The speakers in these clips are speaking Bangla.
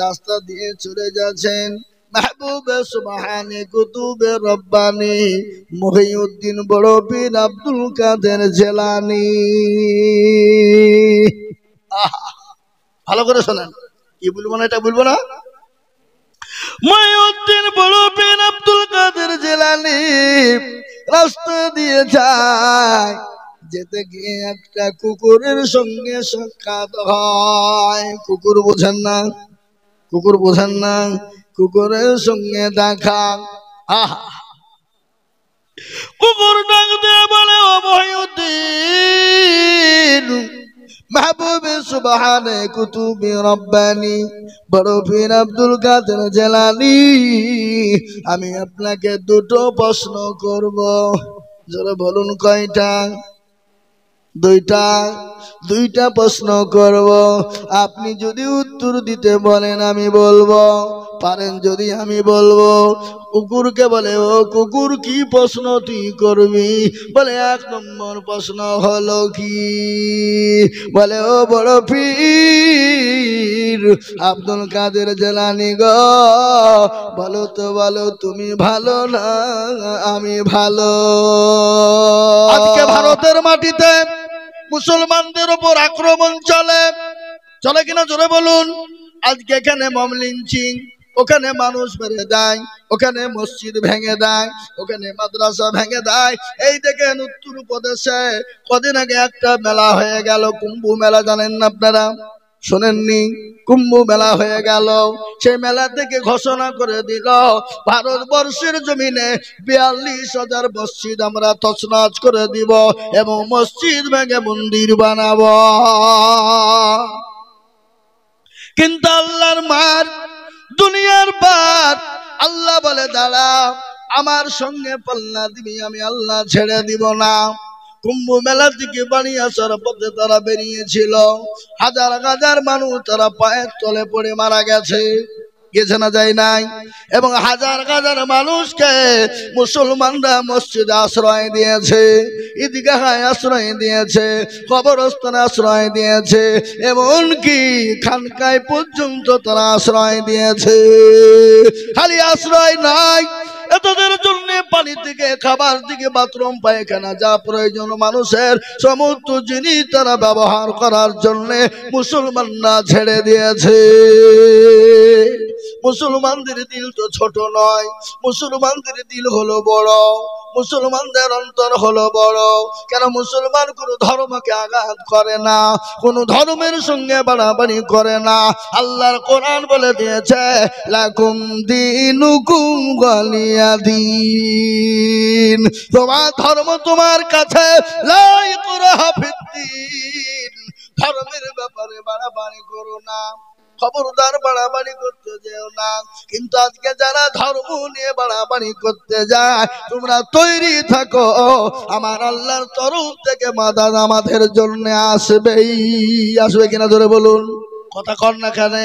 রাস্তা দিয়ে চলে যাচ্ছেন মাহবুবে সুবহানে কুতুবে রব্বানি মহিউদ্দিন বড় পীর আব্দুল কাদের জিলানী। ভালো করে শোনেন, কি বলবো না এটা বলবো না। মহিউদ্দিন বড় পীর আব্দুল কাদের জিলানী রাস্তা দিয়ে যায়, যেতে গিয়ে একটা কুকুরের সঙ্গে সাক্ষাৎ হয়। কুকুর বোঝেন না, কুকুর বোঝেন না, কুকুরের সঙ্গে দেখা। কুকুর ডাক দিয়ে বলে, ও মহিউদ্দিন মাহবুবে সুবহানে কুতুবে রব্বানি বড় পীর আব্দুল কাদের জিলানী, আমি আপনাকে দুটো প্রশ্ন করব। জোরে বলুন কয়টা? দুইটা প্রশ্ন করব। আপনি যদি উত্তর দিতে বলেন আমি বলবো, পারেন যদি আমি বলবো। কুকুরকে বলে, ও কুকুর কি প্রশ্ন তুই করবি? বলে, এক নম্বর প্রশ্ন হলো কি? বলে, ও বড় পীর আব্দুল কাদের জিলানী গো, বলো তো বলো, তুমি ভালো না আমি ভালো? আজকে ভারতের মাটিতে মুসলমানদের উপর আক্রমণ চলে, চলে কিনা জোরে বলুন। আজকে এখানে মব লিঞ্চিং, ওখানে মানুষ মেরে দেয়, ওখানে মসজিদ ভেঙে দেয়, ওখানে মাদ্রাসা ভেঙে দেয়। এই দেখেন উত্তরপ্রদেশে কদিন আগে একটা মেলা হয়ে গেল, কুম্ভ মেলা, জানেন না আপনারা? শোনেননি? কুম্ভ মেলা হয়ে গেল। সেই মেলা থেকে ঘোষণা করে দিল, ভারতবর্ষের জমিনে 42,000 মসজিদ আমরা তছনছ করে দিব এবং মসজিদ ভেঙে মন্দির বানাবো। কিন্তু আল্লাহর মার, দুনিয়ার বার, আল্লাহ বলে দাঁড়া, আমার সঙ্গে পাল্লা দিবি, আমি আল্লাহ ছেড়ে দিব না। কুম্ভ মেলা থেকে বাড়ি আসার পথে তারা বেরিয়েছিল, হাজার হাজার মানুষ তারা পায়ের তলে পড়ে মারা গেছে, গেছে না যায় নাই? এবং হাজার হাজার মানুষকে মুসলমানরা মসজিদে আশ্রয় দিয়েছে, ঈদগাহে আশ্রয় দিয়েছে, কবরস্থানে আশ্রয় দিয়েছে, এমনকি খানকায় পর্যন্ত তারা আশ্রয় দিয়েছে। খালি আশ্রয় নাই, এতদের জন্য পানি থেকে খাবার থেকে বাথরুম পায়খানা যা প্রয়োজন মানুষের সমস্ত জিনিস তারা ব্যবহার করার জন্য মুসলমানরা ছেড়ে দিয়েছে। মুসলমানদের দিল তো ছোট নয়, মুসলমানদের দিল হলো বড়, মুসলমানদের অন্তর হলো বড়। কেন? মুসলমান কোন ধর্মকে আঘাত করে না, কোন ধর্মের সঙ্গে বাড়াবাড়ি করে না। আল্লাহর কোরআন বলে দিয়েছে, লাকুম দীনুকুম ওয়ালিয়া দীন, তোমার ধর্ম তোমার কাছে, লা ইকরাহা ফিদ্দীন, ধর্মের ব্যাপারে বাড়াবাড়ি করো না, খবরদার বাড়াবাড়ি করতে যেও না। কিন্তু আজকে যারা ধর্ম নিয়ে বাড়াবাড়ি করতে যায়, তোমরা তৈরি থাকো, আমার আল্লাহর তরফ থেকে মাদাদ আমাদের জন্য আসবেই। আসবে কিনা ধরে বলুন, কথা কর না কেন?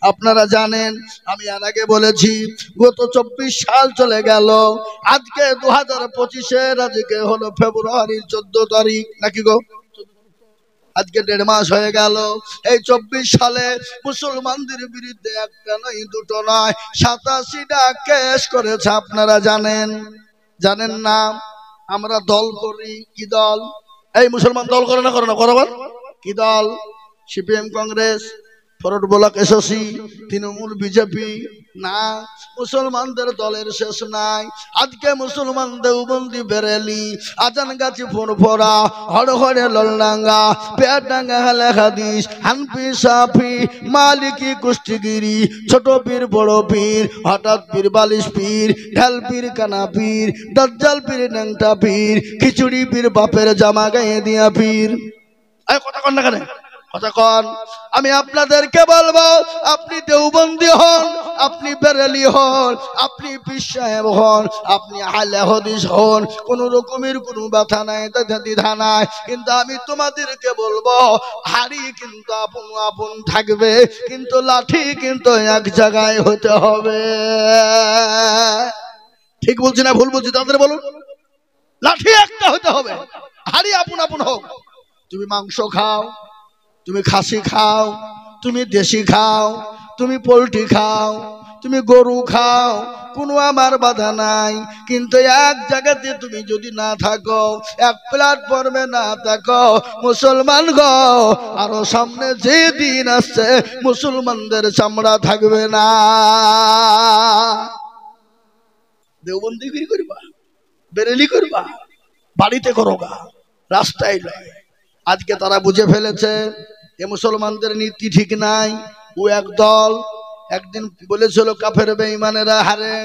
আপনারা জানেন, আমি আর আগে বলেছি, গত 24 সাল চলে গেল, আজকে 2025-এর আজকে হলো ফেব্রুয়ারির 14 তারিখ নাকি গো? আজকে 1.5 মাস হয়ে গেল। এই 24 সালে মুসলমানদের বিরুদ্ধে একটা নয়, দুটো নয়, 87টা কেস করেছে। আপনারা জানেন? জানেন না? আমরা দল করি, কি দল? এই মুসলমান দল করে না, করে না, করবার কি দল? CPM, Congress, forward block, SOC, Trinamool, BJP না, মুসলমানদের দলের শেষ নাই। আজকে মুসলমান দেওবন্দি, বেরেলি, আজানগাছি, ফুরফুরা, হড়হড়ে, ললডাঙ্গা, পেয়ারডাঙ্গা, আহলে হাদিস, হানফি, শাফি, মালিকি, কুষ্টিগিরি, ছোট পীর, বড় পীর, হঠাৎ পীর, বালিশ পীর, ঢাল পীর, কানা পীর, দাজ্জাল পীর, ন্যাংটা পীর, খিচুড়ি পীর, বাপের জামা গায়ে দিয়া পীর। কথা কন না কেন? কথা কন। আমি আপনাদেরকে বলবো, আপনি দেওবন্দি হন, আপনি বেরেলি হন, আপনি পীর সাহেব হন, আপনি আহলে হাদিস হন, কোন রকমের কোনো ব্যথা নাই, দ্বিধা নাই। কিন্তু আমি তোমাদেরকে বলবো, হাড়ি কিন্তু আপন আপন থাকবে, কিন্তু লাঠি কিন্তু এক জায়গায় হতে হবে। ঠিক বলছি না ভুল বলছি? তাদের বলুন, লাঠি একটা হতে হবে, হাড়ি আপন আপন হোক। তুমি মাংস খাও, তুমি খাসি খাও, তুমি দেশি খাও, তুমি পোল্ট্রি খাও, তুমি গরু খাও, কোনো আমার বাধা নাই। কিন্তু এক জায়গাতে তুমি যদি না থাকো, এক প্ল্যাটফর্মে না থাকো, মুসলমান গো, আরো সামনে যে দিন আসছে মুসলমানদের চামড়া থাকবে না। দেওবন্দিগিরি করবা, বেরেলি করবা, বাড়িতে করোগা, রাস্তায় নয়। আজকে তারা বুঝে ফেলেছে এ মুসলমানদের নীতি ঠিক নাই। ও এক দল একদিন বলেছিল কাফের বেঈমানেরা, হারে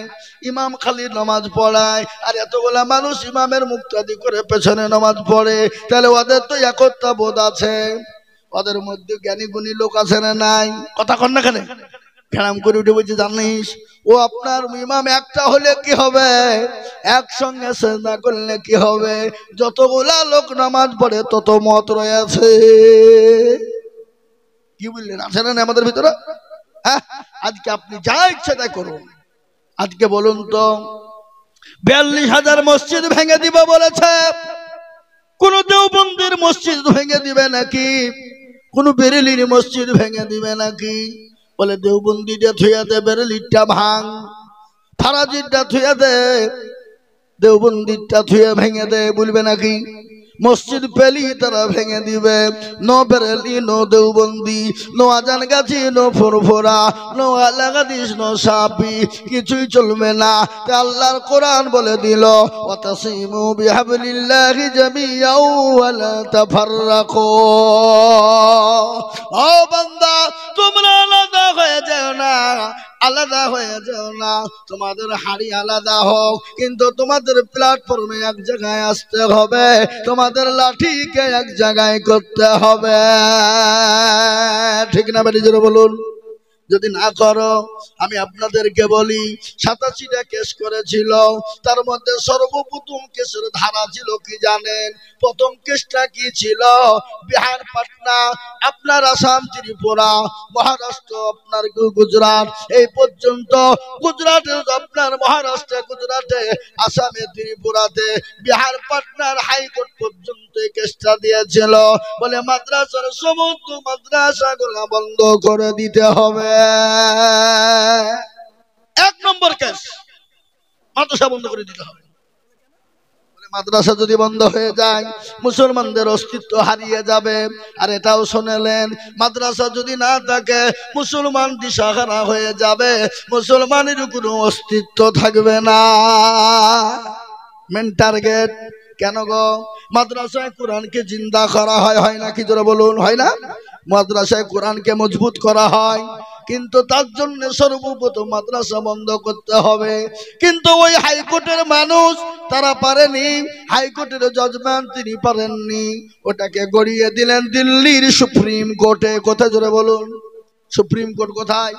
ইমাম খালি নামাজ পড়ায় আর এতগুলা মানুষ ইমামের মুক্তাদি করে পেছনে নামাজ পড়ে, তাহলে ওদের তো একতা বোধ আছে, ওদের মধ্যে জ্ঞানী গুণী লোক আছে না নাই? কথা কন না কেন? খেলাম করে উঠে বলছে, জানিস ও আপনার ইমাম একটা হলে কি হবে, একসঙ্গে সেজদা করলে কি হবে, যতগুলা লোক নামাজ পড়ে তত মত রয়েছে। কি বললেন, আছে না আমাদের ভিতরে? আজকে আপনি যা ইচ্ছে তাই করুন। আজকে বলুন তো 42,000 মসজিদ ভেঙে দিব বলেছে, কোন দেওবন্দির মসজিদ ভেঙে দিবে নাকি? কোন বেরেলির মসজিদ ভেঙে দিবে নাকি? বলে দেওবন্দিটা থুয়া দে, বেরেলিটা ভাঙ, ফারাজিটা থুয়া দে, দেওবন্দিটা থুয়া ভেঙে দে, বলবে নাকি? মসজিদ পেলি তারা ভেঙে দিবে। No Bareilly, no Deobandi, no আজান গাছি, নো ফুরফুরা, নো আলাগাদিস, নো সাপি, কিছুই চলবে না। আল্লাহর কোরআন বলে দিল, ওয়াতাসিমু বিহাবলিল্লাহি জামিআও ওয়া লা তাফাররাকু। ও বান্দা, তোমরা আলাদা হয়ে যাও না, আলাদা হয়ে যাও না। তোমাদের হাড়ি আলাদা হোক, কিন্তু তোমাদের প্ল্যাটফর্মে এক জায়গায় আসতে হবে, তোমাদের লাঠিকে এক জায়গায় করতে হবে। ঠিক না বেটি জোরে বলুন? যদি না করো, আমি আপনাদেরকে বলি 87টা কেস করেছিল, তার মধ্যে সর্বপ্রথম কেসের ধারা ছিল কি জানেন? প্রথম কেসটা কি ছিল? বিহার, পাটনা, আপনার আসাম, ত্রিপুরা, মহারাষ্ট্র, আপনার গুজরাট, এই পর্যন্ত গুজরাটে, আপনার মহারাষ্ট্রে, গুজরাটে, আসামে, ত্রিপুরাতে, বিহার, পাটনার হাইকোর্ট পর্যন্ত এই কেসটা দিয়েছিল। বলে মাদ্রাসার সমস্ত মাদ্রাসাগুলো বন্ধ করে দিতে হবে। 1 নম্বর কেস, মাদ্রাসা বন্ধ করে দিতে হবে। মাদ্রাসা যদি বন্ধ হয়ে যায় মুসলমানদের অস্তিত্ব হারিয়ে যাবে। আর এটাও শুনলেন, মাদ্রাসা যদি না থাকে মুসলমান দিশাহারা হয়ে যাবে, মুসলমানের কোনো অস্তিত্ব থাকবে না। Main target. কেন গো? মাদ্রাসায় কোরআনকে জিন্দা করা হয়, হয় না? কি জোরে বলুন, হয় না? মাদ্রাসায় কোরআনকে মজবুত করা হয়, কিন্তু তার জন্য সর্বপ্রথম মাদ্রাসা বন্ধ করতে হবে। কিন্তু ওই হাইকোর্টের মানুষ তারা পারেনি, হাইকোর্টের জজমেন্ট তিনি পারেননি, ওটাকে গড়িয়ে দিলেন দিল্লির সুপ্রিম কোর্টে। কোথায় জোরে বলুন? সুপ্রিম কোর্ট কোথায়?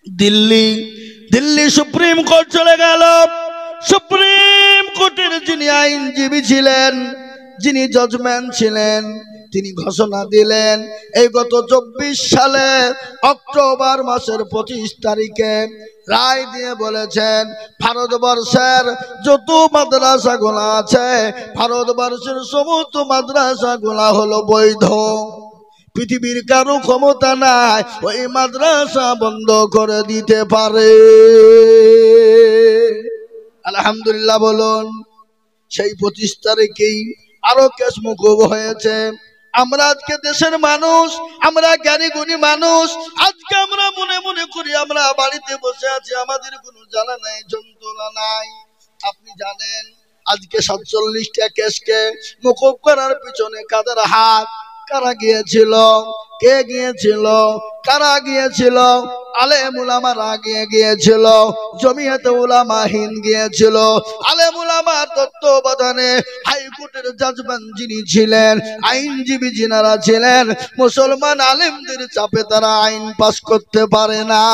দিল্লি। দিল্লি সুপ্রিম কোর্ট চলে গেল। সুপ্রিম কোর্টের যিনি আইনজীবী ছিলেন, যিনি জজমেন্ট ছিলেন, তিনি ঘোষণা দিলেন এই গত 24 সালে অক্টোবর মাসের 25 তারিখে রায় দিয়ে বলেছেন, ভারতবর্ষের যত মাদ্রাসাগুলো আছে, ভারতবর্ষের সমস্ত মাদ্রাসাগুলো হলো বৈধ। পৃথিবীর কারো ক্ষমতা নাই ওই মাদ্রাসা বন্ধ করে দিতে পারে। আলহামদুলিল্লাহ বলুন। সেই 25 তারিখেই আরো কেস মুকুব হয়েছে। আমরা আজকে দেশের মানুষ, আমরা জ্ঞানী গুণী মানুষ, আজকে আমরা মনে মনে করি আমরা বাড়িতে বসে আছি, আমাদের কোনো জ্বালা নাই, যন্ত্রণা নাই। আপনি জানেন আজকে 47টা কেসকে মুকুব করার পিছনে কাদের হাত? কারা গিয়েছিল? কে গিয়েছিল? কারা গিয়েছিল? আলেম উলামারা গিয়েছিল, জমিয়তে উলামা হিন্দ গিয়েছিল। আলেম উলামার তত্ত্বাবধানে হাইকোর্টের জাজমেন্ট যিনি ছিলেন, আইনজীবী যিনারা ছিলেন, মুসলমান আলেমদের চাপে তারা আইন পাস করতে পারে না।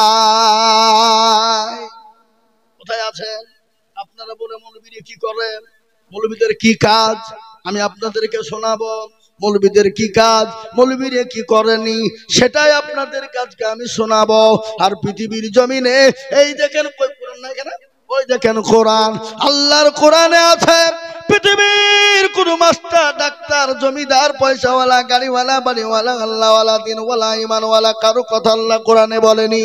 কোথায় আছেন আপনারা? বলে মৌলবীরা কি করেন, মৌলবীদের কি কাজ, আমি আপনাদেরকে শোনাবো। মৌলবীদের কি কাজ, মৌলবীরা কি করেনি, সেটাই আপনাদের কাজকে আমি শোনাবো। আর পৃথিবীর জমিনে এই দেখেন, কোরআন নাই কেন? ওই দেখেন কোরআন, আল্লাহর কোরআনে আছে পৃথিবীর কোন মাস্টার ডাক্তার জমিদার পয়সাওয়ালা গাড়িওয়ালা বাড়িওয়ালা আল্লাহওয়ালা দিনওয়ালা ইমানওয়ালা কারো কথা আল্লাহ কোরআনে বলেনি।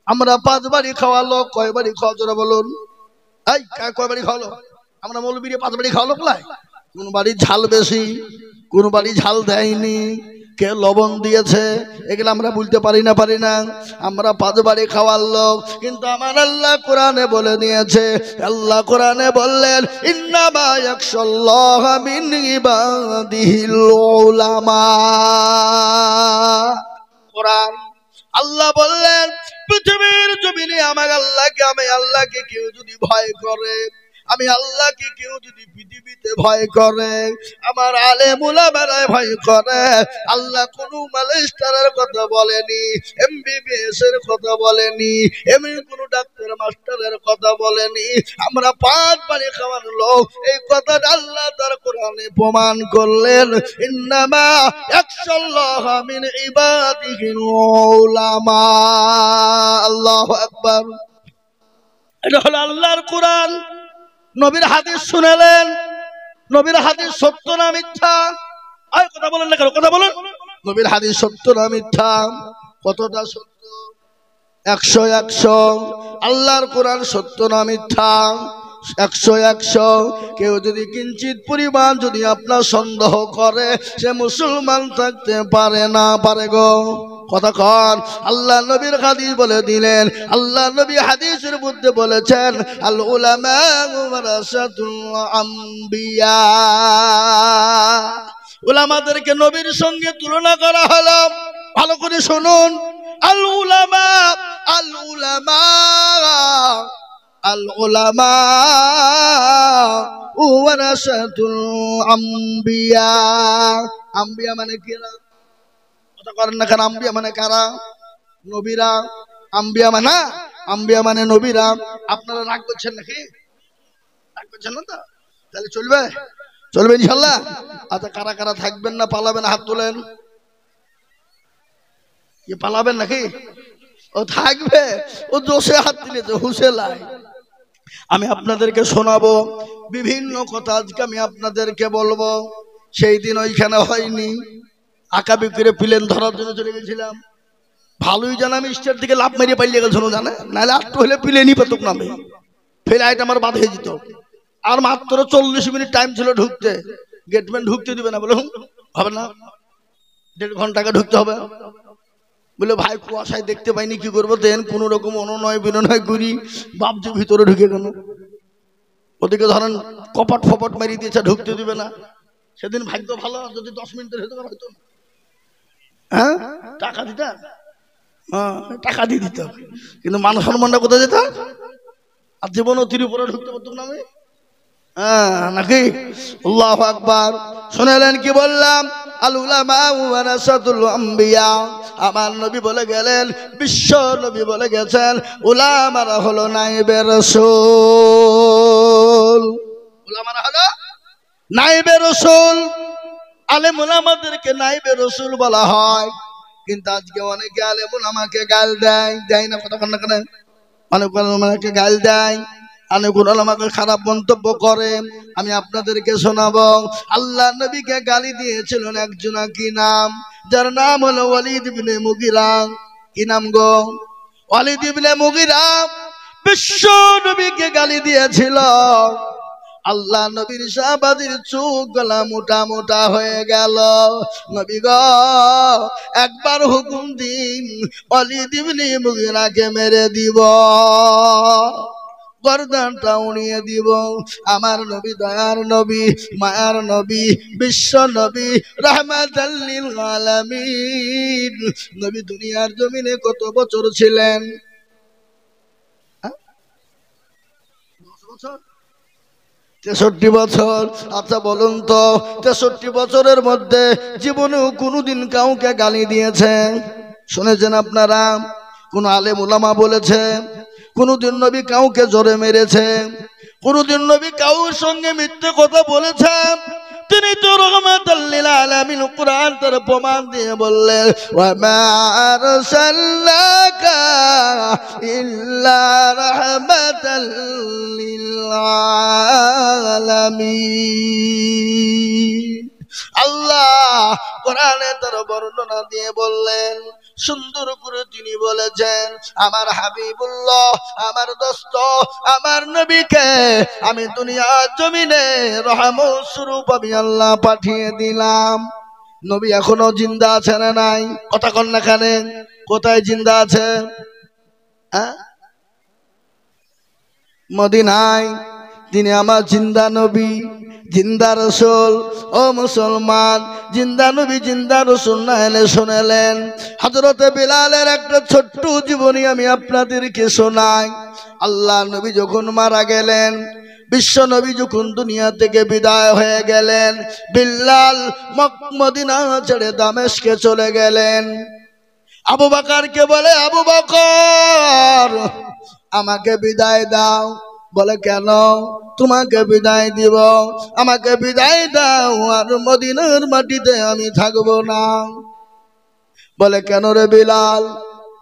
আমরা 5 বাড়ি খাওয়া লোক, কয় বাড়ি খাওয়া জোরে বলুন? এই কয় বাড়ি খাওয়ালো? আমরা মৌলবীরে 5 বাড়ি খাওয়া লোক লাই। কোন বাড়ি ঝাল বেশি, কোন বাড়ি ঝাল দেয়নি, কে লবণ দিয়েছে, এগুলো আমরা বলতে পারি না। আমরা 5 বাড়ি খাওয়ার লোক। কিন্তু আমার আল্লাহ কোরআনে বলে দিয়েছে, আল্লাহ কোরআনে বললেন ইন্নামা ইয়াখশাল্লাহ মিন ইবাদিহিল উলামা। কোরআন আল্লাহ বললেন পৃথিবীর জমিনে আমি আল্লাহকে কেউ যদি ভয় করে, আমি আল্লাহকে কেউ যদি পৃথিবীতে ভয় করে, আমার আলেম উলামারা ভয় করে। আল্লাহ কোন মাস্টারের কথা বলেনি, এমবিবিএস এর কথা বলেনি, এমনি কোন ডাক্তার মাস্টারের কথা বলেনি। আমরা 5 বাড়ি খাওয়ার লোক, এই কথাটা আল্লাহ তার কোরআনে প্রমাণ করলেন। ইন্নামা ইয়াখশাল্লাহ মিন ইবাদিহিল উলামা। আল্লাহু আকবার। এটা হলো আল্লাহর কোরআন। নবীর হাদিস শুনেলেন, নবীর হাদিস সত্য না মিথ্যা? আর কথা বলেন না কেন? কথা বলেন। নবীর হাদিস সত্য না মিথ্যা? কতটা সত্য? 100 আল্লাহর কোরআন সত্য না মিথ্যা? 100 কেউ যদি কিঞ্চিত পরিমাণ যদি আপনার সন্দেহ করে, সে মুসলমান থাকতে পারে না। পারে গো? কথা কন। আল্লাহ নবীর হাদিস বলে দিলেন, আল্লাহ নবী হাদিসের মধ্যে বলেছেন আল উলামা ওয়ারাসাতুল আম্বিয়া। উলামাদেরকে নবীর সঙ্গে তুলনা করা হলো। ভালো করে শুনুন, আল উলামা ওয়ারাসাতুল আম্বিয়া। আম্বিয়া মানে কিরা? কথা করেন না কেন? আম্বিয়া মানে কারা? নবীরা। আম্বিয়া মানে নবীরা। আপনারা রাগ করছেন নাকি? রাগ করছেন না তো? তাহলে চলবে ইনশাআল্লাহ। আচ্ছা, কারা কারা থাকবেন না পালাবেন হাত তোলেন। কি পালাবেন নাকি? ও থাকবে, ও দোষে হাত দিলেছে, হুসে লাই। আমি আপনাদেরকে শোনাবো বিভিন্ন কথা, আজকে আমি আপনাদেরকে বলবো। সেই দিন ওইখানে হয়নি, আকাবি করে প্লেন ধরার জন্য চলে গেছিলাম। ভালোই জানা আমি স্টেট থেকে লাভ মেরিয়ে পালিয়ে গেছিল, জানে নাহলে একটু হলে প্লেনই পেতক নামে, ফ্লাইট আমার বাদ হয়ে যেত। আর মাত্র 40 মিনিট টাইম ছিল ঢুকতে। গেটম্যান ঢুকতে দিবে না, বলে হবে না, 1.5 ঘন্টাকে ঢুকতে হবে। বলে ভাই কুয়াশায় দেখতে পাইনি, কি করবো? দেন কোন রকম অনুনয় বিনয় করি বাপজি ভিতরে ঢুকে গেল। ওদিকে ধরেন কপাট ফপাট মারি দিয়েছে, ঢুকতে দিবে না। সেদিন ভাগ্য ভালো, যদি 10 মিনিটের হতো হয়তো হ্যাঁ টাকা দিতে, টাকা দিয়ে দিতে হবে। কিন্তু মান সম্মানটা কোথায় যেত? আর জীবন অতির উপরে ঢুকতে পারতাম না আমি, নাকি? আল্লাহু আকবার। শুনলেন কি বললাম? আল উলামা ওয়ারাসাতুল আম্বিয়া। আমার নবী বলে গেলেন, বিশ্ব নবী বলে গেছেন, উলামারা হলো নাইবে রাসূল। উলামারা হলো নাইবে রাসূল। আলেম উলামাদেরকে নাইবে রাসূল বলা হয়। কিন্তু আজকে অনেকে আলেম উলামাকে গাল দেয় না? কথা বলেন না কেন? অনেক উলামাকে গাল দেয়, অনেক উলামাকে খারাপ মন্তব্য করে। আমি আপনাদেরকে শোনাবো, আল্লাহ নবীকে গালি দিয়েছিলেন একজন, কি নাম? যার নাম হলো ওয়ালিদ ইবনে মুগিরা। কি নাম গো? ওয়ালিদ ইবনে মুগিরা বিশ্ব নবীকে গালি দিয়েছিল। আল্লাহ নবীর সাহাবাদের চোখ গলা মোটা মোটা হয়ে গেল। নবী গো, একবার হুকুম দিন, ওয়ালিদ ইবনে মুগিরাকে মেরে দিব, গর্দানটা উড়িয়ে দিব। আমার নবী দয়ার নবী, মায়ার নবী, বিশ্ব নবী, রাহমাতাল লিল আলামিন। নবী দুনিয়ার জমিনে কত বছর ছিলেন? 10 বছর, 63 বছর। আচ্ছা বলুন তো, 63 বছরের মধ্যে জীবনেও কোনোদিন কাউকে গালি দিয়েছে শুনেছেন আপনারা? কোন আলেম উলামা বলেছে? কোনদিন নবী কাউকে জোরে মেরেছে? কোনদিন নবী কাউর সঙ্গে মিথ্যে কথা বলেছে? তিনি তো রাহমাতাল লিল আলামিন। কোরআন তার প্রমাণ দিয়ে বললেন, ওয়া মা আরসালনাকা إلا رحمة للعالمين আল্লাহ কোরআনে তার বর্ণনা দিয়ে বললেন সুন্দর করে তিনি বলেছেন আমার হাবিবুল্লাহ আমার দোস্ত আমার নবীকে আমি দুনিয়ার জমিনে রহমত স্বরূপ আমি আল্লাহ পাঠিয়ে দিলাম নবী এখনো জিন্দা আছে না নাই কথা কন না কানে কোথায় জিন্দা আছে মদিনায় তিনি আমার জিন্দা নবী জিন্দা রসুল ও মুসলমান জিন্দা নবী জিন্দা রসুল না এলে শুনেলেন হযরতে বিলালের একটা ছোট্ট জীবনী আমি আপনাদেরকে শোনাই আল্লাহ নবী যখন মারা গেলেন বিশ্ব নবী যখন দুনিয়া থেকে বিদায় হয়ে গেলেন বিলাল মদিনা ছেড়ে দামেস্কে চলে গেলেন আবু বকরকে বলে আবু বকর আমাকে বিদায় দাও বলে কেন তোমাকে বিদায় দিব আমাকে বিদায় দাও আর মদিনার মাটিতে আমি থাকবো না বলে কেন রে বিলাল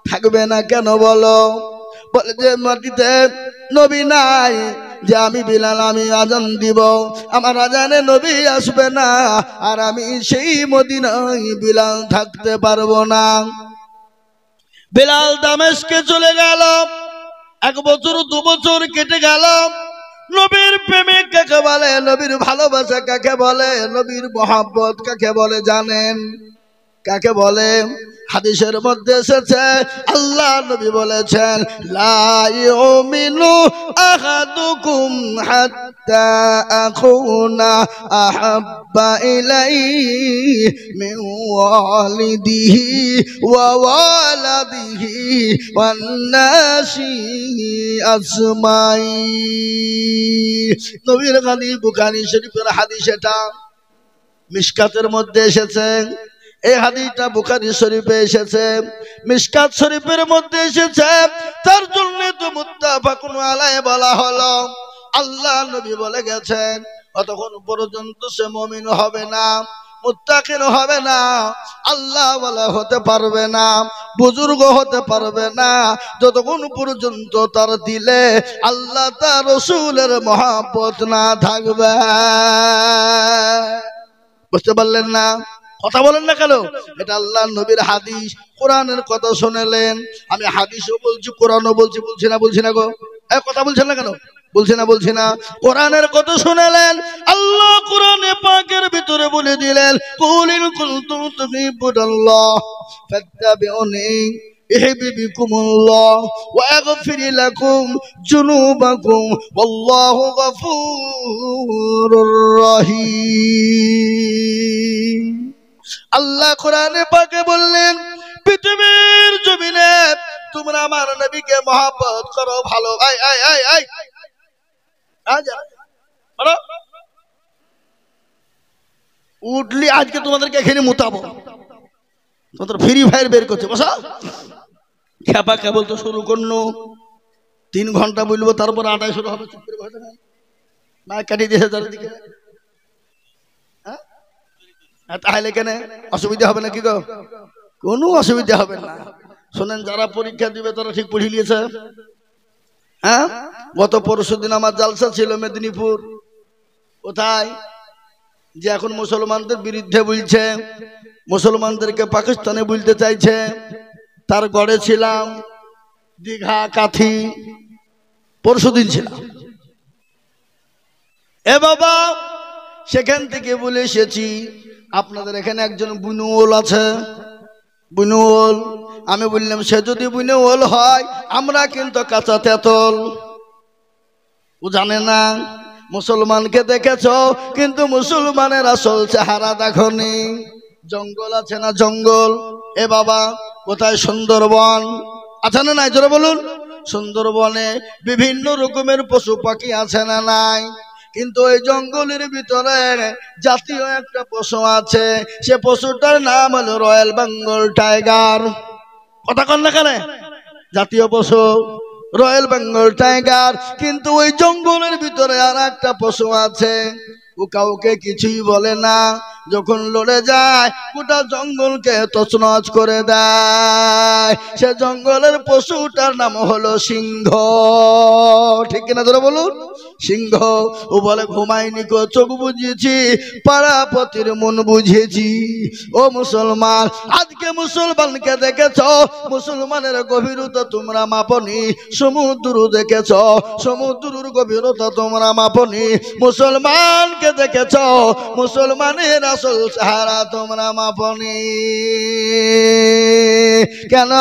থাকবে না কেন বলো বলে যে মাটিতে নবী নাই যে আমি বিলাল আমি আজান দিব আমার আজানে নবী আসবে না আর আমি সেই মদিনায় বিলাল থাকতে পারবো না বিলাল দামেস্কে চলে গেল 1 বছর 2 বছর কেটে গেল নবীর প্রেমিক কাকে বলে নবীর ভালোবাসা কাকে বলে নবীর মহব্বত কাকে বলে জানেন কাকে বলে হাদিসের মধ্যে এসেছে আল্লাহ নবী বলেছেন লা ইউমিনু আহাদুকুম হাত্তা আকুনা আহাব্বা ইলাইহি মিন ওয়ালিদিহি ওয়া ওয়ালাদিহি ওয়ান নাসি আজমাইন নবীর গানি বুখারী শরীফের হাদিস এটা মিশকাতের মধ্যে এসেছে এই হাদিসটা বুখারী শরীফে এসেছে মিশকাত শরীফের মধ্যে এসেছে তার জন্য তো মুত্তাফাকুন আলাইহি বলা হলো আল্লাহ নবী বলে গেছেন ততক্ষণ পর্যন্ত সে মুমিন হবে না মুত্তাকিন হবে না আল্লাহ ওয়ালা হতে পারবে না বুজুর্গ হতে পারবে না যতক্ষণ পর্যন্ত তার দিলে আল্লাহ তার রাসূলের মহব্বত না থাকবে বুঝতে পারলেন না কথা বলেন না কেন এটা আল্লাহর নবীর হাদিস কোরআনের কথা শুনলেন আমি হাদিসও বলছি কোরআনও বলছি বলছি না গো কথা বলছেন না কেন বলছি না কোরআনের কথা শুনলেন আল্লাহ কোরআনে পাকের ভিতরে বলে দিলেন কুল ইন কুনতুম তুহিব্বুনাল্লাহ ফাত্তাবিউনি ইউহিব্বুকুমুল্লাহ ওয়া ইয়াগফির লাকুম যুনুবাকুম ওয়াল্লাহু গফুরুর রহিম আল্লাহ কোরআনে পাকে বললেন পৃথিবীর জমিনে তোমরা আমার নবীকে মহব্বত করো ভালো উঠলি আজকে তোমাদেরকে এখানে মুতাবো তোমাদের ফ্রি ফায়ার বের করছে বসা খেপা কেবল তো শুরু করলো 3 ঘন্টা বলবো তারপর 28 শুরু হবে চুপ করে বসে না মাইক কাটিয়ে দিয়েছে চারিদিকে তাহলে কেন অসুবিধা হবে না কি গো কোনো অসুবিধা হবে না শোনেন যারা পরীক্ষা দিবে তারা ঠিক পড়ে নিয়েছে হ্যাঁ গত পরশুদিন আমার জালসা ছিল মেদিনীপুর কোথায় যে এখন মুসলমানদের বিরুদ্ধে বলছে মুসলমানদেরকে পাকিস্তানে বলতে চাইছে তার গড়ে ছিলাম দীঘা কাথি পরশুদিন ছিলাম এ বাবা সেখান থেকে বলে এসেছি আপনাদের এখানে একজন বুনুওল আছে বুনুওল আমি বললাম সে যদি বুনুওল হয় আমরা কিন্তু কাঁচা তেতল ও জানে না মুসলমানকে দেখেছো কিন্তু মুসলমানের আসল চেহারা দেখনি জঙ্গল আছে না জঙ্গল এ বাবা কোথায় সুন্দরবন আছে না নাই জোরে বলুন সুন্দরবনে বিভিন্ন রকমের পশু পাখি আছে না নাই কিন্তু ওই জঙ্গলের ভিতরে জাতীয় একটা পশু আছে সে পশুটার নাম হলো রয়্যাল বেঙ্গল টাইগার কথা কন না কেন জাতীয় পশু রয়্যাল বেঙ্গল টাইগার কিন্তু ওই জঙ্গলের ভিতরে আর একটা পশু আছে ও কাউকে কিছুই বলে না যখন লড়ে যায় গোটা জঙ্গলকে তছনছ করে দেয় যায়, সে জঙ্গলের পশুটার নাম হলো সিংহ। ঠিক কিনা ধরে বলুন? সিংহ। ও বলে ঘুমাইনি গো, চোখ বুঝিয়েছি, পাড়াপতির মন বুঝিয়েছি। ও মুসলমান, আজকে মুসলমানকে দেখেছ, মুসলমানের গভীরতা তোমরা মাপনি। সমুদ্র দেখেছ, সমুদ্রের গভীরতা তোমরা মাপনি। মুসলমানকে দেখেছ, মুসলমানের আসল চেহারা তোমরা মাপনি। কেন?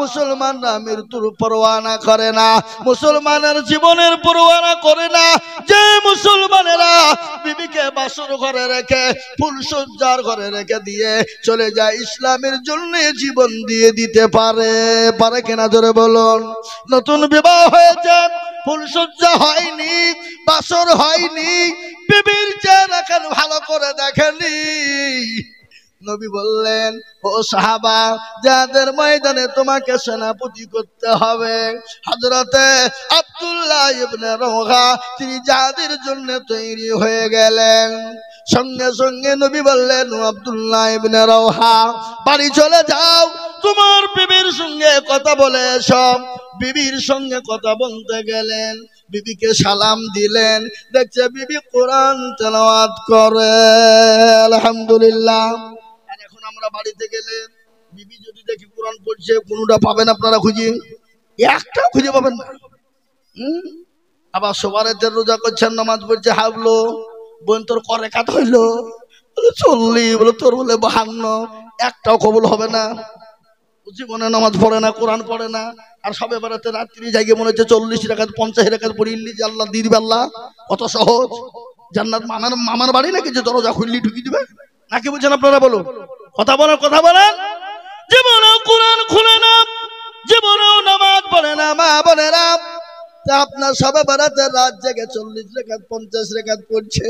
মুসলমানরা মৃত্যুর পরোয়ানা করে না, মুসলমানের জীবনের পরোয়ানা করে না। যে মুসলমানেরা বিবিকে বাসর ঘরে রেখে, ফুলসজ্জার ঘরে রেখে দিয়ে চলে যায় ইসলামের জন্য জীবন দিয়ে দিতে পারে, পারে কিনা জোরে বলুন? নতুন বিবাহ হয়েছে, ফুলসজ্জা হয়নি, বাসর হয়নি, বিবির চেহারা কেন ভালো করে দেখেনি? নবী বললেন, ও সাহাবা, যাদের ময়দানে তোমাকে সেনাপতি করতে হবে, হযরতে আব্দুল্লাহ ইবনে রওহা তিনি যাদের জন্য তৈরি হয়ে গেলেন। সঙ্গে সঙ্গে নবী বললেন, ও আব্দুল্লাহ ইবনে রওহা, বাড়ি চলে যাও, তোমার বিবির সঙ্গে কথা বলে এসো। বিবির সঙ্গে কথা বলতে গেলেন, বিবিকে সালাম দিলেন, দেখছে বিবি কোরআন তেলাওয়াত করে। আলহামদুলিল্লাহ। আর এখন আমরা বাড়িতে গেলে বিবি যদি দেখি কোরআন পড়ছে, কোনটা পাবেন আপনারা খুঁজে? একটা খুঁজে পাবেন না। আবার সবারেতে রোজা করছেন, নামাজ পড়ছে, হাবলো বোন তোর করে কাত হইলো, বলে 40, বলে তোর বলে 52, একটাও কবুল হবে না। জীবনে নামাজ পড়ে না, কোরআন পড়ে না, আর সবে বেড়াতে রাত্রি জায়গায় মনে হচ্ছে 40 রাকাত 50 রাকাত পড়িলি যে আল্লাহ দিয়ে দিবে। আল্লাহ কত সহজ! জান্নাত মামার বাড়ি নাকি যে দরজা খুললি ঢুকিয়ে দিবে নাকি? বুঝছেন আপনারা? বলুন, কথা বলেন, কথা বলেন। জীবনেও কোরআন খুলে না, জীবনেও নামাজ পড়ে না মা বোনেরা। তা আপনার সবে বেড়াতে রাত জেগে 40 রাকাত 50 রাকাত পড়ছে,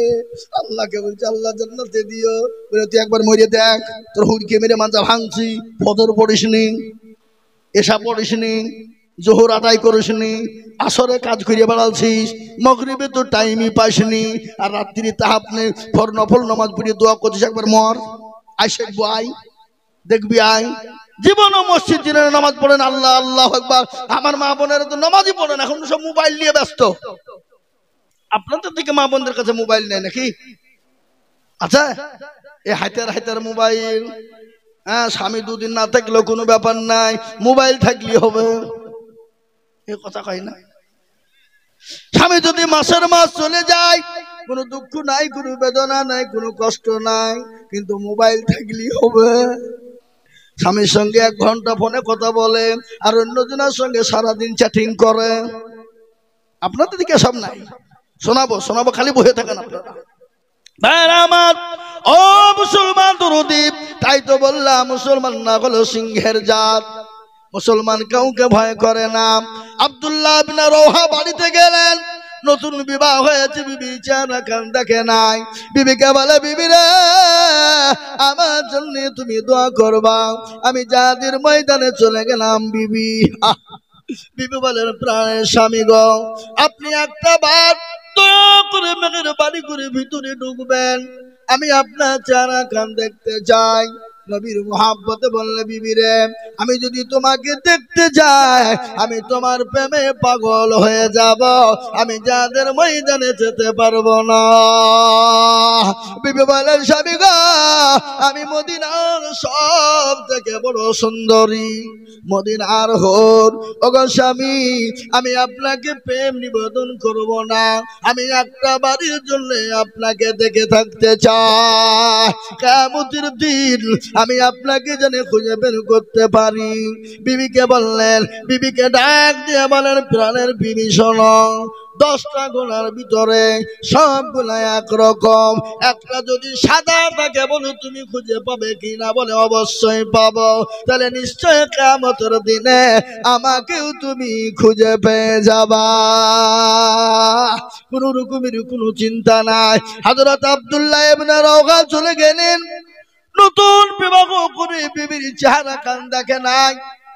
আল্লাহকে বলছে আল্লাহ জান্নাতে দিও। বলে তুই একবার মরে দেখ, তোর হুড়কে মেরে মাথা ভাঙছি। ফজর পড়িসনি, এশা পড়িসনি, জোহর আদায় করিসনি, আসরে কাজ করিয়ে বেড়ালছিস, মাগরিবে তো টাইমই পাইসনি, আর রাত্রি তাহাপনে নফল নামাজ পড়িয়ে দোয়া করছিস। একবার মর, আই শেখবো, আই দেখবি, আই। জীবনও মসজিদ দিনের নামাজ পড়েন, আল্লাহ আল্লাহ আকবার। আমার মা বোনেরা তো নামাজই পড়েন, এখন সব মোবাইল নিয়ে ব্যস্ত। আপনাদের দিকে মা বোনদের কাছে মোবাইল নেই নাকি? আচ্ছা, এই হাইতার মোবাইল। হ্যাঁ, স্বামী দুদিন না থাকলেও কোনো ব্যাপার নাই, মোবাইল থাকলে হবে, এ কথা কয় না। স্বামী যদি মাসের মাস চলে যায়, কোনো দুঃখ নাই, কোনো বেদনা নাই, কোনো কষ্ট নাই, কিন্তু মোবাইল থাকলেই হবে। স্বামীর সঙ্গে 1 ঘন্টা ফোনে কথা বলে, আর অন্যজনের সঙ্গে সারাদিন চ্যাটিং করে। আপনাদের দিকে সব নাই? শোনাবো, খালি বসে থাকেন আপনারা। আমার ও মুসলমান দরদি, তাই তো বললাম মুসলমান না হলো সিংহের জাত। মুসলমান কাউকে ভয় করে না। আব্দুল্লাহ ইবনে রওহা বাড়িতে গেলেন, নতুন বিবাহ হয়েছে, বিবি চেহারা কান দেখে নাই। বিবিকে বলে, বিবি রে, আমার জন্য তুমি দোয়া করবা, আমি যাদের ময়দানে চলে গেলাম। বিবি বলেন, প্রাণের স্বামী গো, আপনি একটা বার দয়া করে মেঘের বাড়ি করে ভিতরে ঢুকবেন, আমি আপনার চেহারা কান দেখতে চাই। নবীর মুহাব্বতে বললে, বিবি রে, আমি যদি তোমাকে দেখতে যাই, আমি তোমার প্রেমে পাগল হয়ে যাব, আমি যাদের ময়দানে যেতে পারবো না। বিবি বলেন, স্বামী গো, আমি মদিনার সব থেকে বড় সুন্দরী, মদিনার হোর। ওগো স্বামী, আমি আপনাকে প্রেম নিবেদন করব না, আমি একটা বাড়ির জন্য আপনাকে দেখে থাকতে চাই। কিয়ামতের দিন আমি আপনাকে যেন খুঁজে বের করতে পারি। বিবিকে বললেন, বিবিকে ডাক দিয়ে বলেন, প্রাণের বিবি শোনো, 10টা গুণার ভিতরে সবগুলা একরকম, একটা যদি সাদা থাকে, বলো তুমি খুঁজে পাবে কিনা? বলে অবশ্যই পাবো। তাহলে নিশ্চয় কিয়ামতের দিনে আমাকেও তুমি খুঁজে পেয়ে যাবা, কোন রকমের কোনো চিন্তা নাই। হযরত আব্দুল্লাহ ইবনে রওহা চলে গেলেন, নতুন বিবাহ করে বিবির চেহারা কান দেখে নাই।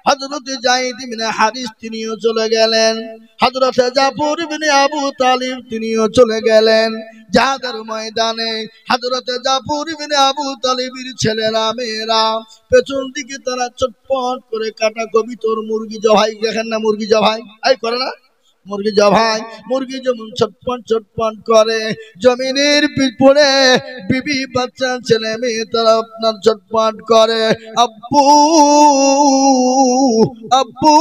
হযরত যায়েদ ইবনে হারিস তিনিও চলে গেলেন, হযরত জাফর ইবনে আবু তালিব তিনিও চলে গেলেন জিহাদের ময়দানে। হযরত জাফর ইবনে আবু তালিবের ছেলেরা মেয়েরা পেছন দিকে তারা চটপট করে কাটা কবিতর মুরগি জবাই, দেখেন না মুরগি জবাই এই করে না, মুরগি জবাই, মুরগি যেমন ছটপট ছটপট করে জমিনের পিছনে বিবি বাচ্চা ছেলে মেয়ে তারা আপনার ছটপট করে, আব্বু আব্বু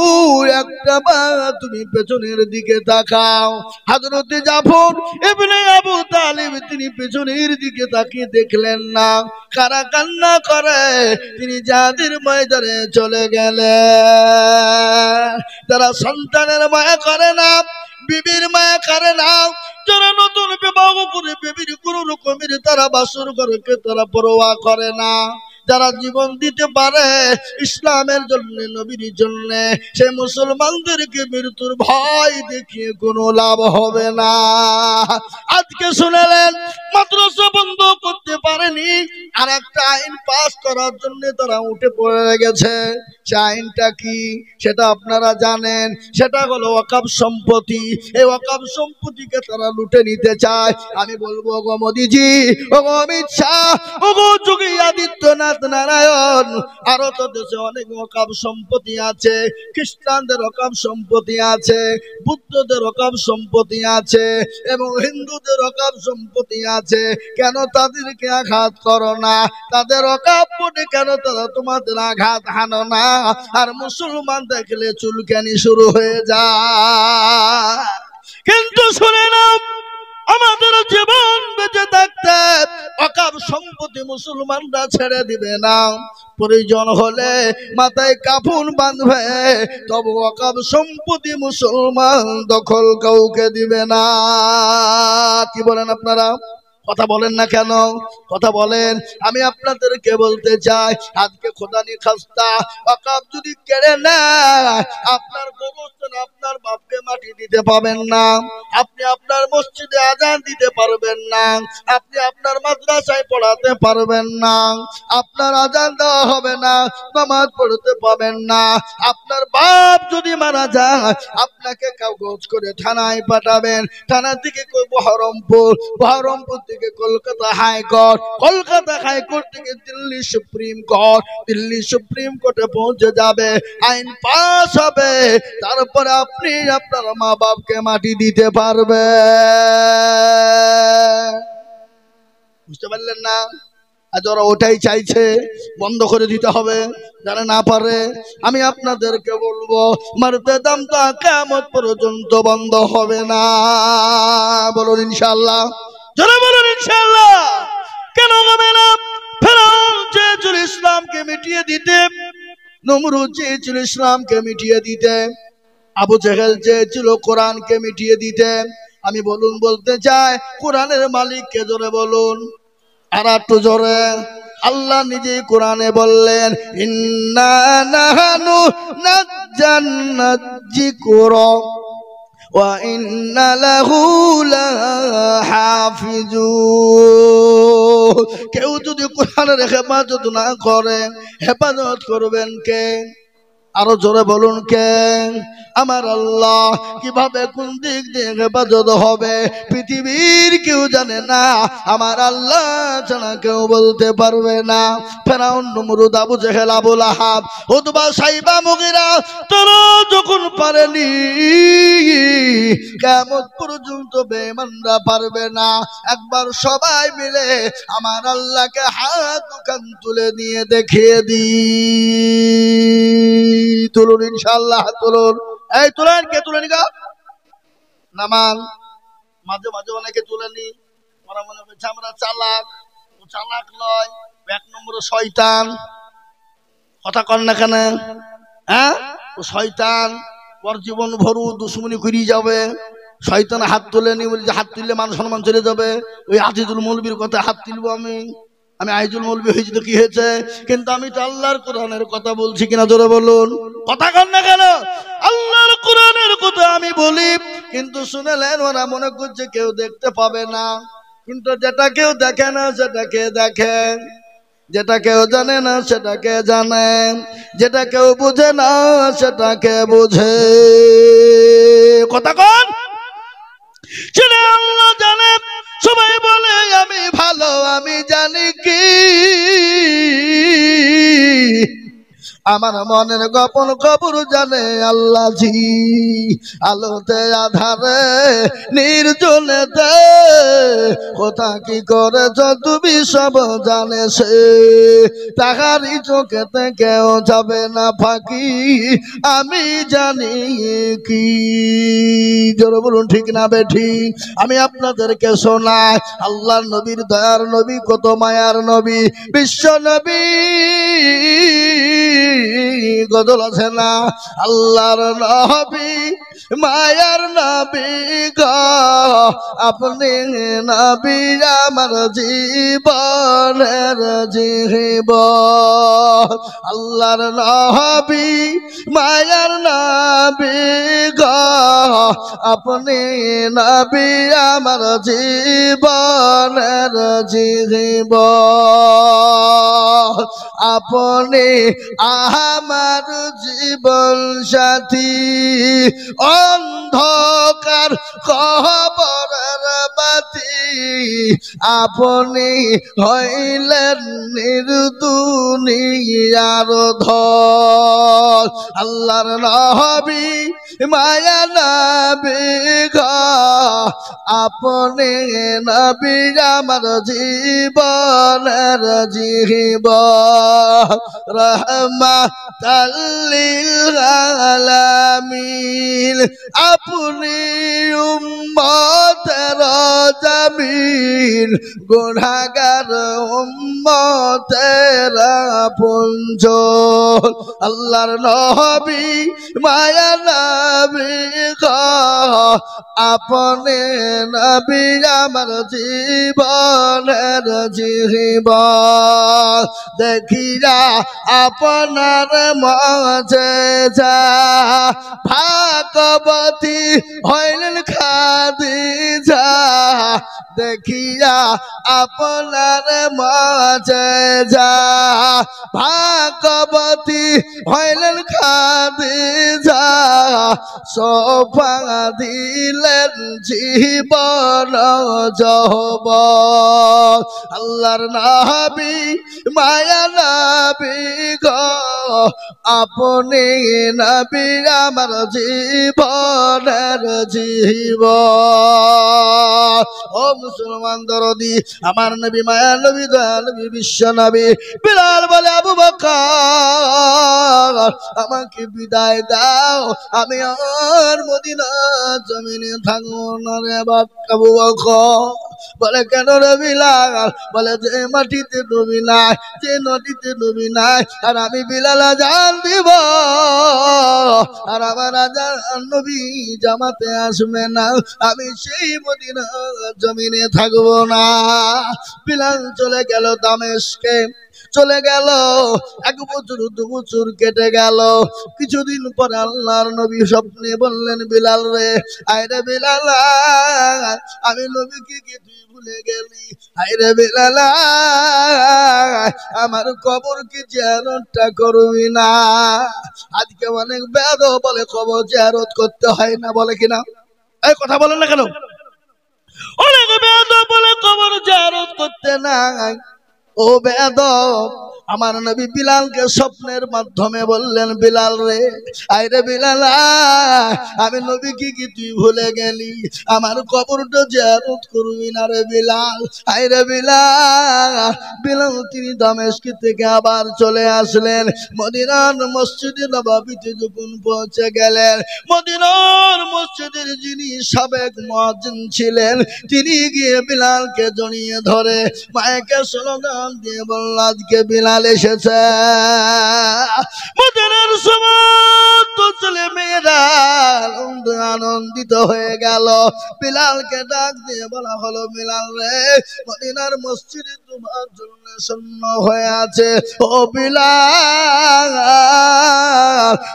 একটা বার তুমি পেছনের দিকে তাকাও। হযরত জাফর ইবনে আবু তালিব তিনি পেছনের দিকে তাকিয়ে দেখলেন না, কারা কান্না করে তিনি জিহাদের ময়দানে চলে গেলেন। যারা সন্তানের মায়া করে না, বিবির মায়া করে না, যারা নতুন বিবাহ করে বিবির কোন রকমের তারা বাসর ঘরকে তারা পরোয়া করে না, যারা জীবন দিতে পারে ইসলামের জন্য নবীর জন্য, সেই মুসলমানদেরকে মৃত্যুর ভয় দেখিয়ে কোনো লাভ হবে না। আজকে শুনলেন মাদ্রাসা বন্ধ করতে পারেনি, আর একটা আইন পাস করার জন্য তারা উঠে পড়ে গেছে। সে আইনটা কি সেটা আপনারা জানেন, সেটা হলো ওয়াকফ সম্পত্তি। এই ওয়াকফ সম্পত্তিকে তারা লুটে নিতে চায়। আমি বলবো গো মোদিজি, ও গো অমিত শাহ, ও গো যোগী আদিত্যনাথ নারায়ণ, আরো তো দেশে অনেক ওয়াকফ সম্পত্তি আছে, খ্রিস্টানদের ওয়াকফ সম্পত্তি আছে, বুদ্ধদের ওয়াকফ সম্পত্তি আছে এবং হিন্দুদের ওয়াকফ সম্পত্তি আছে। কেন তাদেরকে আঘাত করো না? তাদের ওয়াকফ বোর্ডে কেন তারা তোমাদের আঘাত হানো না? আর মুসলমান দেখলে চুলকানি শুরু হয়ে যায়। কিন্তু শুনে নাও, আমাদের জীবন বেঁচে থাকতে ওয়াকফ সম্পত্তি মুসলমানরা ছেড়ে দিবে না। প্রয়োজন হলে মাথায় কাফন বাঁধবে, তবে ওয়াকফ সম্পত্তি মুসলমান দখল কাউকে দিবে না। কি বলেন আপনারা? কথা বলেন না কেন? কথা বলেন। আমি আপনাদেরকে বলতে চাই, আজকে খোদানি খাস্তা ওয়াকফ যদি কেড়ে নেয়, আপনার গোরস্থান আপনার বাপকে মাটি দিতে পাবেন না, আপনি আপনার মসজিদে আজান দিতে পারবেন না, আপনি আপনার মাদ্রাসায় পড়াতে পারবেন না, আপনার আজান দেওয়া হবে না, নামাজ পড়তে পাবেন না। আপনার বাপ যদি মারা যায়, আপনাকে কাগজ করে থানায় পাঠাবেন, থানা থেকে বহরমপুর, বহরমপুর থেকে কলকাতা হাইকোর্ট, কলকাতা হাইকোর্ট থেকে Delhi supreme court, Delhi supreme কোর্টে পৌঁছে যাবে, আইন পাস হবে, তারপরে আপনি আপনার মা বাপকে মাটি দিতে পারবে। বুঝতে পারলেন না? আজ ওরা ওটাই চাইছে, বন্ধ করে দিতে হবে। যারা না পারে, আমি আপনাদেরকে বলবো, মারতে দাম তো কিয়ামত পর্যন্ত বন্ধ হবে না। বলুন ইনশাআল্লাহ, যারা বলুন ইনশাআল্লাহ। কেন হবে না? ফেরাউন চেয়েছিল ইসলামকে মিটিয়ে দিতে, নমরুদ চেয়েছিল ইসলামকে মিটিয়ে দিতে, আবু জেহেল চেয়েছিল কোরআনকে মিটিয়ে দিতে। আমি বলতে চাই, কোরআনের মালিককে জোরে বলুন, আর একটু জোরে। আল্লাহ নিজে কোরআনে বললেন, ইন্না নাহনু নাজ্জালনা যিকরা ওয়া ইন্না লাহু লাহাফিজুন। কেউ যদি কোরআনের হেফাজত না করে, হেফাজত করবেন কে? আরো জোরে বলুন কে? আমার আল্লাহ। কিভাবে কোন দিক দিয়ে হেফাজত হবে পৃথিবীর কেউ জানে না, আমার আল্লাহ ছাড়া কেউ বলতে পারবে না। ফেরাউন, নমরুদ, আবু জেহেল, আবু লাহাব, উতবা, সাইবা, মুগীরা তারা যখন পারেনি, কিয়ামত পর্যন্ত বেঈমানরা পারবে না। একবার সবাই মিলে আমার আল্লাহকে হাত কান তুলে নিয়ে দেখিয়ে দিই। তুলুন ইনশাআল্লাহ, তুলুন। এই তুলেন, কে তুলেনি গা? নামান। মাঝে মাঝে অনেকে তুলেনি, ওরা মনে করছে আমরা চালাক। ও চালাক নয়, এক নম্বরে শয়তান। কথা কন না কেন? হ্যাঁ, ও শয়তান, ওর জীবন ভরু দুশ্মনী করি যাবে। শয়তান হাত তুলেনি বলি যে হাত তুললে মান সম্মান চলে যাবে। ওই আজিজুল মৌলবীর কথা হাত তুলবো আমি আইজুল মৌলবী হয়েছি তো কি হয়েছে? কিন্তু আমি তো আল্লাহর কোরআনের কথা বলছি কিনা জোরে বলুন। কথা কন না কেন? আল্লাহর কোরআনের কথা আমি বলি, কিন্তু শুনেলেন ওরা মনে করছে কেউ দেখতে পাবে না। কিন্তু যেটা কেউ দেখে না সেটা কে দেখে? যেটা কেউ জানে না সেটাকে জানে, যেটা কেউ বুঝে না সেটাকে বুঝে। কথা কোন? সেটা আল্লাহ জানে। সবাই বলে আমি ভালো, আমি জানি কি আমার মনের গোপন খবর জানে আল্লাহ জি। আলোতে আধারে নির্জনেতে কোথা কি করেছ তুমি সব জানে সে। তাহারি চোখেতে কেউ যাবে না ফাঁকি, আমি জানি কি। জোরে বলুন ঠিক না বেঠি? আমি আপনাদেরকে শোনাই আল্লাহর নবীর দয়ার নবী, কত মায়ার নবী, বিশ্ব নবী গদল আছে না। আল্লাহর নবী মায়ার নবী গো, আপনি নবী আমার জীবনের জীবন। আল্লাহর নবী মায়ার নবী গো, আপনি নবী আমার জীবনের জীবন। আপনি আমার জীবন সাথী, অন্ধকার কবরের বাতি, আপনি হইলেন নির্দুনিয়ার ধন। আল্লাহর নবী মায়া নবী গো, আপনি নবী আমার জীবনের জীবন। রাহমাতাল লিল আলামিন, আপনি উম্মতের জামিন, গুনাহগার উম্মতের আপনজন। আল্লাহর নবী মায়া নবী গো, আপনি নবী আমার জীবনের জীবন। দেখিয়া আপনার মজেজা, ভাগবতী হইলেন খাদিজা। দেখিয়া আপনার মজেজা, ভাগবতী হইলেন খাদিজা। সোফা দিলেন জীবন যৌবন। আল্লাহর নবী মায়া নবী গো, আপনি নবী আমার জীবনের জীবন। ও মুসলমান দরদি, আমার নবী মায়া নবী দয়া নবী বিশ্ব নবী। বিলাল বলে আবু বকর আমাকে বিদায় দাও, আমি আর মদিনা জমিনে থাকবো না রে আবু বকর। বলে কেন রে বিলাল? বলে যে মাটিতে ডুবি নাই, যে নদীতে ডুবি নাই, আর আমি বিলাল আজান দিব, আর আমার আজান নবী জামাতে আসবে না, আমি সেই মদিনা জমিনে থাকবো না। বিলাল চলে গেল দামেস্কে, চলে গেল। 1 বছর 2 বছর কেটে গেল। কিছুদিন পর আল্লাহর নবী স্বপ্নে বললেন, বিলাল রে, আইরে বিলাল, আমি নবীকে কি তুই ভুলে গেলি? আইরে বিলাল, আমার কবর কি জিয়ারতটা করবি না? আজকে অনেক বেয়াদব বলে কবর জিয়ারত করতে হয় না, বলে কিনা? এই কথা বলেন না কেন? অনেক বেয়াদব বলে কবর জিয়ারত করতে নাই। ও বেয়াদব, আমার নবী বিলালকে স্বপ্নের মাধ্যমে বললেন, বিলাল রে, আইরে বিলাল, আমি নবীকে কি তুই ভুলে গেলি? আমার কবরটা জিয়ারত করবি না রে বিলাল? আইরে বিলাল। বিলাল তিনি দামেস্ক থেকে আবার চলে আসলেন। মদিনার মসজিদে নববীতে যখন পৌঁছে গেলেন, মদিনার মসজিদের যিনি সাবেক মুয়াজ্জিন ছিলেন, তিনি গিয়ে বিলালকে জড়িয়ে ধরে মায়েকে স্লোগান দিয়ে বলল, আজকে বিলাল এসেছে। মদিনার সমস্ত ছেলে মেয়েরা আনন্দিত হয়ে গেল। বিলালকে ডাক দিয়ে বলা হলো, বিলাল রে, মদিনার মসজিদে তোমার জন্য শূন্য হয়ে আছে। ও বিলাল,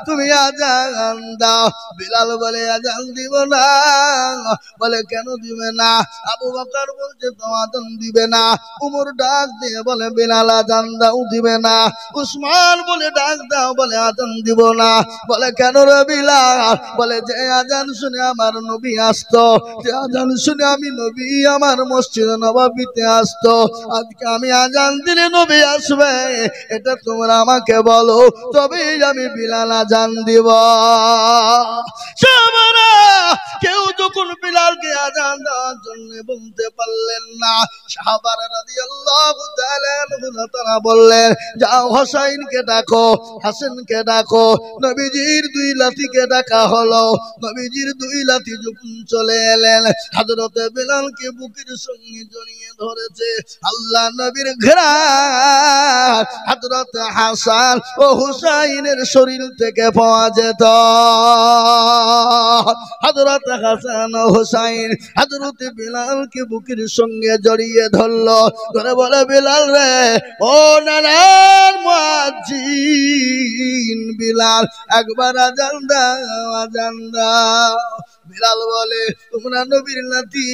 তুমি আজান দাও। বিলাল বলে, আজান দিব না। বলে, কেন দিবে না? আবু বকর বলছে, তো আজান দিবে না। উমর ডাক দিয়ে বলে, বিলাল আজান দাও, দিবে না। উসমান বলে, ডাক দাও, বলে আজান দিব না। বলে, কেন রে বিলাল? বলে, যে আজান শুনে আমার নবী আসতো, যে আজান শুনে আমি নবী আমার মসজিদ নববীতে আসতো, আজকে আমি আজান দিলে নবী আসবে, এটা তোমরা আমাকে বলো, তবেই আমি বিলাল আজান দিব। সাহাবারা কেউ যখন বিলালকে আজান দেওয়ার জন্য বলতে পারলেন না, সাহাবারা রাদিয়াল্লাহু তাআলা আনহুম তারা বললেন, যাও হোসাইনকে ডাকো, হাসানকে ডাকো। নবীজির দুই লাঠিকে ডাকা হলো। নবীজির দুই লাঠি যখন চলে এলেন, হযরতে বিলালকে বুকের সঙ্গে জড়িয়ে ধরেছে। আল্লাহ নবীর ঘ্রাণ হযরত হাসান ও হুসাইনের শরীর থেকে পাওয়া যেত। হযরত হাসান ও হুসাইন হযরত বিলালকে বুকের সঙ্গে জড়িয়ে ধরলো, ধরে বলে, বিলাল রে, ও নানার মুয়াজ্জিন বিলাল, একবার আজান দাও, আজান দাও। বিলাল বলে, তোমরা নবীর লাঠি,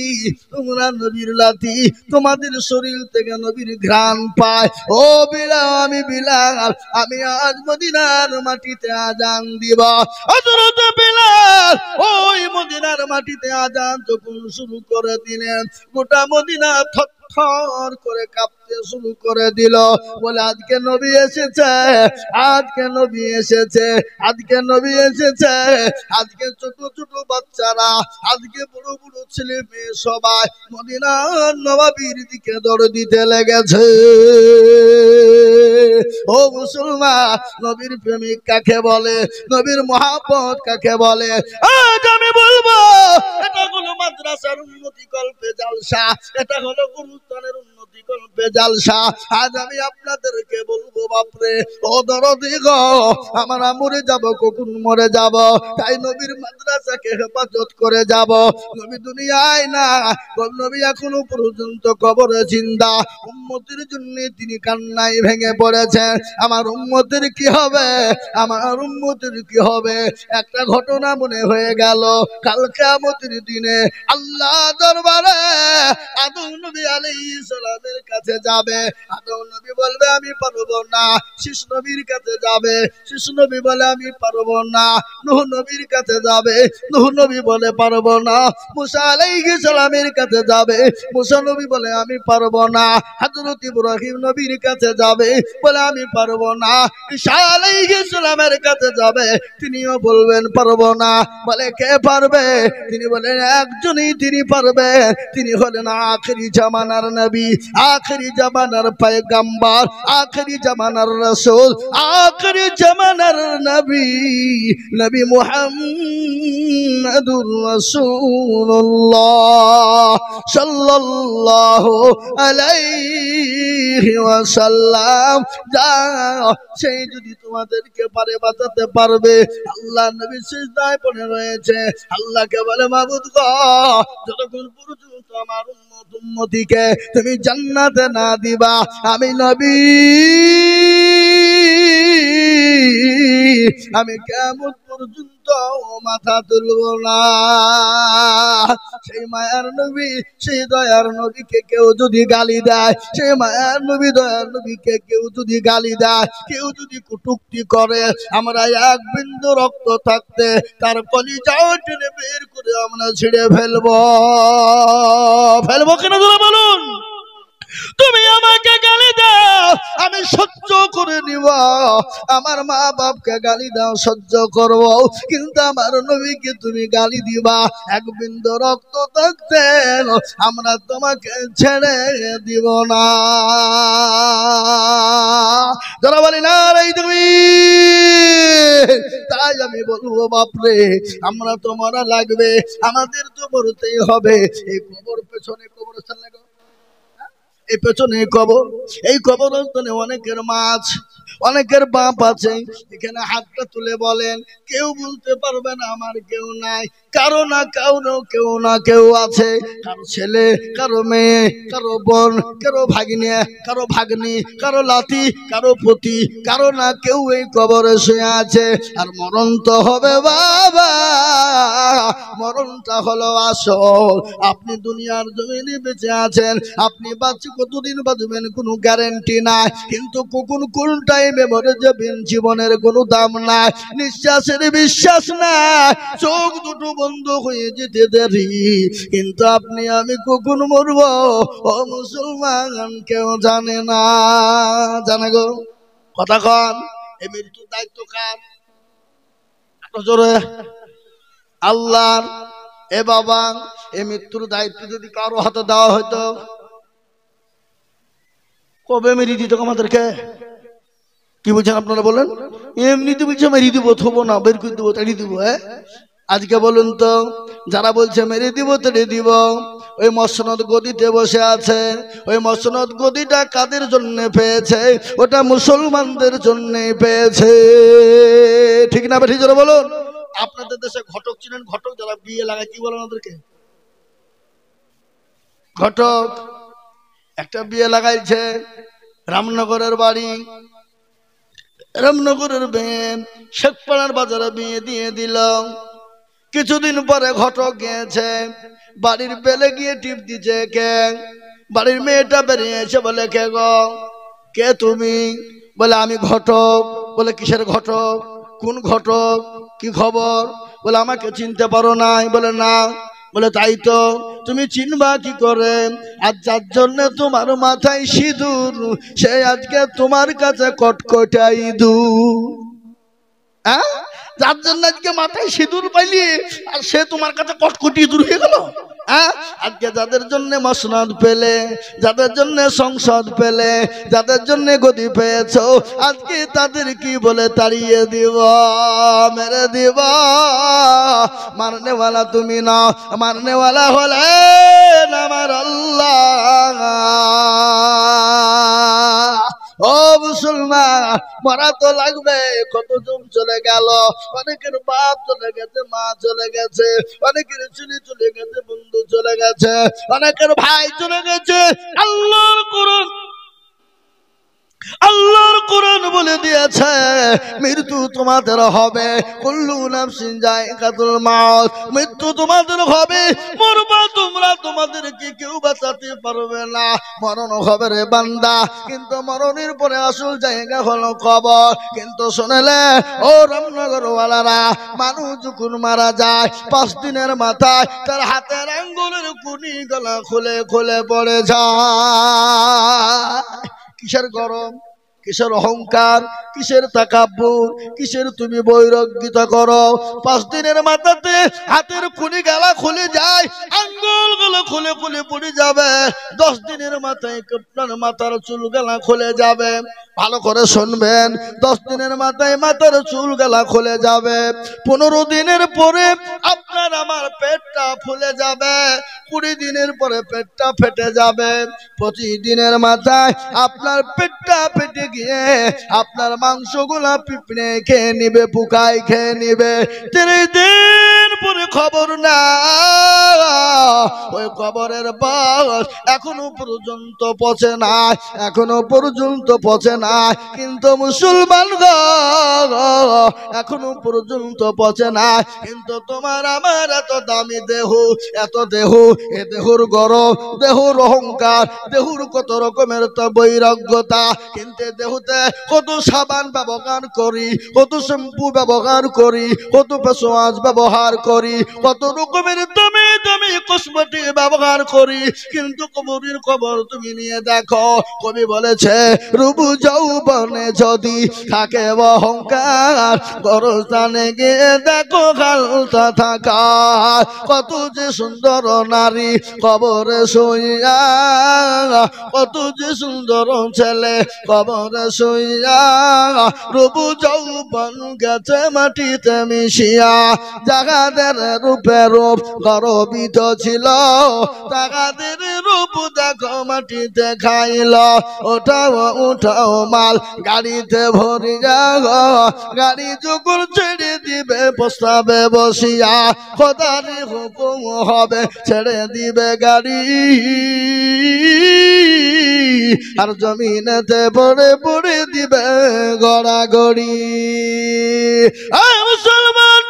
তোমরা নবীর লাঠি, তোমাদের শরীর থেকে নবীর ঘ্রাণ পায়। ও বিলাল, আমি বিলাল, আমি আজ মদিনার মাটিতে আজান দিব। হযরত বিলাল ওই মদিনার মাটিতে আজান যখন শুরু করে দিলেন, গোটা মদিনা থর করে কাঁপতে শুরু করে দিল। বলে, আজকে নবী এসেছে, আজকে নবী এসেছে, আজকে নবী এসেছে। আজকে ছোট ছোট বাচ্চারা, আজকে বড় বড় ছেলে মেয়ে সবাই মদিনার নববীর দিকে দৌড় দিতে লেগেছে। ও মুসলমান, নবীর প্রেমিক কাকে বলে? নবীর মহব্বত কাকে বলে? আজ আমি বলবো, এটা হলো মাদ্রাসার উন্নতি কল্পে জালসা, এটা হলো গুরুস্থানের উন্নতি কল্পে জালসা। আজ আমি আপনাদেরকে বলবো, বাপরে ও দরদি গো, আমরা মরে যাব, কখন মরে যাব, তাই নবীর মাদ্রাসাকে হেফাজত করে যাব। নবী দুনিয়ায় না, নবী এখনো পর্যন্ত কবরে জিন্দা। উম্মতের জন্য তিনি কান্নায় ভেঙে পড়েছেন। আমার উম্মতের কি হবে, আমার উম্মতের কি হবে? একটা ঘটনা মনে হয়ে গেল, কাল কিয়ামতের দিনে আল্লাহ দরবারে আদম নবী আলাইহিস সালামের কাছে যাবে। আদম নবী বলবে, আমি পারবো না। শীষ নবীর কাছে যাবে, শীষ নবী বলে, আমি পারবো না। নূহ নবীর কাছে যাবে, নূহ নবী বলে, পারবো না। মুসা আলাইহিস সালামের কাছে যাবে, মুসা নবী বলে, আমি পারবো না। হযরত ইব্রাহিম নবীর কাছে যাবে, বলে, আমি পারবো না। ঈসা আলাইহিস সালামের কাছে যাবে, তিনিও বলবেন, পারবো না। বলে, কে পারবে? তিনি বলেন, একজনই তিনি পারবে, তিনি হলেন আখিরি জামানার নবী, আখিরি জামানার পয়গম্বর, আখিরি জামানার রাসূল, আখিরি জামানার নবী, নবী মুহাম্মাদুর রাসূলুল্লাহ সাল্লাল্লাহু আলাইহি ওয়াসাল্লাম। যাও, সেই যদি তোমাদেরকে পারে বাঁচাতে পারবে। আল্লাহ নবী সিজদায় পড়ে রয়েছে, আল্লাহকে বলে, মাবুদ গো, যতক্ষণ পর্যন্ত আমার উম্মতিকে তুমি জান্নাতে না দিবা, আমি নবী, আমি কিয়ামত পর্যন্ত মাথা তুলব না। সেই মায়ার নবী, সেই দয়ার নবীকে কেউ যদি গালি দেয়, সেই মায়ার নবী দয়ার নবীকে কেউ যদি গালি দেয়, কেউ যদি কটূক্তি করে, আমরা এক বিন্দু রক্ত থাকতে তার কলিজাও টেনে বের করে আমরা ছিঁড়ে ফেলবো। ফেলবো কিনা তোরা বলুন? তুমি আমাকে গালি দাও, আমি সহ্য করে নিব। আমার মা বাপকে গালি দাও, সহ্য করব, কিন্তু আমার নবীকে তুমি গালি দিবা, এক বিন্দু রক্ত থাকতে আমরা তোমাকে ছেড়ে দিব না। যারা বলি না রে তুমি, তাই আমি বলবো, বাপরে, আমরা তো মরা লাগবে, আমাদের তো মরতেই হবে। এই কবর পেছনে কবরস্থান লাগবে, এই পেছনে কবর, এই কবরস্থানে অনেকের মাছ, অনেকের বাপ আছে, এখানে হাতটা তুলে বলেন, কেউ বলতে পারবে না আমার কেউ নাই। কারো না কেউ না কেউ আছে, কারো ছেলে, কারো মেয়ে, কারো বোন, কারো ভাগ্নে, কারো ভাগ্নি, কারো লাতি, কারো পতি, কারো না কেউ এই কবরে শুয়ে আছে। আর মরণ তো হবে বাবা, মরণটা হলো আসল। আপনি দুনিয়ার জমিনে বেঁচে আছেন, আপনি বাঁচি কতদিন বাঁচবেন কোনো গ্যারেন্টি নাই, কিন্তু কখন কোন টাইমে মরে যাবেন জীবনের কোনো দাম নাই, নিঃশ্বাসের বিশ্বাস নাই, চোখ দুটো বন্ধ হয়ে যেতে দেরি, কিন্তু আপনি আমি কখন মরব ও মুসলমান কেউ জানে না। জানে গো কথা কন, এই মৃত্যুর দায়িত্ব কার? জোরে আল্লাহর। এ বাবা, এই মৃত্যুর দায়িত্ব যদি কারো হাতে দেওয়া হইতো কবে মেরিয়ে দিত আমাদেরকে? কি বলছেন আপনারা বলেন? এমনিতে বলছে মেরিয়ে দিব, থবো না, বের করে দেবো, তাড়িয়ে দিব। হ্যাঁ, আজকে বলুন তো, যারা বলছে মেরে দিব তাড়িয়ে দিব, ওই মসনদ গদিতে বসে আছে, ওই মসনদ গদিটা কাদের জন্য পেয়েছে? ওটা মুসলমানদের জন্য পেয়েছে। ঠিক না ঠিক জোরে বলুন। আপনাদের দেশে ঘটক চিনেন? ঘটক যারা বিয়ে লাগায় কি বলেন ওদেরকে? ঘটক। একটা বিয়ে লাগাইছে, রামনগরের বাড়ি, রামনগরের মেয়ে শেখপাড়ার বাজারে বিয়ে দিয়ে দিল। কিছুদিন পরে ঘটক গিয়েছে, বাড়ির বেলে গিয়ে টিপ দিচ্ছে, কে? বাড়ির মেয়েটা বেরিয়ে এসে বলে, কে গো, কে তুমি? বলে আমি ঘটক। বলে কিসের ঘটক? কোন ঘটক? কি খবর? বলে আমাকে চিনতে পারো নাই? বলে না। বলে তাই তো, তুমি চিনবা কি করে? আর যার জন্য তোমার মাথায় সিঁদুর, সে আজকে তোমার কাছে কটকটা ইঁদুর। হ্যাঁ, যার জন্য আজকে মাথায় সিঁদুর পাইলি, আর সে তোমার কাছে কটকটি ইঁদুর হয়ে গেল। হ্যাঁ, আজকে যাদের জন্য মসনদ পেলে, যাদের জন্য সংসদ পেলে, যাদের জন্য গদি পেয়েছো, আজকে তাদের কি বলে তাড়িয়ে দিব, মেরে দিব? মারনেওয়ালা তুমি না, মারনেওয়ালা হলেন আমার আল্লাহ। ও মুসলমান, মারা তো লাগবে। কতজন চলে গেল, অনেকের বাপ চলে গেছে, মা চলে গেছে, অনেকের ছেলে চলে গেছে, বন্ধু চলে গেছে, অনেকের ভাই চলে গেছে। আল্লাহর কোরআন, আল্লাহর কোরআন বলে দিয়েছে মৃত্যু তোমাদের হবে, কুল্লু নাফসিন যায়কাতুল মাউত, মৃত্যু তোমাদের হবে, মরবা তোমরা, তোমাদেরকে কেউ বাঁচাতে পারবে না। মরণ হবে রে বান্দা, কিন্তু মরণের পরে আসল জায়গা হলো কবর। কিন্তু শুনলে ও রামনগর ওয়ালারা, মানুষ যখন মারা যায় 5 দিনের মাথায় তার হাতের আঙ্গুলের কুনি গলা খুলে খুলে পড়ে যায়। কিসের গরম, কিসের অহংকার, কিসের তাকাব্বুর, কিসের তুমি বৈরাগ্যতা করো? 5 দিনের মাথাতে হাতের খুনি গলা খুলে যায়, আঙ্গুল গুলো খুলে খুলে পড়ে যাবে। 10 দিনের মাথায় আপনার মাথার চুল গলা খুলে যাবে। ভালো করে শুনবেন, 10 দিনের মাথায় মাথার চুল গলা খুলে যাবে। 15 দিনের পরে আপনার আমার পেটটা ফুলে যাবে। 20 দিনের পরে পেটটা ফেটে যাবে। 25 দিনের মাথায় আপনার পেটটা ফেটে গিয়ে আপনার মাংসগুলা পিঁপড়ে খেয়ে নিবে, পোকায় খেয়ে নিবে। 30 দিন পরে খবর না, ওই কবরের বাস এখনো পর্যন্ত পচে না, এখনো পর্যন্ত পচে না। কিন্তু মুসলমান গো, এখনো পর্যন্ত পচে না। কিন্তু তোমার আমার এত দামি দেহ, এত দেহ, এ দেহর গরম, দেহর অহংকার, দেহর কত রকমের তো বৈরাগ্যতা। কিন্তু দেহতে কত সাবান ব্যবহার করি, কত শ্যাম্পু ব্যবহার করি, কত ফেসওয়াশ ব্যবহার করি, কত রকমের দামি দামি কসমেটিক ব্যবহার করি। কিন্তু কবরের খবর তুমি নিয়ে দেখো, কবি বলেছে রূপ যৌবনে যদি থাকে অহংকার, গরস্থানে গিয়ে দেখো খালতা থাকা। কত যে সুন্দর নারী কবরে শুইয়া, কত যে সুন্দর ছেলে কবরে শুইয়া, রূপ যৌবন গেছে মাটিতে মিশিয়া। জাগাদের রূপে রূপ, গরবে গর্বিত ছিল, টাকাদের রূপ দেখো মাটিতে খাইল। ওঠাও উঠাও মাল গাড়িতে ভরি যাও, গাড়ি যখন ছেড়ে দিবে প্রস্তাবে বসিয়া, খোদারি হুকুম হবে ছেড়ে দিবে গাড়ি, আর জমিনেতে পড়ে পড়ে দিবে গড়াগড়ি। মুসলমান,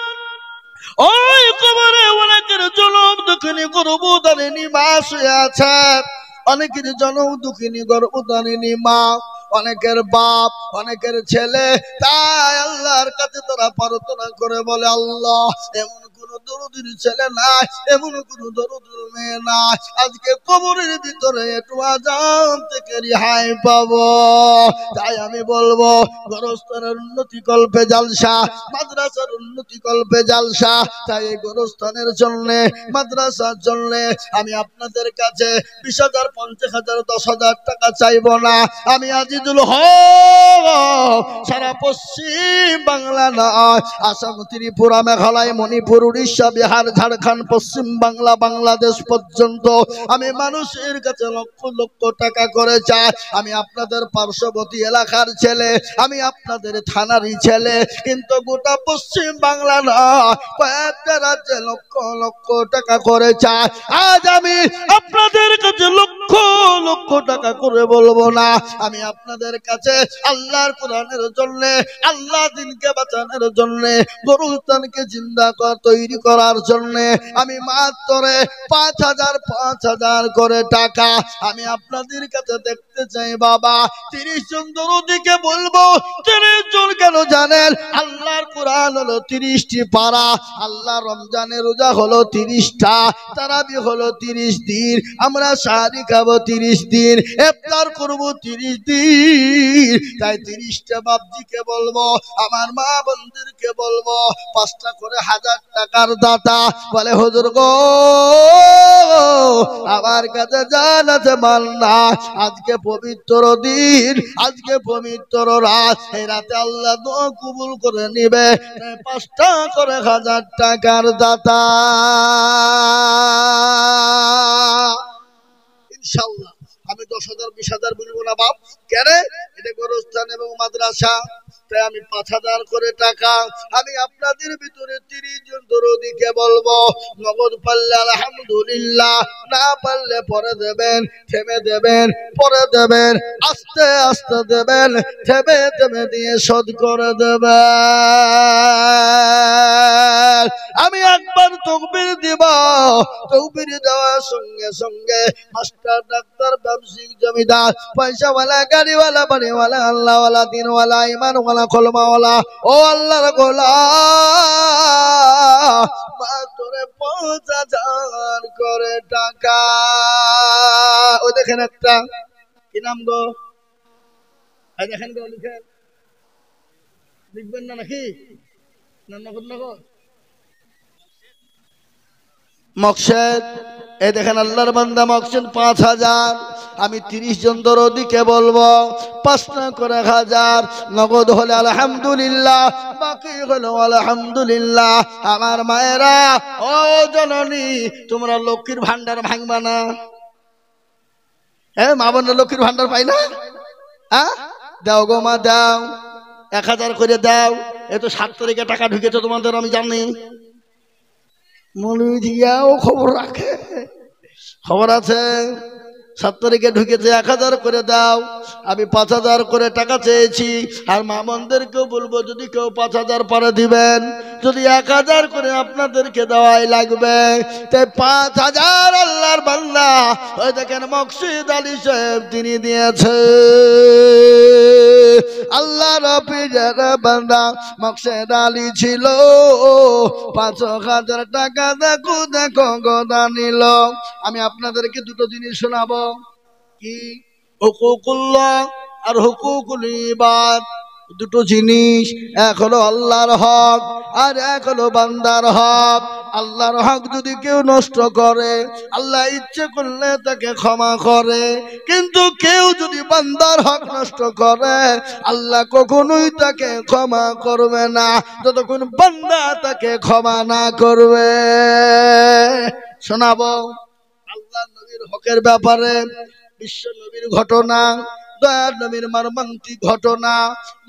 ওই কবরে অনেকের জনম দুঃখিনী গর্ভধারিণী মা শুয়ে আছে, অনেকের জনম দুঃখিনী গর্ভধারিণী মা, অনেকের বাপ, অনেকের ছেলে। তাই আল্লাহর কাছে তারা প্রার্থনা করে বলে, আল্লাহ এমন কোন দরদির ছেলে নাই, এমন কোন দরদির মেয়ে নাই, আজকে কবরের ভিতরে একটু আযাব থেকে রেহাই পাবো। তাই আমি বলবো, গোরস্থানের উন্নতি কল্পে জালসা, মাদ্রাসার উন্নতি কল্পে জালসা। তাই এই গোরস্থানের জন্য, মাদ্রাসার জন্য আমি আপনাদের কাছে 20,000, 50,000, 10,000 টাকা চাইবো না। আমি আজিজুল হক সারা পশ্চিম বাংলা নয়, আসাম, ত্রিপুরা, মেঘালয়, মণিপুর, উড়িষ্যা, বিহার, ঝাড়খণ্ড, পশ্চিম বাংলা, বাংলাদেশ পর্যন্ত আমি মানুষের কাছে লক্ষ লক্ষ টাকা করে চাই। আমি আপনাদের পার্শ্ববর্তী এলাকার ছেলে, আমি আপনাদের থানারই ছেলে, কিন্তু গোটা পশ্চিম বাংলা নয়, কয়েকটা রাজ্যে লক্ষ লক্ষ টাকা করে চাই। আজ আমি আপনাদের কাছে লক্ষ লক্ষ টাকা করে বলবো না, আমি আপনাদের কাছে আল্লাহর কোরআনের জন্য, আল্লাহ দিনকে বাঁচানোর জন্য, গোরস্থানকে জিন্দা তৈরি করার জন্য আমি মাত্র 5,000 করে টাকা আমি আপনাদের কাছে দেখতে চাই। বাবা 30 জন দরদিকে বলবো, 30 জন কেন জানেন? আল্লাহর কোরআন হলো 30টি পারা, আল্লাহ রমজানের রোজা হলো 30টা, তারাবি হলো 30 দিন, আমরা সাহারি খাবো 30 দিন, ইফতার করবো 30 দিন। তাই 30টা বাপজিকে বলবো, আমার মা বোনদেরকে বলবো, 5টা করে 1000 টাকার দাতা বলে, হুজুর গো আমার কাছে জান আছে মাল না, আজকে পবিত্র দিন, আজকে পবিত্র রাত, এই রাতে আল্লাহ দোয়া কবুল করে নিবে, 5টা করে 1000 টাকার দাতা ইনশাআল্লাহ। আমি 10,000, 20,000 বলবো না বাপ, কেন? এটা গোরস্থান এবং মাদ্রাসা। তাই আমি 5,000 করে টাকা আমি আপনাদের ভিতরে 30 জন দরদিকে বলবো, নগদ পারলে আলহামদুলিল্লাহ, না পারলে পরে দেবেন, থেমে দেবেন, পরে দেবেন, আস্তে আস্তে দেবেন, থেমে থেমে দিয়ে শোধ করে দেবেন। আমি একবার তাকবীর দিব, তাকবীর দেওয়ার সঙ্গে সঙ্গে মাস্টার, ডাক্তার, ব্যবসায়িক, জমিদার, পয়সাওয়ালা, গাড়িওয়ালা, বাড়িওয়ালা, আল্লাহওয়ালা, দিনওয়ালা, ইমানওয়ালা, কলমাওয়ালা, ও আল্লাহর গোলাম, মাত্র 5,000 করে টাকা। ওই দেখেন একটা, কি নাম গো? দেখেন গো, লিখেন, লিখবেন না নাকি? নগদ নগদ মকসেদ, এই দেখেন আল্লাহর বান্দা মকসেদ 5,000। আমি 30 জন দরদিকে বলবো, 5টা করে 1000, নগদ হলে আলহামদুলিল্লাহ, বাকি হলো আলহামদুলিল্লাহ। আমার মায়েরা, ও জননী, তোমরা লক্ষ্মীর ভান্ডার ভাঙবা না? হ্যাঁ, মা বোনরা লক্ষ্মীর ভান্ডার পাই না? হ্যাঁ, দাও গো মা, দাও, 1000 করে দাও। এ তো 7 তারিখে টাকা ঢুকেছে তোমাদের, আমি জানি। মৌলভী জিয়াও খবর রাখে, খবর আছে, 7 তারিখে ঢুকেছে, 1000 করে দাও। আমি 5,000 করে টাকা চেয়েছি, আর মামনদেরকেও বলবো যদি কেউ 5,000 পারে দিবেন, যদি 1000 করে আপনাদেরকে দেওয়াই লাগবে। তাই 5,000 আল্লাহর বান্দা, ওই দেখেন মকসুদ আলী সাহেব তিনি দিয়েছে। আল্লাহ রফিজের বান্দা মকসুদ আলী ছিল, 5,000 টাকা দেখো দেখো গোদা নিল। আমি আপনাদেরকে দুটো জিনিস শোনাবো, কি? হুকুকুল্লাহ আর হুকুকুল ইবাদ, দুটো জিনিস। এক হলো আল্লাহর হক, আর এক হলো বান্দার হক। আল্লাহর হক যদি কেউ নষ্ট করে, আল্লাহ ইচ্ছে করলে তাকে ক্ষমা করে, কিন্তু কেউ যদি বান্দার হক নষ্ট করে, আল্লাহ কখনোই তাকে ক্ষমা করবে না যতক্ষণ বান্দা তাকে ক্ষমা না করবে। শোনাবো আল্লাহ নবীর হকের ব্যাপারে, বিশ্ব নবীর ঘটনা, দয়ার নবীর মর্মান্তিক ঘটনা,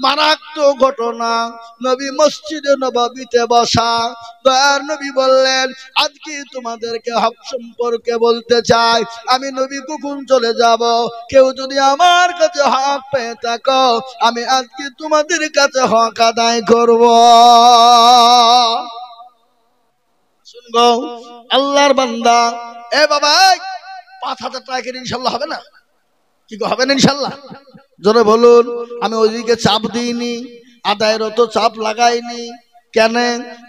মারাত্মক ঘটনা। নবী মসজিদে নববীতে বসা, দয়ার নবী বললেন আজকে তোমাদেরকে হক সম্পর্কে বলতে চাই। আমি নবী কখন চলে যাব, কেউ যদি আমার কাছে হক পেয়ে থাকো, আমি আজকে তোমাদের কাছে হক আদায় করব। শুনগো আল্লাহর বান্দা, এ বাবা 5,000 টাকা করে ইনশাল্লাহ হবে না? কি হবে না ইনশাল্লাহ? জোরে বলুন। আমি ওইদিকে চাপ দিইনি, আদায়ের অত চাপ লাগাইনি। কেন?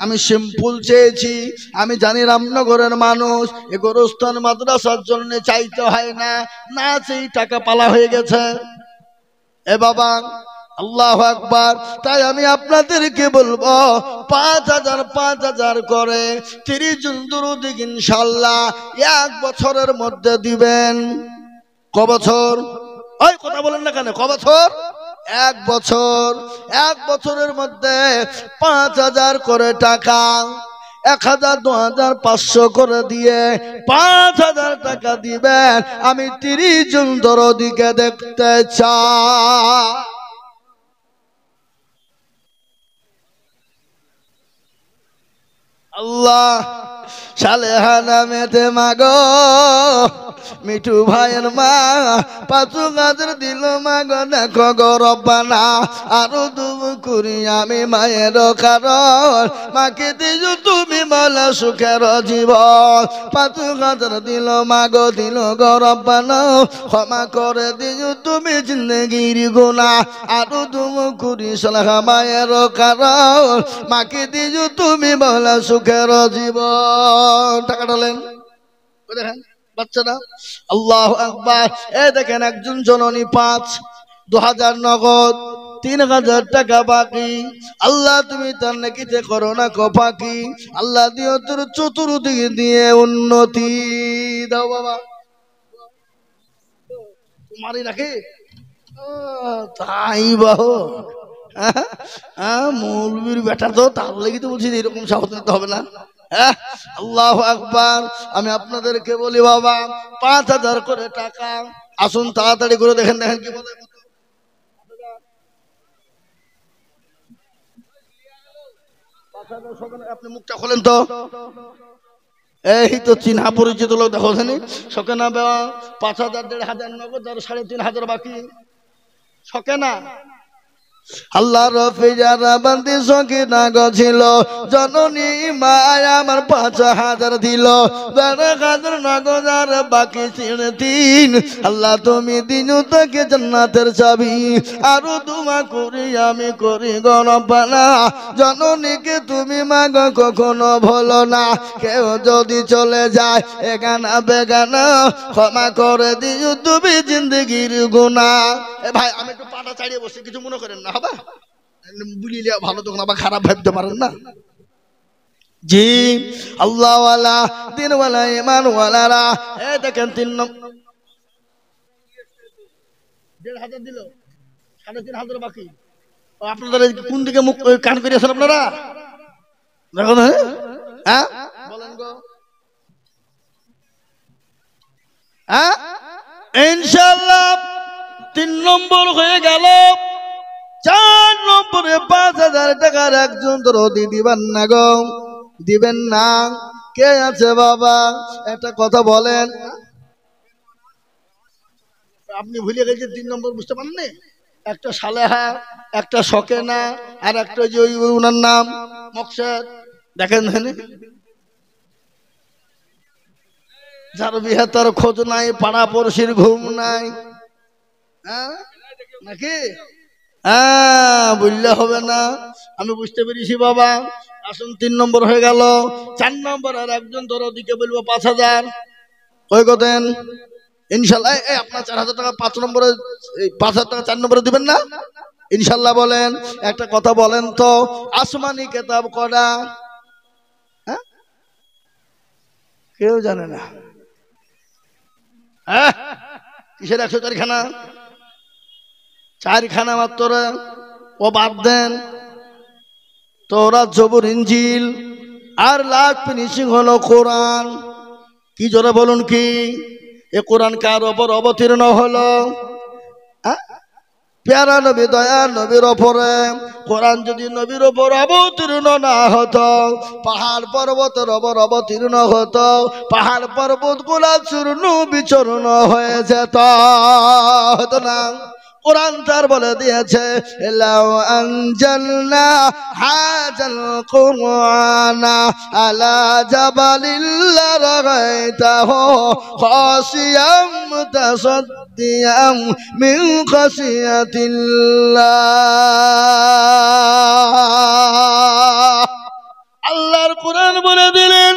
আমি সিম্পল চেয়েছি। আমি জানি রামনগরের মানুষ এ গোরস্থান মাদ্রাসার জন্য চাইতে হয় না, না সেই টাকা পালা হয়ে গেছে। এ বাবা আল্লাহু আকবার। তাই আমি আপনাদেরকে বলবো 5,000 করে 30 জন দুরূদ ইনশাআল্লাহ 1 বছরের মধ্যে দিবেন। ক বছর? ওই কথা বলেন না কেন? ক বছর? 1 বছর। 1 বছরের মধ্যে 5,000 করে টাকা, 1,000 2,000 500 করে দিয়ে 5,000 টাকা দিবেন। আমি 30 জন দরদিকে দেখতে চাই। আল্লাহ সালেহা নামেতে মাগো, মিঠু ভাইয়ের মা 5,000 দিল মাগো, দেখো গো রব্বানা আরো দুম করি আমি মায়ের কারণ, মাকে দিও তুমি মালা সুখের জীবন। 5,000 দিল মাগো, দিল গো রব্বানা, ক্ষমা করে দিও তুমি জিন্দগির গুনাহ। আরো দুম করি সালেহা মায়ের কারণ, মাকে দিও তুমি মালা সুখের জীবন। টাকা ডালেন দেখেন বাচ্চারা। আল্লাহু আকবার। এই দেখেন একজন জননী 5, 2,000 নগদ, 3,000 টাকা বাকি। আল্লাহ তুমি তার নেকিতে করো না কো ফাঁকি। আল্লাহ দিও তোর চতুর্দিকে দিয়ে উন্নতি দাও। বাবা তোমারই নাকি? তাই বাহ, মৌলবীর বেটা তো, তার লেগে তো বলছি এরকম সাহস নিতে হবে না। আল্লাহু আকবার। আমি আপনাদেরকে বলি বাবা 5,000 করে টাকা। আসুন তাড়াতাড়ি করে দেখেন, দেখেন কি বলে। আপনি মুখটা খোলেন তো। এই তো চিহ্না পরিচিত লোক দেখো, শোকে না 5,000, 1,500 নগদ আর 3,500 বাকি। শোকে না আল্লাহ রফি যারা বান্দি সকিনা গছিল, জননী মায় আমার 5,000 দিল, 1,000 নগদ আর বাকি 3। আল্লাহ তুমি দিনু তাকে জান্নাতের চাবি। আরো দুমা করি আমি করি গো রব্বানা, জননীকে তুমি মাগো কখনো ভুলো না। কেউ যদি চলে যায় এগানা বেগানা, ক্ষমা করে দিও তুমি জিন্দগির গুনাহ। এ ভাই আমি একটু পাটা চাড়িয়ে বসে, কিছু মনে করেন না, হবে বুলিয়ে ভালো, তখন আবার খারাপ ভাবতে পারেন না। জি আল্লাহওয়ালা দিনওয়ালা ইমানওয়ালারা, এই দেখেন 3 নম্বর 1,500 দিল, 3,500 বাকি। আপনাদের কোন দিকে মুখ কান করিয়েছেন আপনারা? দেখো না, হ্যাঁ বলেন গো। হ্যাঁ ইনশাআল্লাহ 3 নম্বর হয়ে গেল। 4 নম্বরে 5,000 টাকার একজন দরদি দিবেন না গো, দিবেন না। কে আছে বাবা একটা কথা বলেন। আপনি ভুলে গেছেন 3 নম্বর, বুঝতে পারেননি? একটা সালেহা, একটা শকেনা, আর একটা যে ওনার নাম মকসেদ। দেখেন যার বিয়ে তার খোঁজ নাই, পাড়া পড়শির ঘুম নাই। হ্যাঁ নাকি? বললে হবে না, আমি বুঝতে পেরেছি বাবা। আসুন 3 নম্বর হয়ে গেল। 4 নম্বর আর একজন দরদিকে বলবো 5,000। ওই কতেন ইনশাল্লাহ। আপনার 4,000 টাকা 5 নম্বরে, 5,000 টাকা 4 নম্বরে দিবেন না ইনশাল্লাহ? বলেন একটা কথা বলেন তো, আসমানি কেতাব করা? হ্যাঁ কেউ জানে না। হ্যাঁ কিসের 104 খানা? 4 খানা মাত্র। ও বাদ দেন, তোরা জবুর ইঞ্জিল আর লাস্ট ফিনিশিং হলো কোরআন। কি জোরে বলুন কি? এ কোরআন কার ওপর অবতীর্ণ হলো? প্যারা নবী দয়া নবীর ওপরে। কোরআন যদি নবীর ওপর অবতীর্ণ না হতো, পাহাড় পর্বতের ওপর অবতীর্ণ হতো, পাহাড় পর্বত গুলা চূর্ণ বিচূর্ণ হয়ে যেত, হতো না? কোরআন তার বলে দিয়েছে, লাউ আনজালনা হাযাল কুরআনা আলা জাবালিল লারাইতাহু খাশিয়াম মুতাসাদ্দিয়াম মিন খাশিয়াতিল্লাহ। আল্লাহর কোরআন বলে দিলেন,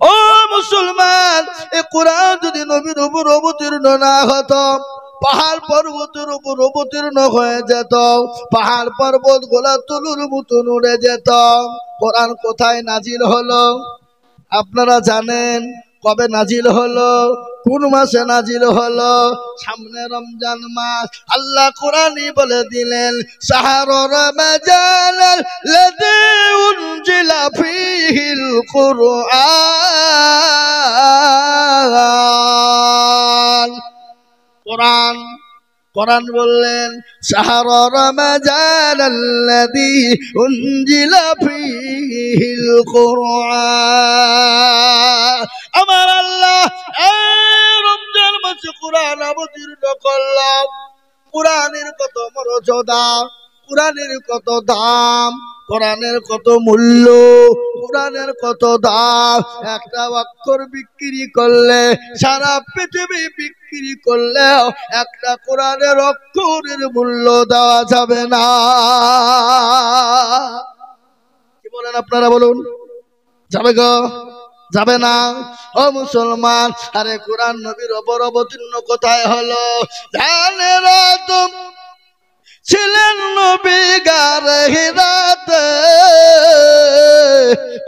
ও মুসলমান, এই কোরআন যদি নবীর উপর অবতীর্ণ না হতো, পাহাড় পর্বতের উপর অবতীর্ণ হয়ে যেত, পাহাড় পর্বত গোলা তুলুর মতন উড়ে যেত। কোরআন কোথায় নাজিল হলো আপনারা জানেন? কবে নাজিল হলো? কোন মাসে নাজিল হলো? সামনে রমজান মাস। আল্লাহ কোরআনই বলে দিলেন, শাহরু রমাজানাল্লাযী উনজিলা ফীহিল কুরআন। কোরআন কোরআন বললেন, শাহরু রমাজানাল্লাযী উনজিলা ফীহিল কুরআন। আমার আল্লাহ এই রমজান মাসে কোরআন অবতীর্ণ করলাম। কোরআনের কত মর্যাদা, কোরআনের কত দাম, কোরআনের কত মূল্য, কোরআনের কত দাম। একটা অক্ষর বিক্রি করলে, সারা পৃথিবী বিক্রি করলেও একটা কোরআনের অক্ষরের মূল্য দেওয়া যাবে না। কি বলেন আপনারা? বলুন, যাবে গো? যাবে না। ও মুসলমান, আরে কোরআন নবীর ওপর অবতীর্ণ কোথায় হলো? জানেরা তুম ছিলেন নবী গারে হিরাতে,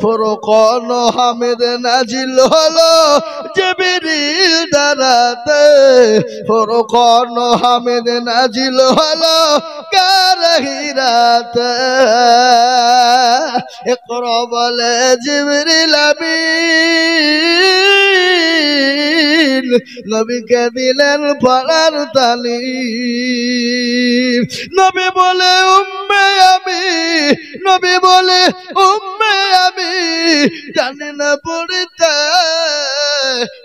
ফুরকান হামিদ নাজিল হলো জিবরিল দ্বারাতে, ফুরকান হামিদ নাজিল হলো গারে হিরাতে। ইকরা বলে জিবরিল আমিন, নবীকে দিলেন পড়ার তালিম। নবী বলে উম্মে আমি, নবী বলে উম্মে আমি জানি না পড়তে।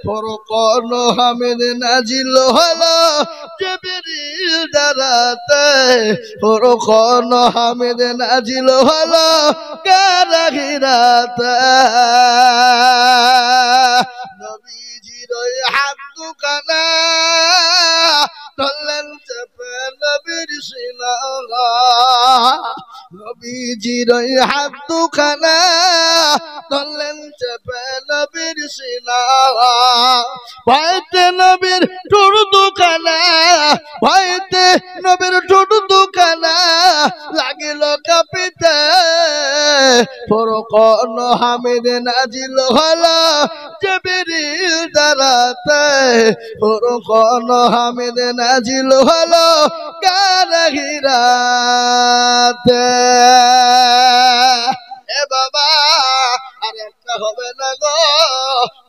ফুরকান হামিদ নাজিল হলো জিবরিল দ্বারাতে, ফুরকান হামিদ নাজিল হলো গারে হিরাতে। নবীজির ওই হাত দুখানা ধরলেন চেপে নবীর সিনা, নবীজির ওই হাত দুখানা ধরলেন চেপে নবীর সিনা। ভয়তে নবীর ঠোঁট দুখানা, ভয়তে নবীর ঠোঁট দুখানা লাগিল কাঁপিতে। ফুরকান হামিদ নাজিল হলো জিবরিল দ্বারাতে, ফুরকান হামিদ নাজিল হলো গারে হিরাতে। এ বাবা, আর একটা হবে না গো,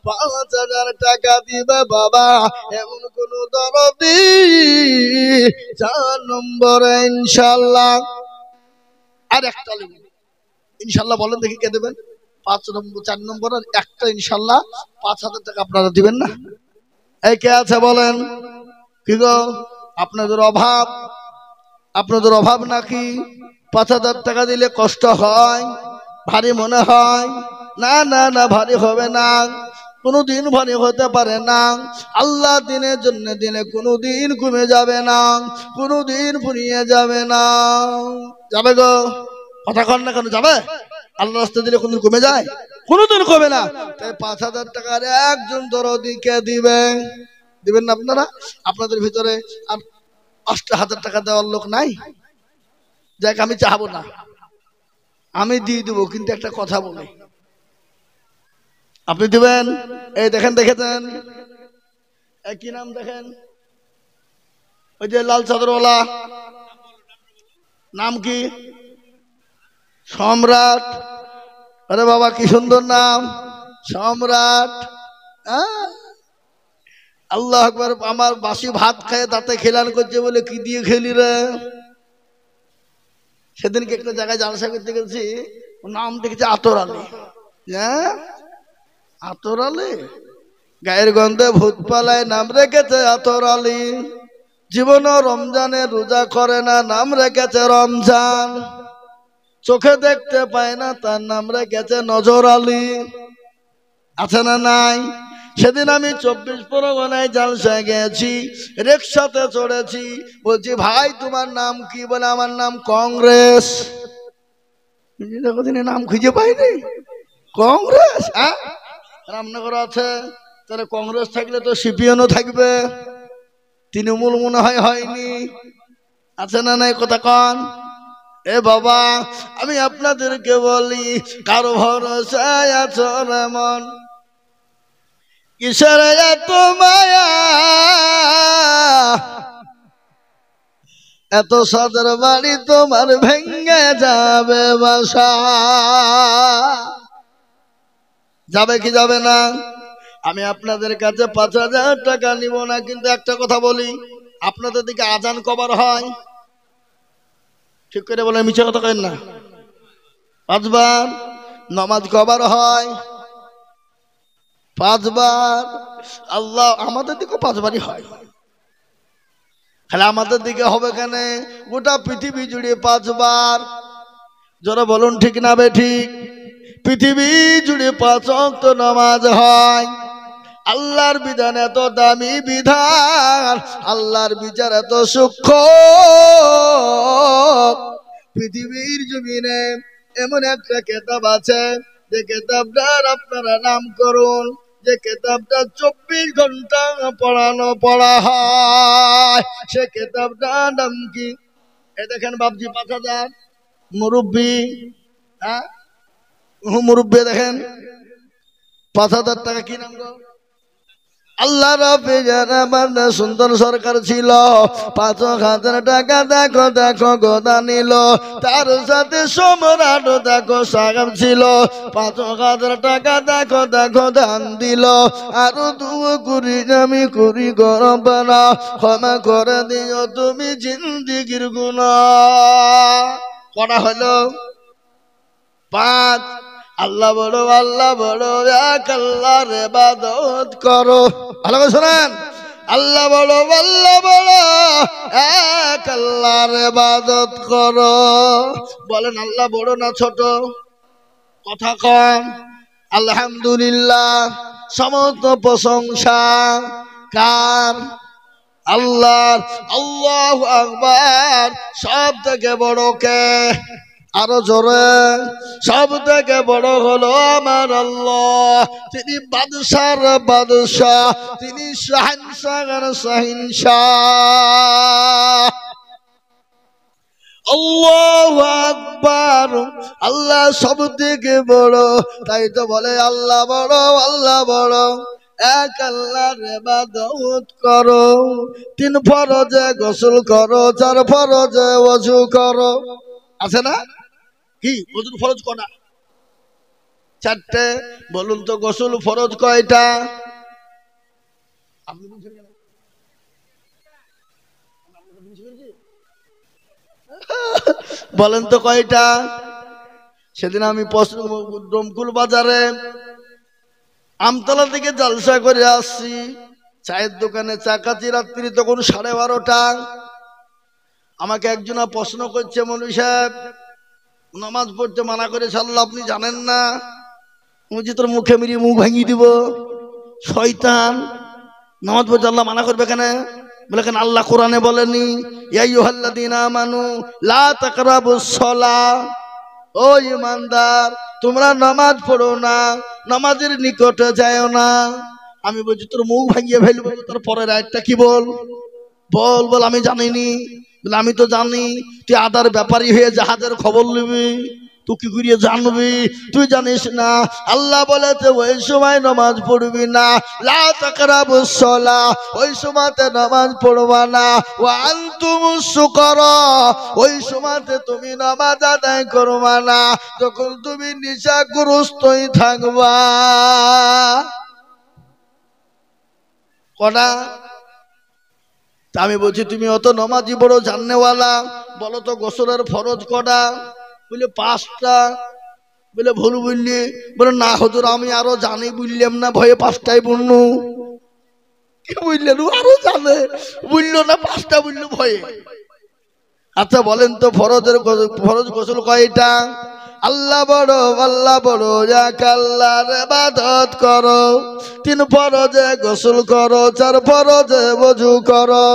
৫,০০০ টাকা দিবে বাবা এমন কোন দরদি ৪ নম্বরে ইনশাআল্লাহ। আর একটা ইনশাআল্লাহ বলেন দেখি কে দেবেন? ৫ নম্বর ৪ নম্বর আর একটা ইনশাআল্লাহ ৫,০০০ টাকা আপনারা দিবেন না? এই কে আছে বলেন? কি গো, আপনাদের অভাব? আপনাদের অভাব নাকি? ৫,০০০ টাকা দিলে কষ্ট হয়, ভারী মনে হয়? না না না, ভারী হবে না, কোনদিন ভারী হতে পারে না। আল্লাহ দিনের জন্য দিলে কোনদিন কমে যাবে না, কোনদিন ফুরিয়ে যাবে না। যাবে গো? কথা কন না কেন? যাবে? আল্লাহ রাস্তায় দিলে কোনদিন কমে যায়? কোনদিন কমে না। তাই ৫,০০০ টাকার একজন দরদিকে দিবে, দিবেন না আপনারা? আপনাদের ভিতরে আর ৮,০০০ টাকা দেওয়ার লোক নাই? যাক, আমি চাহাবো না, আমি দিয়ে দেবো, কিন্তু একটা কথা বলি, আপনি দিবেন? এই দেখেন, দেখেছেন কি নাম দেখেন? ওই যে লাল চাদরওয়ালা, নাম কি? সম্রাট। আরে বাবা, কি সুন্দর নাম, সম্রাট। হ্যাঁ, আল্লাহ আকবার। আমার বাসি ভাত খায় দাঁতে খেলান করছে বলে কি দিয়ে খেলি রে। সেদিনকে একটা জায়গায় জালসা করতে গেছি, নাম দেখেছি আতর আলী। হ্যাঁ, আতর আলী, গায়ের গন্ধে ভূত পালায়, নাম রেখেছে আতর আলী। জীবনও রমজানে রোজা করে না, নাম রেখেছে রমজান। চোখে দেখতে পায় না, তার নাম রেখেছে নজর আলী। আছে না নাই? সেদিন আমি 24 পরগনায় জালসায় গেছি, রিকশাতে চড়েছি। বলছি ভাই তোমার নাম কি? বলে আমার নাম কংগ্রেস। দিনে নাম খুঁজে পাইনি, কংগ্রেস। হ্যাঁ, রামনগর আছে, তাহলে কংগ্রেস থাকলে তো সিপিএনও থাকবে, তৃণমূল মনে হয় হয়নি। আছে না নাই কথা কন? এ বাবা, আমি আপনাদেরকে বলি, কারো ভরসায় আছো এমন, কিসের এত মায়া, এত সাদের বাড়ি তোমার ভেঙ্গে যাবে বাসা। যাবে কি যাবে না? আমি আপনাদের কাছে 5,000 টাকা নিব না, কিন্তু একটা কথা বলি, আপনাদের দিকে আজান কবার হয়? ঠিক করে বলে, মিছে কথা কেন না। 5 বার। নামাজ কবার হয়? 5 বার। আল্লাহ আমাদের দিকে 5 বারই হয়, খালি আমাদের দিকে হবে কেন? গোটা পৃথিবী জুড়ে 5 বার। যারা বলুন ঠিক না বে ঠিক? পৃথিবী জুড়ে 5 ওয়াক্ত নামাজ হয়। আল্লাহর বিধান এত দামি বিধান, আল্লাহর বিচার এত সূক্ষ্ম। পৃথিবীর জমিনে এমন একটা কিতাব আছে, যে কিতাবটার আপনারা নাম করুন, যে কিতাবটা 24 ঘন্টা পড়া হয়, সে কিতাবটার নাম কি? এ দেখেন বাবজি 5,000 মুরব্বী। হ্যাঁ, মুরব্বী দেখেন 5,000 টাকা। কি নাম গো? আল্লাহ রাব্বে জানাবান্না সুন্দর সরকার ছিল, 5,000 টাকা দেখো দেখো গোদা নিল। তার সাথে সম্রাট দেখো সাহেব ছিল, 5,000 টাকা দেখো দেখো দান দিল। আরো দুও করি আমি করি গরম না, ক্ষমা করে দিও তুমি জিন্দিগির গুনাহ। কটা হলো? 5। আল্লাহ বড়, আল্লাহ বড়, এক আল্লাহর ইবাদত করো। ভালো করে শোনেন, আল্লাহ বড়, আল্লাহ বড়, এক আল্লাহর ইবাদত করো। বলেন আল্লাহ বড় না ছোট? কথা কম। আলহামদুলিল্লাহ, সমস্ত প্রশংসা কার? আল্লাহর। আল্লাহু আকবার। সব থেকে বড় কে? আরো জোরে। সব থেকে বড় হলো আমার আল্লাহ। তিনি বাদশার বাদশাহ, তিনি শাহনশাহর শাহিনশাহ। আল্লাহু আকবার। আল্লাহ সব থেকে বড়, তাই তো বলে আল্লাহ বড়, আল্লাহ বড়, এক আল্লাহর ইবাদত করো। 3 ফরজে গোসল করো, 4 ফরজে ওযু করো। আছে না? কি ওযুর ফরজ কটা? 4টে। বলুন তো গোসল ফরজ কয়টা? আপনি বুঝছেন কেন? বলেন তো কয়টা? সেদিন আমি ডমকুল বাজারে আমতলা থেকে জালসা করে আসছি, চায়ের দোকানে চা খাচ্ছি, রাত্রি তখন 12:30। আমাকে একজনা প্রশ্ন করছে, মৌলভী সাহেব নামাজ পড়তে মানা করেছে আল্লাহ, আপনি জানেন না? বলছি তোর মুখে মিরিয়ে মুখ ভাঙিয়ে দিব, শয়তান। নামাজ পড়তে আল্লাহ মানা করবে কেন? বলে কেন আল্লাহ কোরআনে বলেনি ইয়া আইয়ুহাল্লাযীনা আমানু লা তাকরাবুস সালাহ, ও ঈমানদার তোমরা নামাজ পড়ো না, নামাজের নিকটে যাও না। আমি বলছি তোর মুখ ভাঙিয়ে ফেলবো। তোর পরের আয়াতটা কি? বল বল বল। আমি জানিনি। বলে আমি তো জানি, তুই আদার ব্যাপারী হয়ে জাহাজের খবর নিবি, তুই কি করিয়ে জানবি? তুই জানিস না আল্লাহ বলেছে ওই সময় নামাজ পড়বি না, লা তাকরাবুস সালাহ, ওই সময়তে নামাজ পড়বা না, ওয়া আনতুমুস সুকারা, ওই সময়তে তুমি নামাজ আদায় করবা না, যখন তুমি নেশাগ্রস্তই থাকবা। কটা? আমি বলছি তুমি অত নমাজি বড় জাননেওয়ালা, বলো তো গোসলের ফরজ কটা? বলে 5টা। বলে ভুল বুঝলি? বলে না হুজুর আমি আরো জানি, বুঝলাম না ভয়ে 5টাই বললু। কি বুঝলেন? আরো জানে, বুঝলো না 5টা বুঝলো ভয়ে। আচ্ছা বলেন তো ফরজ গোসল কয়টা? আল্লাহ বড় এক আল্লাহর ইবাদত করো, 3 ফরজে গোসল করো, 4 ফরজে ওযু করো,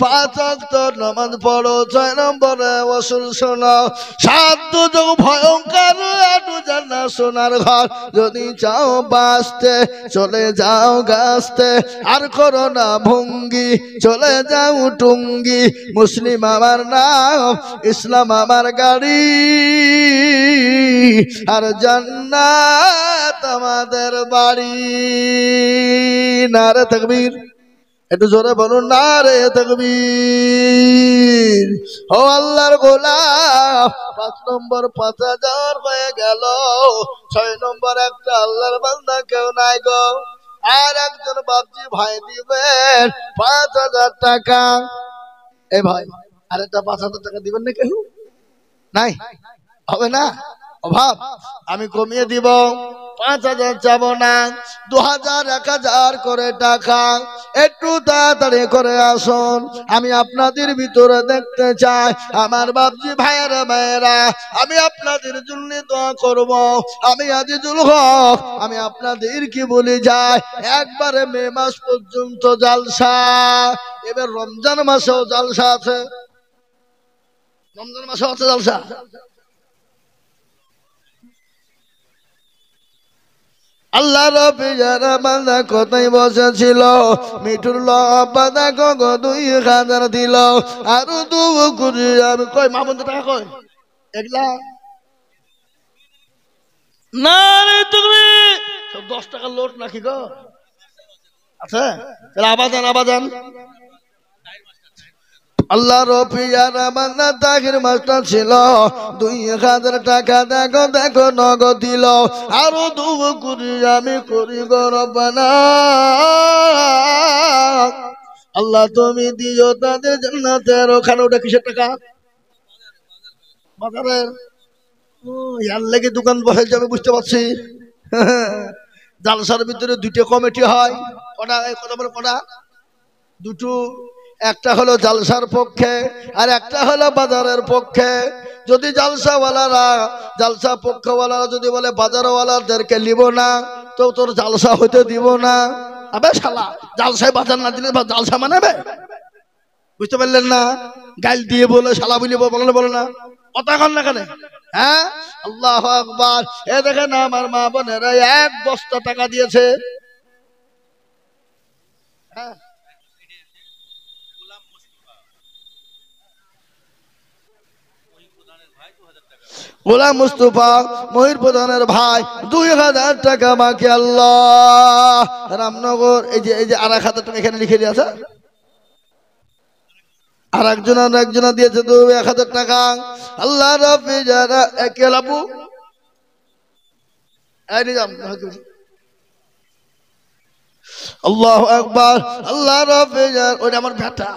5 ওয়াক্ত নামাজ পড়ো, 6 নম্বরে ওয়াসুল শোনো, 7 দুজক ভয়ঙ্কর 8 জান্নাত সোনার ঘর। যদি চাও বাঁচতে চলে যাও গাছতে, আর করো না ভঙ্গি চলে যাও টুঙ্গি। মুসলিম আমার নাম, ইসলাম আমার গাড়ি, আর জান্নাত আমাদের বাড়ি। নারে তাকবীর, একটু জোরে বলুন নারে তাকবীর। ও আল্লাহর গোলাম, 5 নম্বর 5000 হয়ে গেল, 6 নম্বর একটা আল্লাহর বান্দা কেউ নাই গো। আর একজন বাপজি ভাই দিবেন 5000 টাকা। এ ভাই আরেকটা 5000 টাকা দিবেন না? কেউ নাই? হবে না, অভাব। আমি কমিয়ে দিব, 5000 চাবো না, 2000 1000 করে টাকা। একটু তাড়াতাড়ি করে আসুন, আমি আপনাদের ভিতরে দেখতে চাই। আমার বাপজি ভাইয়েরা মায়েরা, আমি আপনাদের জন্য দোয়া করব। আমি আজিজুল হক, আমি আপনাদের কি বলে যাই, একবারে মে মাস পর্যন্ত জালসা। এবার রমজান মাসেও জালসা আছে, রমজান মাসেও আছে জালসা। আল্লাহ রবি যারা বান্দা কোথায় বসেছিল, মিঠুর লব্বা দেখো গো 2000 দিল, আরো 2 কুড়ি। আমি কই মামুন টাকা কই এগুলা না রে, তুমি সব 10 টাকার লোট নাকি গো? আচ্ছা তাহলে আবাজান আল্লাহ রফিয়ার বান্দা তাহির মাস্টার ছিল, 2000 টাকা দেখো নগদ দিল, আরো 2 কুড়ি আমি করি গো রব্বানা। আল্লাহ তুমি দিও তাদের জান্নাতের। ওখানে ওটা কিসের টাকা? বাজারের। ইয়ার লেগে দোকান বসে যাবে, বুঝতে পারছি। জালসার ভিতরে 2টা কমিটি হয়। কটা? কথা বলে কটা? 2টো। একটা হলো জালসার পক্ষে, আর একটা হলো বাজারের পক্ষে। যদি জালসা পক্ষওয়ালারা যদি বলে বাজারওয়ালাদেরকে নিব না, তো তোর জালসা হইতে দিব না। আবে শালা, জালসায় বাজার না দিলে জালসা মানাবে? বুঝতে পারলেন না? গাইল দিয়ে বলে শালা বলি বলে না, কথা কন না কেন? হ্যাঁ, আল্লাহু আকবার। এ দেখেন আমার মা বোনেরা 1 বস্তা টাকা দিয়েছে। হ্যাঁ, গোলাম মুস্তফা মহির প্রধানের ভাই 2000 টাকা বাকি। আল্লাহ, রামনগর এই যে 1000 টাকা এখানে লিখে দিয়েছে। আর একজনা দিয়েছে 1000 টাকা। আল্লাহ রব্বি যারা একে লাবু আল্লাহু আকবার। আল্লাহ রব্বি যারা, ওইটা আমার ভেটা।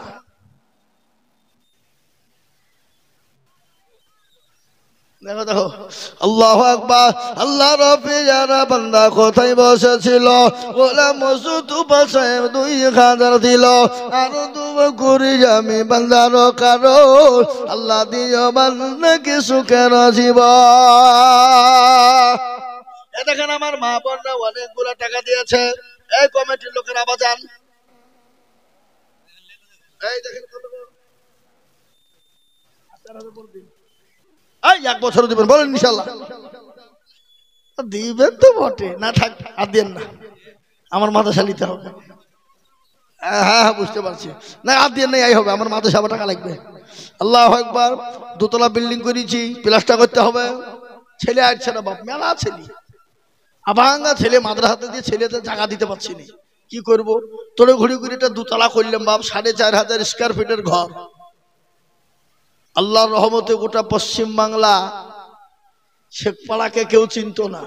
দেখো আল্লাহু আকবার। আল্লাহ রব্বি যারা বান্দা কোথায় বসেছিল, গোলাম মসুদ সাহেব 2000 দিল, আরো 2 কুড়ি আমি বান্দার কারণ। আল্লাহ দিও বান্দাকে সুখের জীবন। এ দেখেন আমার মা বোনরা অনেকগুলো টাকা দিয়েছে। এই কমিটির লোকেরা বাজান, এই দেখেন এই 1 বছর দিবেন, বলেন ইনশাআল্লাহ দিবেন তো বটে। না থাক, আর দেন না, আমার মাদ্রাসা নিতে হবে। হ্যাঁ বুঝতে পারছি। না আর দিয়ে নেই হবে, আমার মাদ্রাসা টাকা লাগবে। আল্লাহু আকবার। 2 তলা বিল্ডিং করেছি, প্লাস্টার করতে হবে। ছেলে আসছে না, বাপ মেলা ছেলে, আভাঙ্গা ছেলে, মাদ্রাসাতে দিয়ে ছেলেদের জায়গা দিতে পারছি না। কি করবো? তোরে ঘুরি ঘুরি 2 তলা করলাম বাপ, 4500 স্কয়ার ফিটের ঘর। আল্লাহর রহমতে গোটা পশ্চিম বাংলা শেখপাড়াকে কেউ চিনত না।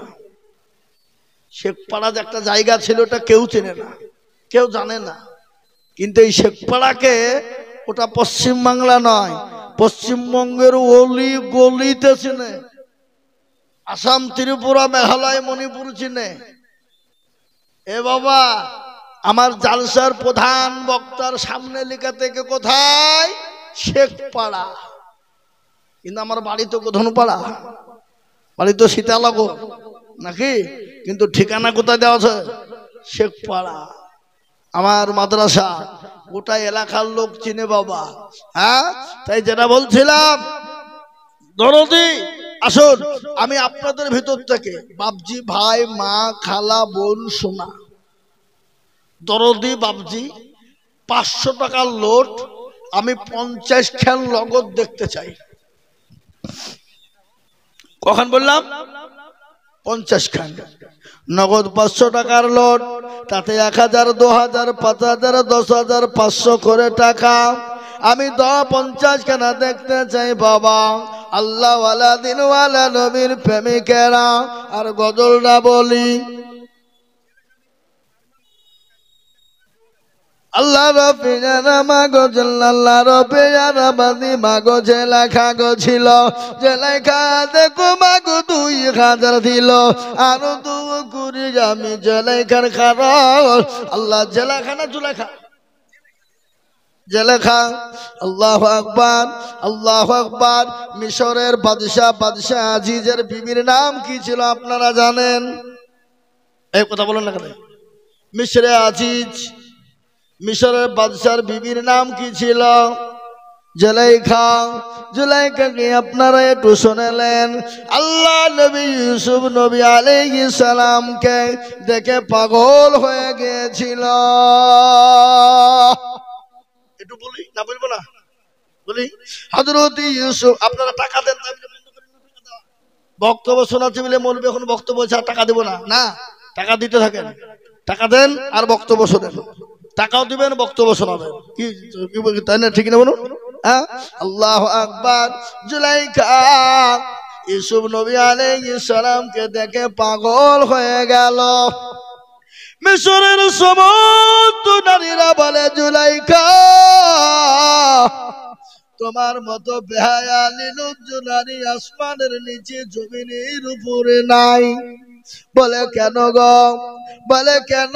শেখপাড়া যে একটা জায়গা ছিল, ওটা কেউ চেনে না, কেউ জানে না। কিন্তু এই শেখপাড়াকে, ওটা পশ্চিম বাংলা নয়, পশ্চিমবঙ্গের অলি গলিতে চিনে, আসাম, ত্রিপুরা, মেঘালয়, মণিপুর চিনে। এ বাবা, আমার জালসার প্রধান বক্তার সামনে লেখা থেকে কোথায়? শেখপাড়া। কিন্তু আমার বাড়ি তো গোধনপাড়া, বাড়ি তো সীতালাগো নাকি, কিন্তু ঠিকানা কোথায় দেওয়া আছে? শেখপাড়া। আমার মাদ্রাসা গোটা এলাকার লোক চিনে বাবা। হ্যাঁ, তাই যেটা বলছিলাম, দরদি আসুন, আমি আপনাদের ভিতর থেকে বাপজি, ভাই, মা, খালা, বোন, সোনা, দরদি বাপজি, 500 টাকার লোট আমি 50 খান নগদ দেখতে চাই। কখন বললাম? 50 খান নগদ, 500 টাকার লোট, তাতে 1000, 2000, 5000, 10,000, 500 করে টাকা আমি 50 খানা দেখতে চাই বাবা। আল্লাহ ওয়ালা দিনওয়ালা নবীর প্রেমিকেরা। আর গজলটা বলি, আল্লাহ রফি জানা মাগো আল্লাহ রফি জানা বাদি মাগো, যে লেখা গো ছিল, যে লেখা দেখো মাগো 2000 দিল, আরো 2 কুড়ি আমি যে লেখার খারাপ। আল্লাহ জেলাখা না জুলেখা? জেলেখা। আল্লাহু আকবার, আল্লাহু আকবার। মিশরের বাদশাহ আজিজের বিবির নাম কি ছিল আপনারা জানেন? এই কথা বলেন না কেন? মিশরে আজিজ, মিশরের বাদশার বিবির নাম কি ছিল? জুলাইখা। জুলাইখাকে আপনারা একটু শুনেলেন। আল্লাহ নবী ইউসুফ নবী আলাইহিস সালামকে দেখে পাগল হয়ে গিয়েছিল। একটু বলি না, বলবো না? বলি, হযরত ইউসুফ, আপনারা টাকা দেন, বক্তব্য শোনাতে বলে মৌলবি এখন বক্তব্য ছাড়া টাকা দেবো না, না, টাকা দিতে থাকেন, টাকা দেন আর বক্তব্য শোনেন, টাকাও দিবেন, বক্তব্য শোনাবেন, কি তাই না? ঠিক না বলুন? হ্যাঁ, আল্লাহু আকবার। জুলাইখা ইউসুফ নবী আলাইহিস সালামকে দেখে পাগল হয়ে গেল। মিশরের সমস্ত নারীরা বলে, জুলাইখা তোমার মতো বেহায়া নির্লজ্জ নারী আসমানের নিচে জমিনের উপরে নাই। বলে কেন গো? বলে কেন?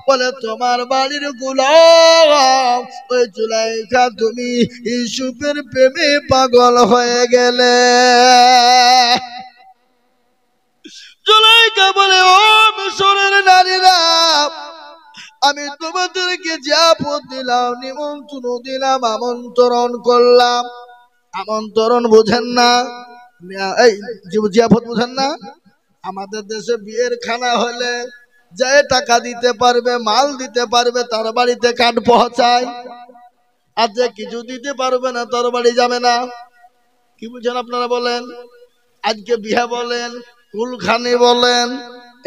বলে তোমার বাড়ির গোলাম ওই জুলাইখা, তুমি ইউসুফের প্রেমে পাগল হয়ে গেলে। জুলাইখা বলে, ও মিশরের নারীরা, আমি তোমাদেরকে জিয়াফত দিলাম, নিমন্ত্রণ দিলাম, আমন্ত্রণ করলাম। আমন্ত্রণ বুঝেন না? এই জিয়াফত বুঝেন না? আমাদের দেশে বিয়ের খানা হলে যে টাকা দিতে পারবে, মাল দিতে পারবে, তার বাড়িতে কাঠ পৌঁছায়, আর যে কিছু দিতে পারবে না তার বাড়ি যাবে না। কি বুঝেন আপনারা বলেন? আজকে বিয়ে বলেন, কুলখানি বলেন,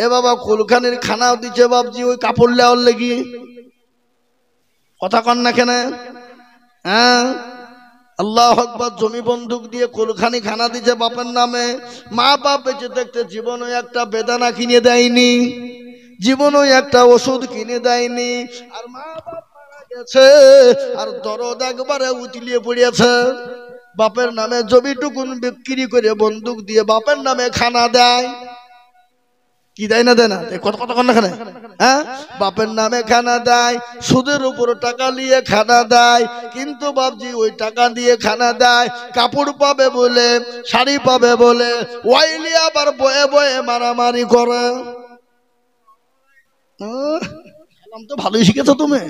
এ বাবা কুলখানির খানাও দিচ্ছে বাবজি ওই কাপড় লেওয়ার লেগে। কথা কন না কেন? হ্যাঁ, আল্লাহু আকবার। জমি বন্দুক দিয়ে কুলখানি খানা দিচ্ছে বাপের নামে। মা বাপ বেঁচে দেখতে জীবনে একটা বেদানা কিনে দেয়নি, জীবনে একটা ওষুধ কিনে দেয়নি, আর মা বাপ মারা গেছে, আর দরদ একবারে উতলিয়ে পড়িয়েছে। বাপের নামে জমিটুকুন বিক্রি করে বন্দুক দিয়ে বাপের নামে খানা দেয়। কি দেয় না? দেয় না? কত কত কন না খানে? হ্যাঁ, বাপের নামে খানা দেয়, সুদের উপর টাকা নিয়ে খানা দেয়। কিন্তু বাপজি ওই টাকা দিয়ে খানা দেয়, কাপড় পাবে বলে, শাড়ি পাবে বলে, ওয়াইলি আবার বয়ে বয়ে মারামারি করে। তো ভালোই শিখেছো তুমি।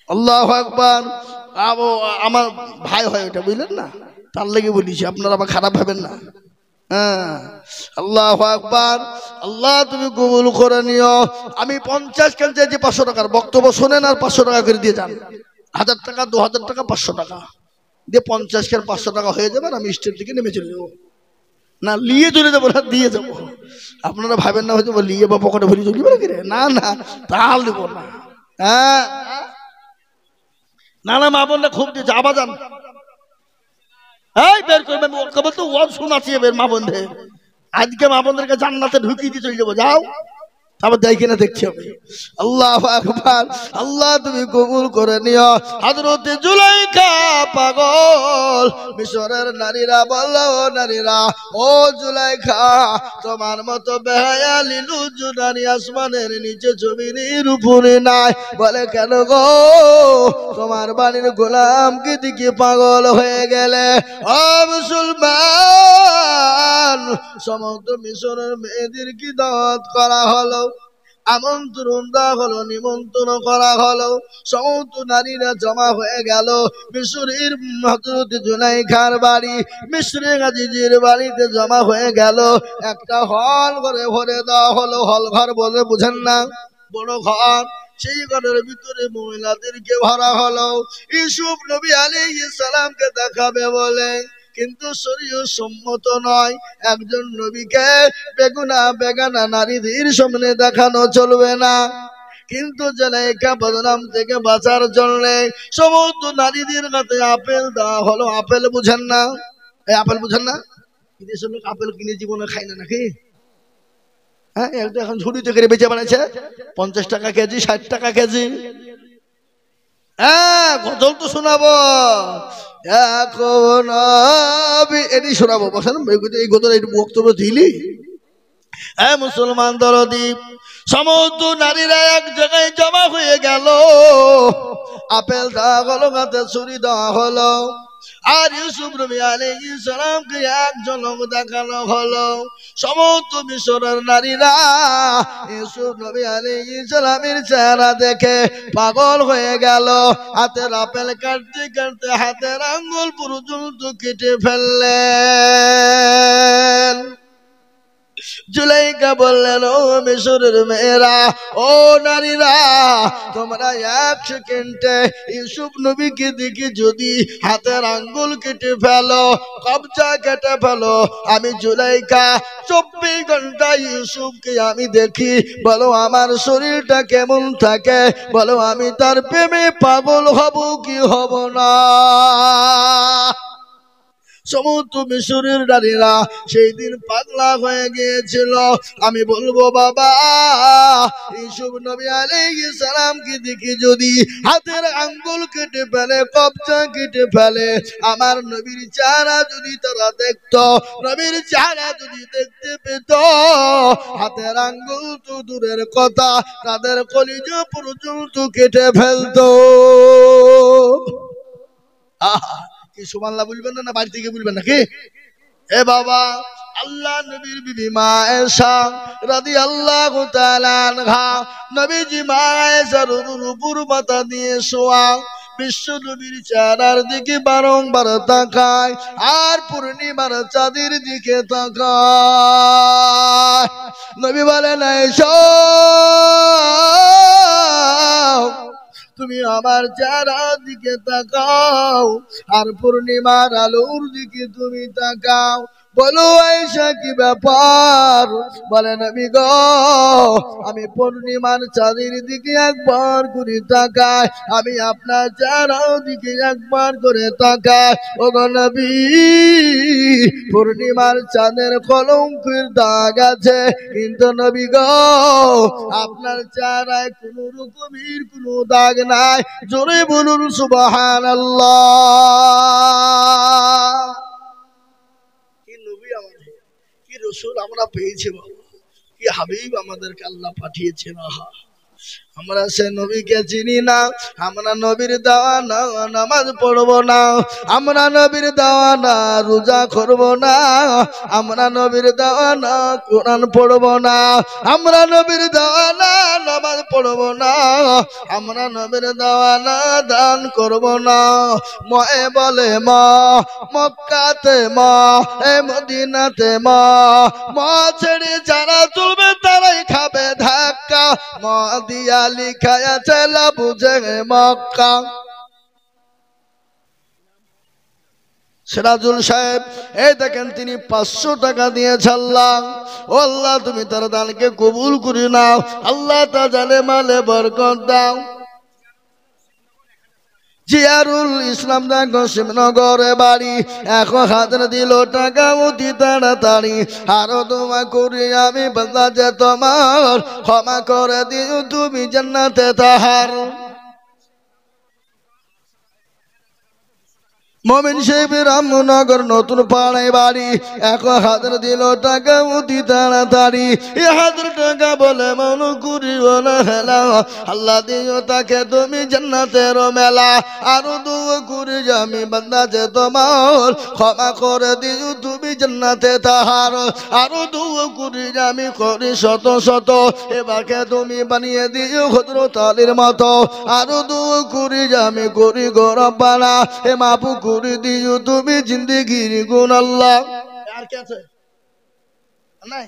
আল্লাহু আকবার। আমার ভাই হয় ওটা, বুঝলেন না? তার লেগে বলিছি, আপনারা আবার খারাপ ভাবেন না। হ্যাঁ, আল্লাহু আকবার। আল্লাহ তুমি কবুল করে নিও। আমি 50 খান চাইছি 500 টাকার, বক্তব্য শোনেন আর 500 টাকা করে দিয়ে যান। 1000 টাকা, 2000 টাকা, 500 টাকা দিয়ে 50 খান 500 টাকা হয়ে যাবে। আমি স্টেজ থেকে নেমে চলে যাবো, না লিয়ে চলে যাবো, না দিয়ে যাবো। আপনারা ভাবেন না হয়তো লিয়ে বা পকেটে ভরি চলে যাবে, না না, তাহলে দেবো না। হ্যাঁ, না না, মা বোনরা খুব দিয়েছে, আবার যান। এই বের করবেন, তো ওয়াজ শোনাচ্ছি, বের মা বোনদের আজকে আপনাদেরকে জান্নাতে ঢুকিয়ে দিয়ে চলে যাবো, যাও তারপর দেখি না দেখছি হবে। আল্লাহু আকবার। আল্লাহ তুমি কবুল করে নিও। হযরতে জুলাইখা পাগল, মিশরের নারীরা বলল, ও নারীরা, ও জুলাইখা, তোমার মতো বেহায়া লিলুজ নারী আসমানের নিচে জমিনের উপরে নাই। বলে কেন গো? তোমার বাড়ির গোলাম কি দিকে পাগল হয়ে গেলে? ও মুসলমান, সমস্ত মিশরের মেয়েদের কি দাওয়াত করা হলো, আমন্ত্রণ দেওয়া হলো, নিমন্ত্রণ করা হলো, সমস্ত নারীরা জমা হয়ে গেল মিশরের হযরত জুলাইখার বাড়ি, মিশরে আজিজের বাড়িতে জমা হয়ে গেল। একটা হল ঘরে ভরে দেওয়া হলো। হল ঘর বলে বুঝেন না? বড় ঘর। সেই ঘরের ভিতরে মহিলাদেরকে ভরা হলো। ইউসুফ নবী আলাইহিস সালামকে দেখাবে বলে, কিন্তু শরীয়ত সম্মত নয়। একজন নবীকে বেগানা নারীদের সামনে দেখানো চলবে না। কিন্তু জুলাইখা বদনাম থেকে বাঁচার জন্য সমস্ত নারীদের হাতে আপেল দেওয়া হলো। আপেল বুঝেন না? এই আপেল বুঝেন না? বিদেশের লোক আপেল কিনে জীবনে খায় না নাকি? হ্যাঁ, একটা এখন ঝুড়িতে করে বেচে বানাচ্ছে, 50 টাকা কেজি, 60 টাকা কেজি। হ্যাঁ, গজল তো শোনাবো এখন, এটি শোনাবো। বসেন, এই গজল এই বক্তব্য দিলি। হ্যাঁ মুসলমান দরদি, সমস্ত নারীরা এক জায়গায় জমা হয়ে গেল। আপেল দেওয়া হলো, হাতে ছুরি দেওয়া হলো। আর ইউসুফ নবী আলাইহিস সালামকে এক ঝলক দেখানো হলো। সমস্ত মিশরের নারীরা ইউসুফ নবী আলাইহিস সালামের চেহারা দেখে পাগল হয়ে গেল। হাতের আপেল কাটতে কাটতে হাতের আঙ্গুল পর্যন্ত কেটে ফেললেন। জুলাইখা বললেন, ও মিশরের মেয়েরা, ও নারীরা, তোমরা এক সেকেন্ডে ইউসুফ নবীকে দেখে যদি হাতের আঙ্গুল কেটে ফেলো, কবজা কেটে ফেলো, আমি জুলাইখা 24 ঘন্টা ইউসুফকে আমি দেখি, বলো আমার শরীরটা কেমন থাকে, বলো আমি তার প্রেমে পাগল হব কি হব না? সমস্ত মিশরের নারীরা সেই দিন পাগলা হয়ে গিয়েছিল। আমি বলবো বাবা, ইউসুফ নবী আলাইহিস সালামকে দেখি যদি হাতের আঙ্গুল কেটে ফেলে, কবজা কেটে ফেলে, আমার নবীর চেহারা যদি তারা দেখতো, নবীর চেহারা যদি দেখতে পেত, হাতের আঙ্গুল তো দূরের কথা, তাদের কলিজা পর্যন্ত কেটে ফেলতো। আহা, কি সুবহানাল্লাহ বলবেন না? বাড়ি থেকে বলবেন নাকি? এ বাবা, আল্লাহ নবীর বিবি মা আয়েশা রাদিয়াল্লাহু তাআলা আনহা, নবীজি মা আয়েশার উপর মাথা দিয়ে শোয়া, বিশ্ব নবীর চেহারার দিকে বারংবার তাকায়, আর পূর্ণিমার চাঁদের দিকে তাকায়। নবী বলেন, আয়েশা, তুমি আমার চেহারার দিকে তাকাও, আর পূর্ণিমার আলোর দিকে তুমি তাকাও। বলো আয়েশা, কি ব্যাপার? বলে, নবী গো, আমি পূর্ণিমার চাঁদের দিকে একবার করে তাকাই, আমি আপনার চেহারার দিকে একবার করে তাকাই। ও গো নবী, পূর্ণিমার চাঁদের কলঙ্কের দাগ আছে, কিন্তু নবী গো, আপনার চেহারায় কোন রকমের কোন দাগ নাই। জোরে বলুন সুবহানাল্লাহ। কি নবী আমাদের, কি রাসূল আমরা পেয়েছি বাবা, কি হাবিব আমাদেরকে আল্লাহ পাঠিয়েছেন। আহা, আমরা সে নবীকে চিনি না, আমরা নবীর দেওয়া না নামাজ পড়বো না, আমরা নবীর দেওয়া না রোজা করবো না, আমরা নবীর দেওয়া না কোরআন পড়বো না, আমরা নবীর দেওয়া না নামাজ পড়বো না, আমরা নবীর দেওয়া না দান করবো না। ময়ে বলে মা, মক্কাতে মা, এ মদিনাতে মা, মা ছেড়ে যারা চলবে তারাই খাবে ধাক্কা, মা দিয়া লিখায় চলা বুঝে মক্কা। সিরাজুল সাহেব, এই দেখেন তিনি 500 টাকা দিয়েছে আল্লাহ। ও আল্লাহ, তুমি তার দানকে কবুল করে নাও, আল্লাহ তা জানে মালে বরকত দাও। জিয়ারুল ইসলাম দেখো শিবনগরে বাড়ি, 1000 দিল টাকা অতি তাড়াতাড়ি। আরো দোয়া করি আমি বান্দা যে তোমার, ক্ষমা করে দিও তুমি জান্নাতে তাহার। মমিন সাহেবের রামনগর নতুন পাড়ায় বাড়ি, 1000 দিল টাকা অতি তাড়াতাড়ি। 1000 টাকা বলে মন করি বলে হেলা, আল্লাহ দিও তাকে তুমি জান্নাতের মেলা। আরো দোয়া করি আমি বান্দা যে তোমার, ক্ষমা করে দিও তুমি জান্নাতে তাহার। আরো দোয়া করি আমি করি শত শত, এবাকে তুমি বানিয়ে দিও হযরত আলীর মতো। আরো দোয়া করি আমি করি গো রব্বানা, এ মাফু করে দিও তুমি জিন্দেগির গুণ আল্লাহ। আর কি আছে নাই?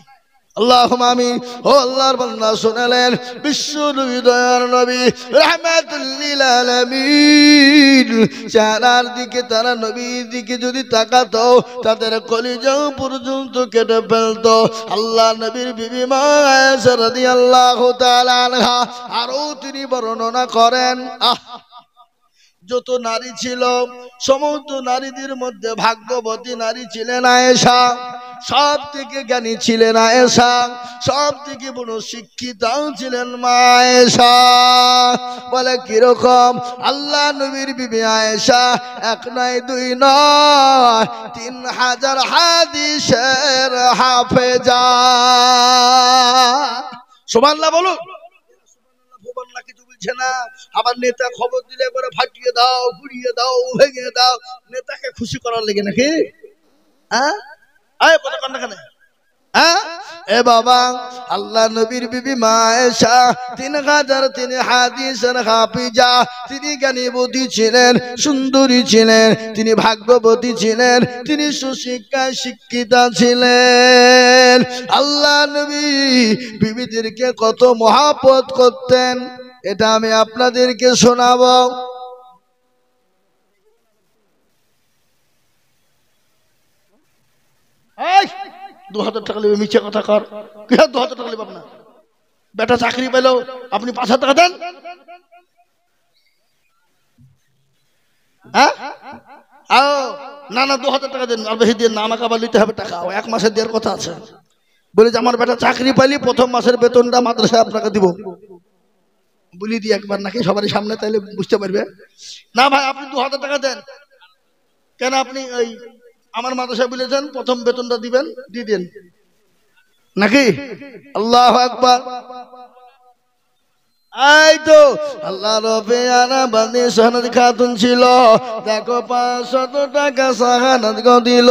আল্লাহুম্মা আমিন। ও আল্লাহর বান্দা শুনলেন, বিশ্ব নবী দয়ার নবী রাহমাতুল লিল আলামিন, চেহারার দিকে তারা নবীর দিকে যদি তাকাতো তাদের কলিজা পর্যন্ত কেটে ফেলতো। আল্লাহ নবীর বিবি মা আয়েশা রাদিয়াল্লাহু তাআলা আনহা আরো তিনি বর্ণনা করেন, যত নারী ছিল সমস্ত নারীদের মধ্যে ভাগ্যবতী নারী ছিলেন আয়েশা। সব থেকে জ্ঞানী ছিলেন আয়েশা, সব থেকে বড় শিক্ষিতাও ছিলেন মা আয়েশা। বলে কিরকম? আল্লাহ নবীর বিবি আয়েশা 1 নয় 2 নয় 3000 হাদিসের হাফেজা। সুবহানাল্লাহ বলো। কিছু বলছে না। আবার নেতা খবর দিলে পরে ফাটিয়ে দাও, গুড়িয়ে দাও, ভেঙে দাও, নেতাকে খুশি করার লেগে নাকি? হ্যাঁ, কথা কন না কেন? এ বাবা, আল্লাহ নবীর বিবি মা আয়েশা 3003 হাদিসের হাফিজা। তিনি জ্ঞানীবতী ছিলেন, সুন্দরী ছিলেন, তিনি ভাগ্যবতী ছিলেন, তিনি সুশিক্ষায় শিক্ষিতা ছিলেন। আল্লাহ নবী বিবিদেরকে কত মহব্বত করতেন, এটা আমি আপনাদেরকে শোনাবো। 2000 টাকা নেবে, মিছে কথা কর। কি 2000 টাকা নেবে? আপনার বেটা চাকরি পেলো, আপনি 5000 টাকা দেন? হ্যাঁ, না না 2000 টাকা দেন, আর বেশি দিয়ে না, আমাকে আবার নিতে হবে টাকা। 1 মাসের দেওয়ার কথা আছে। বলে যে আমার বেটা চাকরি পাইলি প্রথম মাসের বেতনটা মাদ্রাসায় আপনাকে দিব। বলি দিই একবার নাকি সবারই সামনে, তাইলে বুঝতে পারবে। না ভাই, আপনি 2000 টাকা দেন। কেন? আপনি ওই আমার মাদ্রাসায় বলেছেন প্রথম বেতনটা দিবেন, দিয়ে দেন নাকি? আল্লাহু আকবার। এই তো আল্লাহ রবিয়ানা বান্দি শাহানাত খাতুন ছিল, দেখো 500 টাকা শাহানাত গো দিল।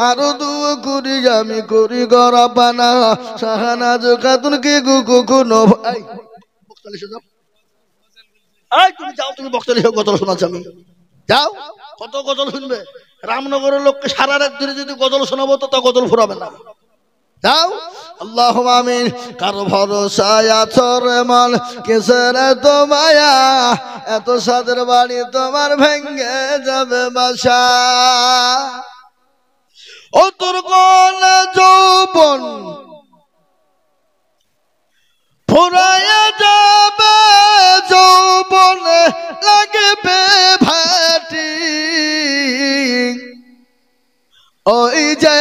আরো দুয়া করি আমি করি গো রব্বানা, শাহানাত খাতুন কি কোনো ভাই বক্তালি যাও। এই তুমি যাও, তুমি বক্তালি হোক, গজল শোনাচ্ছি আমি। যাও, কত গজল শুনবে? রামনগরের লোককে সারা রাত ধরে যদি গজল শোনাবো তো তা গজল ফুরাবে না। যাও। আল্লাহুম্মা আমিন। কারো ভরসায় আছো রে মন, কিসের এত মায়া, এত সাদের বাড়ি তোমার ভেঙ্গে যাবে বাসা। ও তোর কোন যৌবন ফুরায়া যাবে, যৌবনে লাগবে ভাটি। ওই যে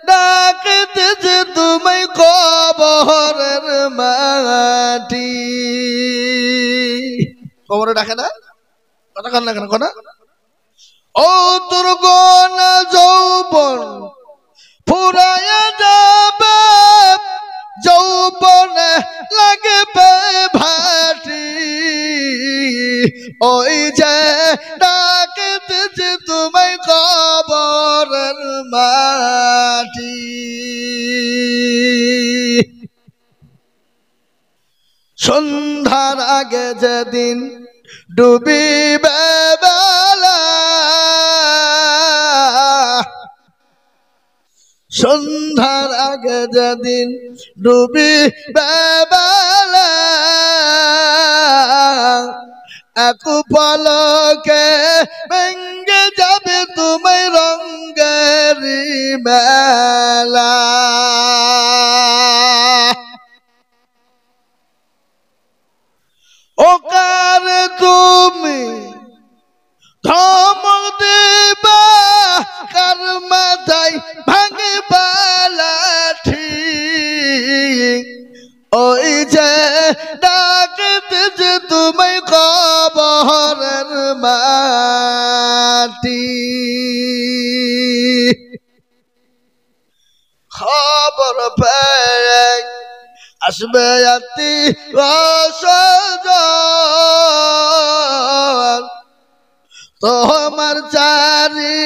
ডাকতেছে তুমি কবরের মাটি। কবরে ডাকে না? কথা কান না কেন? কথা। ও তোর কোন যৌবন ফুরায়া যাবে, যৌবনে লাগবে ভাটি। ওই যে ডাকতেছে তুমি কবরের মাটি। সন্ধ্যার আগে যেদিন ডুবিবে বেলা, সন্ধ্যার আগে যেদিন ডুবিবে বেলা, এক পলকে ভেঙ্গে যাবে তুমি রঙের মেলা। ও কার তুমি ধমক দিবা কার মাথায় ভাঙে লাঠি ওই যে ডাকতেছে তোমায় কবরের মাটি খবর পেয়ে আসবে আত্মীয়-স্বজন তোমার চারি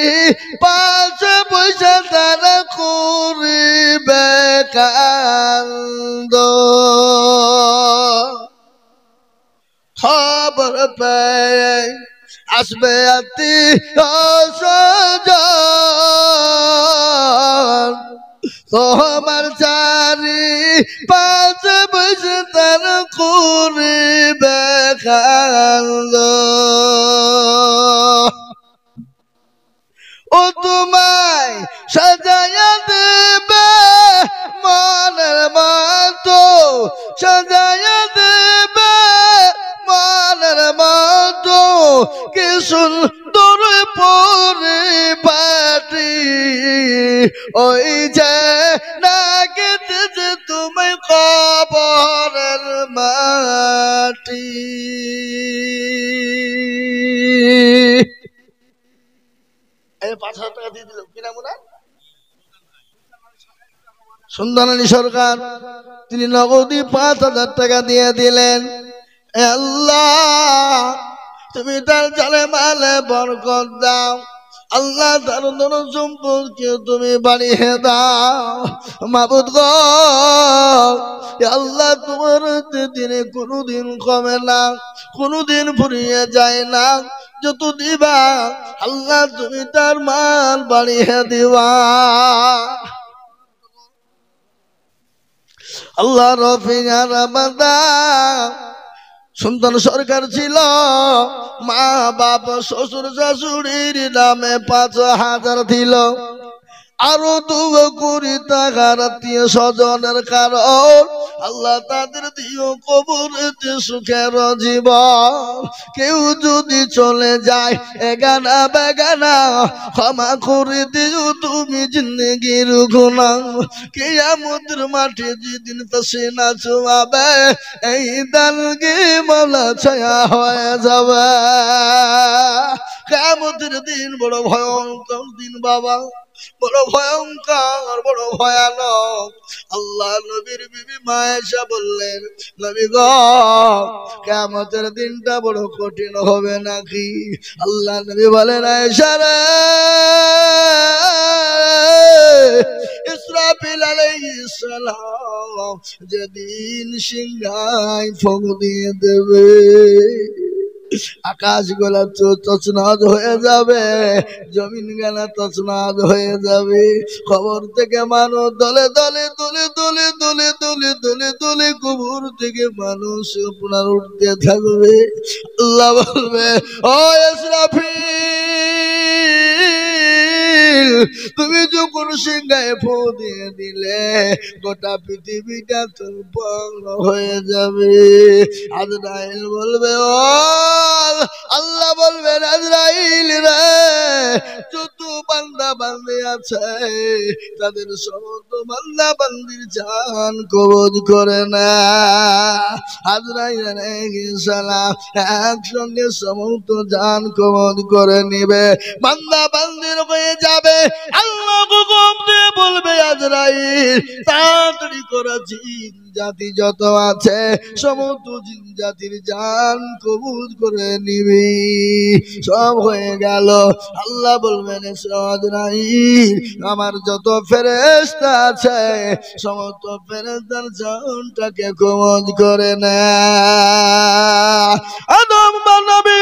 পাশে বসে তারা করিবে কান্দ খবর পেয়ে আসবে আত্মীয়-স্বজন তোমার চারি পাশে বসে তারা করিবে কান্দ ও তোমায় সাজায়া দেবে মনের মতো সাজায়া দেবে মনের মতো কি সুন্দর পরিপাটি ওই যে নাগেছে তোমায় কবরের মাটি ৳৫,০০০ দিয়ে দিল কি নাম ওনার সুন্দরানী সরকার তিনি নগদী ৳৫,০০০ দিয়ে দিলেন আল্লাহ তুমি তার জালে মালে বরকত দাও আল্লাহ তার ধন সম্পদকে তুমি বাড়িয়ে দাও মাবুদ গো আল্লাহ তোমার দিনে কোনোদিন কমে না কোনোদিন ফুরিয়ে যায় না যত দিবা আল্লাহ তুমি তার মাল বাড়িয়ে দিবা আল্লাহ রফিয়া রামাদা সন্তান সরকার ছিল মা বাপ শ্বশুর শাশুড়ির নামে ৫,০০০ দিল আরো ২ কোটি টাকার আত্মীয় স্বজনের কারণ আল্লাহ তাদের দিও কবরেতে সুখের জীবন কেউ যদি চলে যায় এগানা বেগানা ক্ষমা করে দিও তুমি জিন্দেগির গুনাহ কিয়ামতের মাঠে যেদিন পাসিনা চুয়াবে এই দালকে মালা ছায়া হয়ে যাবে কিয়ামতের দিন বড় ভয়ঙ্কর দিন বাবা বড় ভয়ঙ্কর বড় ভয়ানক আল্লাহ নবীর বিবি মা আয়েশা বললেন নবী গো কিয়ামতের দিনটা বড় কঠিন হবে নাকি আল্লাহ নবী বলেন আয়েশা রে ইসরাফিল আলাইহিস সালাম যেদিন সিংহায় ফুঁক দিয়ে দেবে আকাশ গোলা তছনছ হয়ে যাবে জমিন গালা তছনছ হয়ে যাবে খবর থেকে মানুষ দলে দলে দলে দলে দলে দলে দলে দলে কবর থেকে মানুষ আপনার উঠতে থাকবে আল্লাহ বলবে ও ইসরাফিল তুমি যখন সিংহায় ফু দিয়ে দিলে গোটা পৃথিবীটা তোলপাড় হয়ে যাবে আজরাইল বলবে ও আল্লাহ বলবেন আজরাইল রে যত বান্দা বান্দি আছে তাদের সমস্ত বান্দা বান্দির জান কবজ করে না আজরাইল আলাইহিস সালাম একসঙ্গে সমস্ত জান কবজ করে নিবে বান্দা বান্দির হয়ে যাবে আল্লাহ হুকুম দিয়ে বলবে আজরাইল তাড়াতাড়ি করা জিন জাতি যত আছে সমস্ত জিন জাতির জান কবুল করে নিবি সব হয়ে গেল আল্লাহ বলবেন আজরাইল আমার যত ফেরেশতা আছে সমস্ত ফেরেশতার জানটাকে কবুল করে না আদম নবী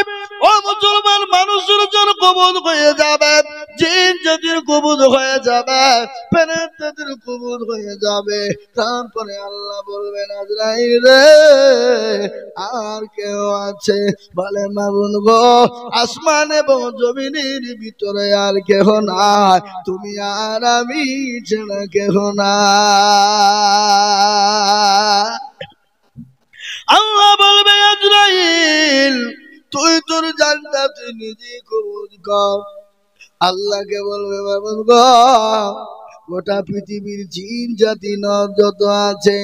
ও মুসলমান মানুষের জান কবুল হয়ে যাবে জিন জাতির কবুল হয়ে যাবে ফেরেশতাদের কবুল হয়ে যাবে তারপরে আল্লাহ বলবেন আজরাইল রে আর কেউ আছে বলে মাবুদ গো আসমান এবং জমিনের ভিতরে আর কেহ নাই তুমি আর আমি ছাড়া কেহ নাই আল্লাহ বলবে আজরাইল তুই তোর জানটা তুই নিজেই কবুল কর। আল্লাহকে বলবে বাবা গো, গোটা পৃথিবীর জিন জাতি নর যত আছে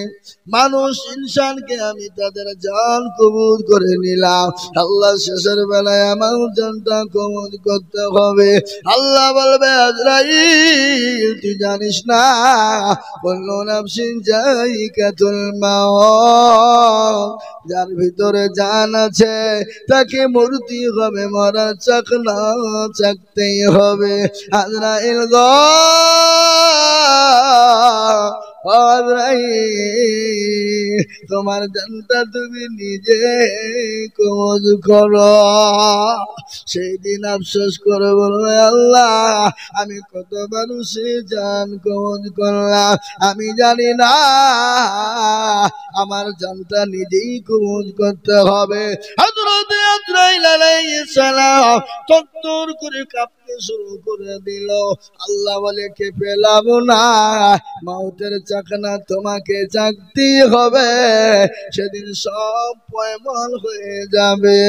মানুষ ইনসানকে আমি তাদের জান কবুল করে নিলাম। আল্লাহ শেষের বেলায় আমার জানটা কবুল করতে হবে। আল্লাহ বলবে আজরাইল তুই জানিস না কুল্লু নাফসিন যায়িকাতুল মাউত, যার ভিতরে জান আছে তাকে মরতে হবে, মরার চাকনা চাকতেই হবে। আজরাইল গো তোমার জানটা তুমি নিজে কবজ করো। সেই দিন আফসোস করে বলবে আল্লাহ আমি কত মানুষের জান কবজ করলাম, আমি জানি না আমার জানটা নিজেই কবজ করতে হবে। হযরত আজরাইল আলাইহিস সালাম তত্তর করে কাঁপতে শুরু করে দিল। আল্লাহ বলে কে পেলাম না, মৌতের চাকনা তোমাকে চাকতে হবে, সেদিন সব পয়মান হয়ে যাবে।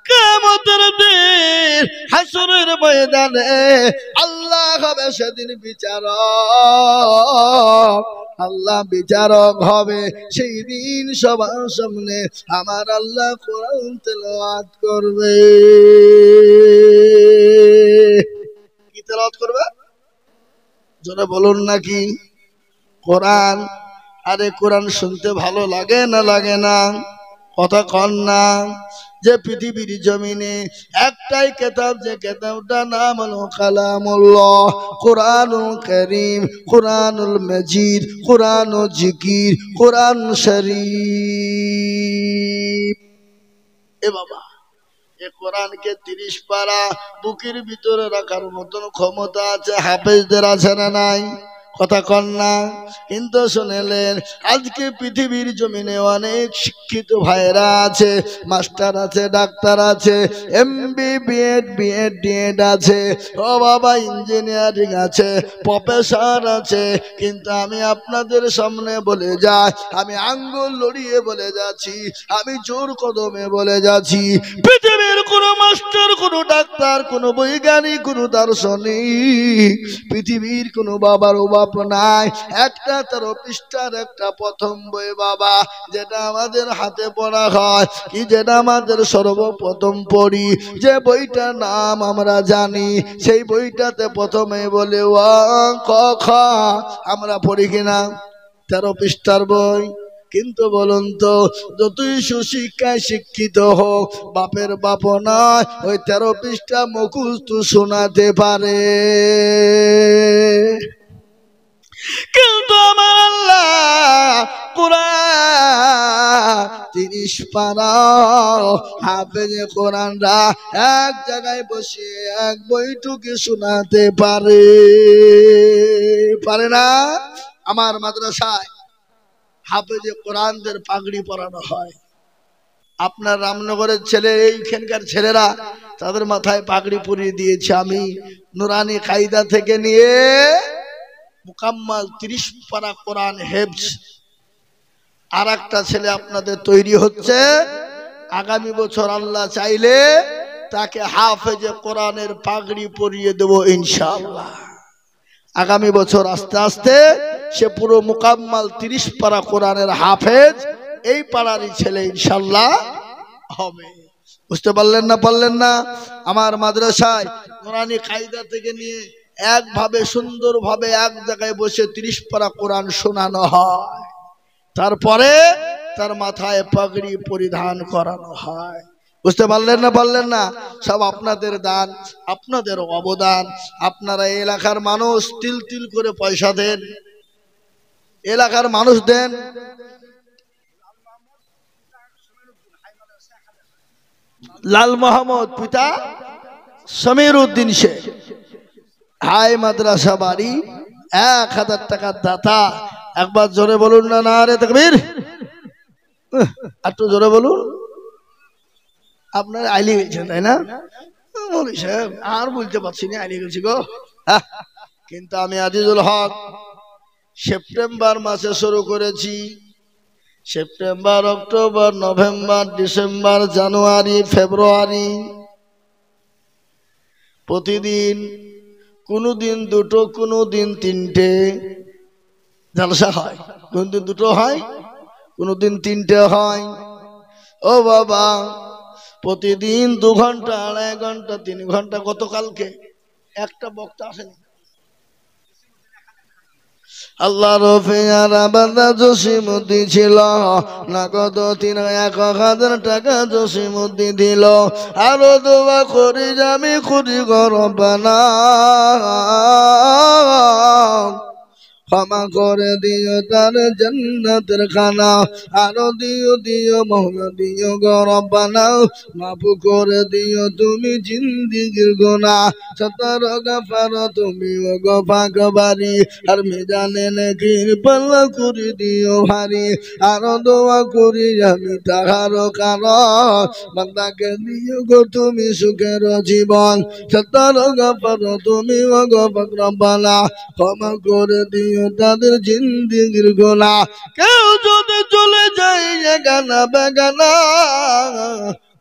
কিয়ামতের দিন হাসরের ময়দানে আল্লাহ হবে সেদিন বিচারক, আল্লাহ বিচারক হবে। সেই দিন সবার সামনে আমার আল্লাহ কোরআন তেলাওয়াত করবে। কি তেলাওয়াত করবে জোরে বলুন নাকি? কোরআন। আরে কোরআন শুনতে ভালো লাগে না লাগে না? কথা কন না। যে পৃথিবীর জমিনে একটাই কিতাব, যে কিতাবটার নাম হলো কালামুল্লাহ, কোরআনুল কারীম, কোরআনুল মাজিদ, কোরআনুল জিকির, কোরআন শরীফ। এ বাবা, এ কোরআনকে 30 পারা বুকের ভিতরে রাখার মতন ক্ষমতা আছে হাফেজদের, আছে না নাই? কথা কন না। কিন্তু শুনেলেন আজকে পৃথিবীর জমিনে অনেক শিক্ষিত ভাইরা আছে, মাস্টার আছে, ডাক্তার আছে, এমবি বিএড বিএড ডিএড আছে, ও বাবা ইঞ্জিনিয়ারিং আছে, প্রফেসর আছে। কিন্তু আমি আপনাদের সামনে বলে যাই, আমি আঙ্গুল লড়িয়ে বলে যাচ্ছি, আমি জোর কদমে বলে যাচ্ছি, পৃথিবীর কোনো মাস্টার, কোনো ডাক্তার, কোনো বৈজ্ঞানিক, কোনো দার্শনিক, পৃথিবীর কোনো বাবার বাপ নাই। একটা 13 পৃষ্ঠার একটা প্রথম বই বাবা, যেটা আমাদের হাতে পড়া হয়, কি যেটা আমাদের সর্বপ্রথম পড়ি, যে বইটার নাম আমরা জানি, সেই বইটাতে প্রথমে বলে অ ক খ। আমরা পড়ি কিনা? 13 পৃষ্ঠার বই। কিন্তু বলুন তো, যতই সুশিক্ষায় শিক্ষিত হোক, বাপের বাপ নয় ওই 13 পৃষ্ঠা মুখস্থ শোনাতে পারে। কিন্তু আমার আল্লাহ কোরআন 30 পারা হাফেজে কোরআনরা এক জায়গায় বসে এক বইটুকে শোনাতে পারে, পারে না? আমার মাদ্রাসায় হাফেজে কোরআনদের পাগড়ি পরানো হয়। আপনার রামনগরের ছেলে, এইখানকার ছেলেরা তাদের মাথায় পাগড়ি পরিয়ে দিয়েছে আমি। নুরানি কায়দা থেকে নিয়ে মুকাম্মাল 30 পারা কোরআন হেফজ। আর একটা ছেলে আপনাদের তৈরি হচ্ছে, আগামী বছর আল্লাহ চাইলে তাকে হাফেজে কোরআনের পাগড়ি পরিয়ে দেব ইনশাআল্লাহ। আগামী বছর আস্তে আস্তে সে পুরো মুকাম্মাল 30 পারা কোরআনের হাফেজ এই পাড়ারই ছেলে ইনশাআল্লাহ হবে। বুঝতে পারলেন না? পারলেন না? আমার মাদ্রাসায় নুরানি কায়দা থেকে নিয়ে একভাবে সুন্দরভাবে এক জায়গায় বসে 30 পারা কোরআন শোনানো হয়, তারপরে তার মাথায় পাগড়ি পরিধান করানো হয়। বুঝতে পারলেন না? পারলেন না? সব আপনাদের দান, আপনাদের অবদান। আপনারা এলাকার মানুষ তিল তিল করে পয়সা দেন, এলাকার মানুষ দেন। লাল মোহাম্মদ পিতা সমীর উদ্দিন শেখ, হাই মাদ্রাসা বাড়ি, 1000 টাকার দাতা। একবার জোরে বলুন না নারে তাকবীর। একটু জোরে বলুন। আপনার আইলি গেছেন তাই না? মৌলী সাহেব আর বলতে পারছি না, আইলি গেছি গো। কিন্তু আমি আজিজুল হক সেপ্টেম্বর মাসে শুরু করেছি, সেপ্টেম্বর, অক্টোবর, নভেম্বর, ডিসেম্বর, জানুয়ারি, ফেব্রুয়ারি, প্রতিদিন কোনদিন দুটো, কোনদিন তিনটে জলসা হয়। কোনদিন দুটো হয়, কোনদিন তিনটে হয়। ও বাবা, প্রতিদিন 2 ঘন্টা, 2.5 ঘন্টা, 3 ঘন্টা। গতকালকে একটা বক্তা আসেনি। আল্লাহর পেয়ারা বান্দা জসিমউদ্দিন ছিল, নগদ 1,000 টাকা জসিমউদ্দিন দিল। আরো দোয়া করি আমি খুঁজি গো রব্বানা, ক্ষমা করে দিও তার জান্নাতের খানা। আরো দিও দিও মওলা দিও গো রব্বানা, মাফ করে দিও তুমি জিন্দেগির গুনাহ। সতর গফার তুমি ও গো পাকবারি, আর মিজানে নেকির পাল্লা করে দিও ভারী। আরো দোয়া করি আমি তাহার কারণ, বান্দাকে দিও গো তুমি সুখের জীবন। সতর গফার তুমি ও গো পাক রব্বানা, ক্ষমা করে দিও তাদের জিন্দেগির গুনাহ। কেউ যদি চলে যায় এগানা বেগানা,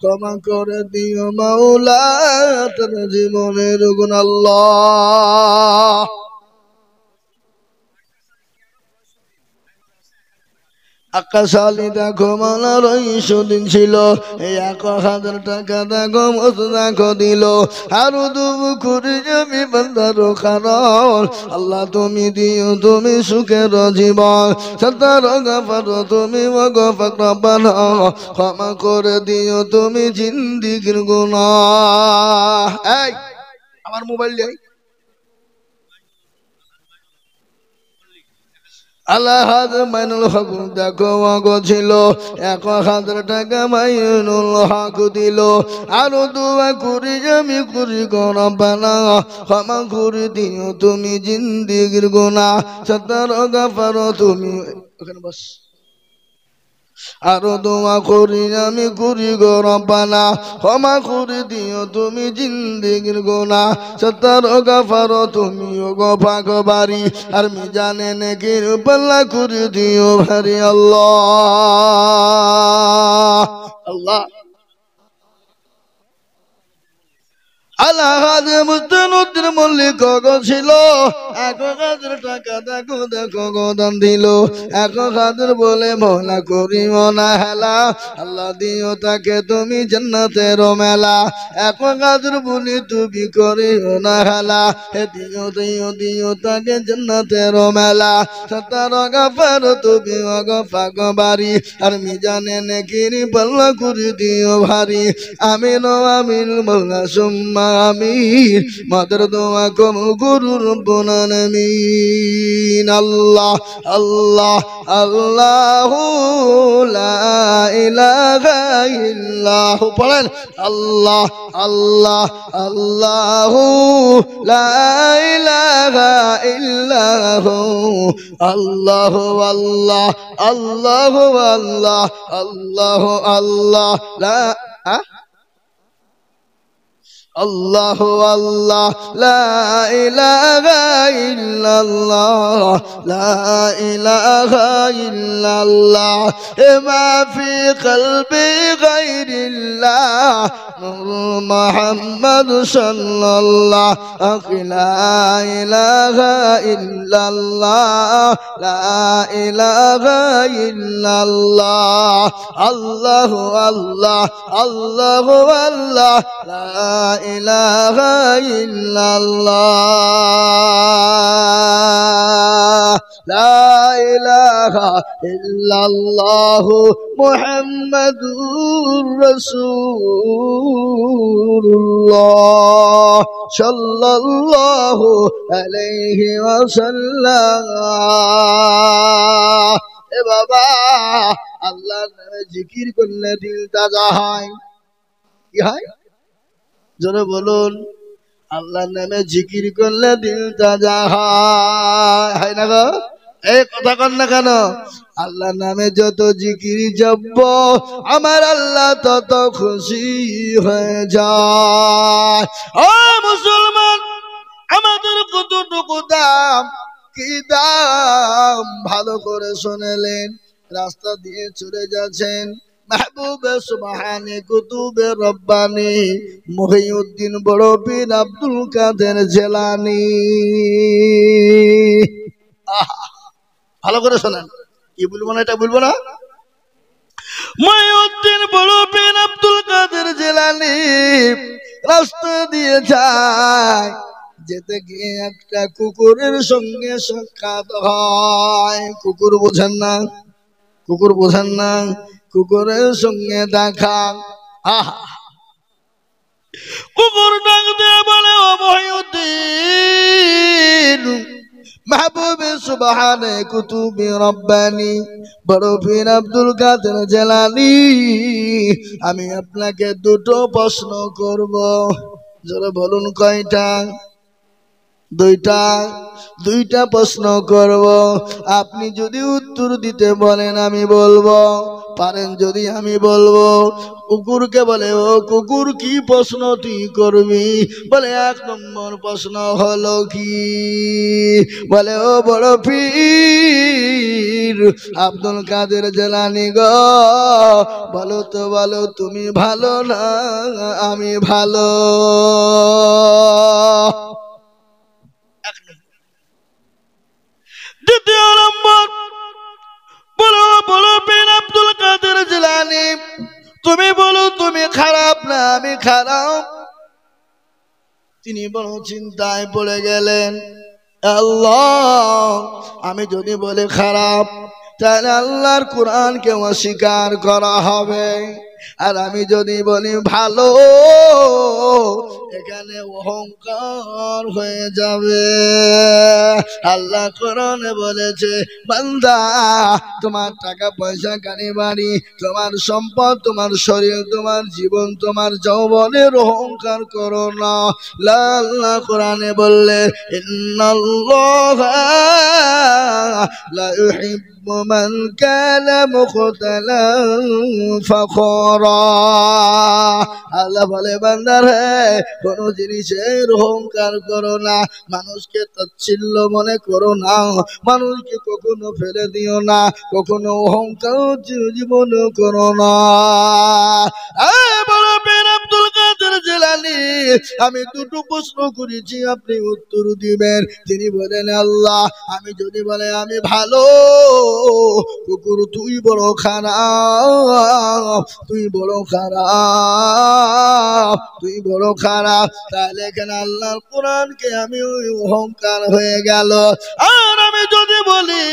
ক্ষমা করে দিও মাওলা তার জীবনের গুনাহ। আল্লাহ আকাশ আলী দেখো মালার 200 দিন ছিল, 1,000 টাকা দেখো মত দেখো দিল। আরো দুব করে আমি বান্দার কারণ, আল্লাহ তুমি দিও তুমি সুখের জীবন। সত্তর গফার তুমি ওগো পাক রব্বানা, ক্ষমা করে দিও তুমি জিন্দেগির গুনাহ। এই আমার মোবাইল দেই। আল্লাহ মাইনুল হক দেখো গো ছিল, 1,000 টাকা মাইনুল হক দিল। আরো দোয়া করি আমি করি গো রব্বানা, ক্ষমা করে দিও তুমি জিন্দেগির গুনাহ। সত্তর গফার তুমি, ওখানে বস। আরো দোয়া করি আমি করি গো রব্বানা, ক্ষমা করে দিও তুমি জিন্দেগির গুনাহ। সত্তর গফার তুমি ও গো পাকবারি, আর মিজানে নেকির পাল্লা করে দিও ভারী। আল্লাহ আল্লাহ আল্লাহ মুস্তানুদ্দিন মল্লিক গো ছিল, 1,000 টাকা দেখো দেখো গো দান দিল। 1,000 বলে মওলা করিও না হেলা, আল্লাহ দিও তাকে তুমি জান্নাতের মেলা। 1,000 বলে তুমি করিও না হেলা, হে দিও দিও দিও তাকে জান্নাতের মেলা। সত্তর গফার তুমি ওগো পাকবারি, আর মিজানে নেকির পাল্লা করে দিও ভারী। আমিন আমিন মওলা সুম্মা আমিন, মাদার দোয়া কম গুরু রব্বুল আলামিন। আল্লাহ আল্লাহ আল্লাহু লা ইলাহা ইল্লাহু, পড়েন আল্লাহ আল্লাহ আল্লাহু লা ইলাহা ইল্লাহু। আল্লাহু আল্লাহ আল্লাহু আল্লাহ আল্লাহু আল্লাহ লা আল্লাহ আল্লাহ লা ইলাহা ইল্লাল্লাহ লা ইলাহা ইল্লাল্লাহ। মা ফি কলবি গায়রিল্লাহ নূর মুহাম্মদ সাল্লাল্লাহু লা ইলাহা ইল্লাল্লাহ লা ইলাহা ইল্লাল্লাহ। আল্লাহ আল্লাহ আল্লাহ আল্লাহ লা ইলাহা ইল্লাল্লাহ লা ইলাহা ইল্লাল্লাহু মুহাম্মাদুর রাসূলুল্লাহ সাল্লাল্লাহু আলাইহি ওয়াসাল্লাম। এ বাবা, আল্লাহর নামে জিকির করলে দিল তাজা হয়। কি হয় জোরে বলুন? আল্লাহর নামে জিকির করলে দিল তাজা হয় না গো? এই কথা কন না কেন? আল্লাহর নামে যত জিকির জপ আমার আল্লাহ তত খুশি হয়ে যায়। ও মুসলমান, আমাদের কতটুকু দাম, কি দাম ভালো করে শুনলেন? রাস্তা দিয়ে চলে যাচ্ছেন মাহবুবে সুবহানে কুতুবে রব্বানি মহিউদ্দিন বড় পীর আব্দুল কাদের জেলানি। ভালো করে শোনেন, কি বলবো না এটা বলবো না। মহিউদ্দিন বড় পীর আব্দুল কাদের জেলানি রাস্তা দিয়ে যায়, যেতে গিয়ে একটা কুকুরের সঙ্গে সাক্ষাৎ হয়। কুকুর বোঝেন না, কুকুর বোঝেন না, কুকুরের সঙ্গে দেখা। আহা, কুকুর ডাক দিয়ে বলে ও মহিউদ্দিন মাহবুবে সুবহানে কুতুবে রব্বানি বড় পীর আব্দুল কাদের জেলানি, আমি আপনাকে দুটো প্রশ্ন করব। যারা বলুন কয়টা? দুইটা। দুইটা প্রশ্ন করব, আপনি যদি উত্তর দিতে বলেন আমি বলবো, পারেন যদি আমি বলবো। কুকুরকে বলে ও কুকুর কি প্রশ্ন তুই করবি? বলে এক নম্বর প্রশ্ন হলো কি? বলে ও বড় পীর আব্দুল কাদের জেলানি গো, বলো তো বলো তুমি ভালো না আমি ভালো? দ্বিতীয় নম্বর, বলো বলো পীর আব্দুল কাদের জিলানী তুমি বলো তুমি খারাপ না আমি খারাপ? তিনি বড় চিন্তায় পড়ে গেলেন, আল্লাহ আমি যদি বলি খারাপ তাহলে আল্লাহর কোরআনকে অস্বীকার করা হবে, আর আমি যদি বলি ভালো এখানে অহংকার হয়ে যাবে। আল্লাহ কোরআনে বলেছে বান্দা তোমার টাকা পয়সা গাড়ি বাড়ি তোমার সম্পদ তোমার শরীর তোমার জীবন তোমার যৌবনের অহংকার করো না। আল্লাহ কোরআনে বললে ইন্নাল্লাহা লা ইউহিব্বু মান কানা মুখতালান ফাখরা। আল্লাহ বলে বান্দা রে কোন জিনিসের অহংকার করো না, মানুষকে তাচ্ছিল্য মনে করো না, মানুষকে কখনো ফেলে দিও না, কখনো অহংকার জীবন করো না। বলো পীর আব্দুল কাদের জিলানী আমি দুটো প্রশ্ন করেছি আপনি উত্তর দিবেন। তিনি বলেন আল্লাহ আমি যদি বলে আমি ভালো, কুকুর তুই বড় খারাপ, তুই বড় খারাপ, তুই বড় খারাপ, তাহলে এখানে আল্লাহর কোরআনকে আমি ওই অহংকার হয়ে গেল। আর আমি যদি বলি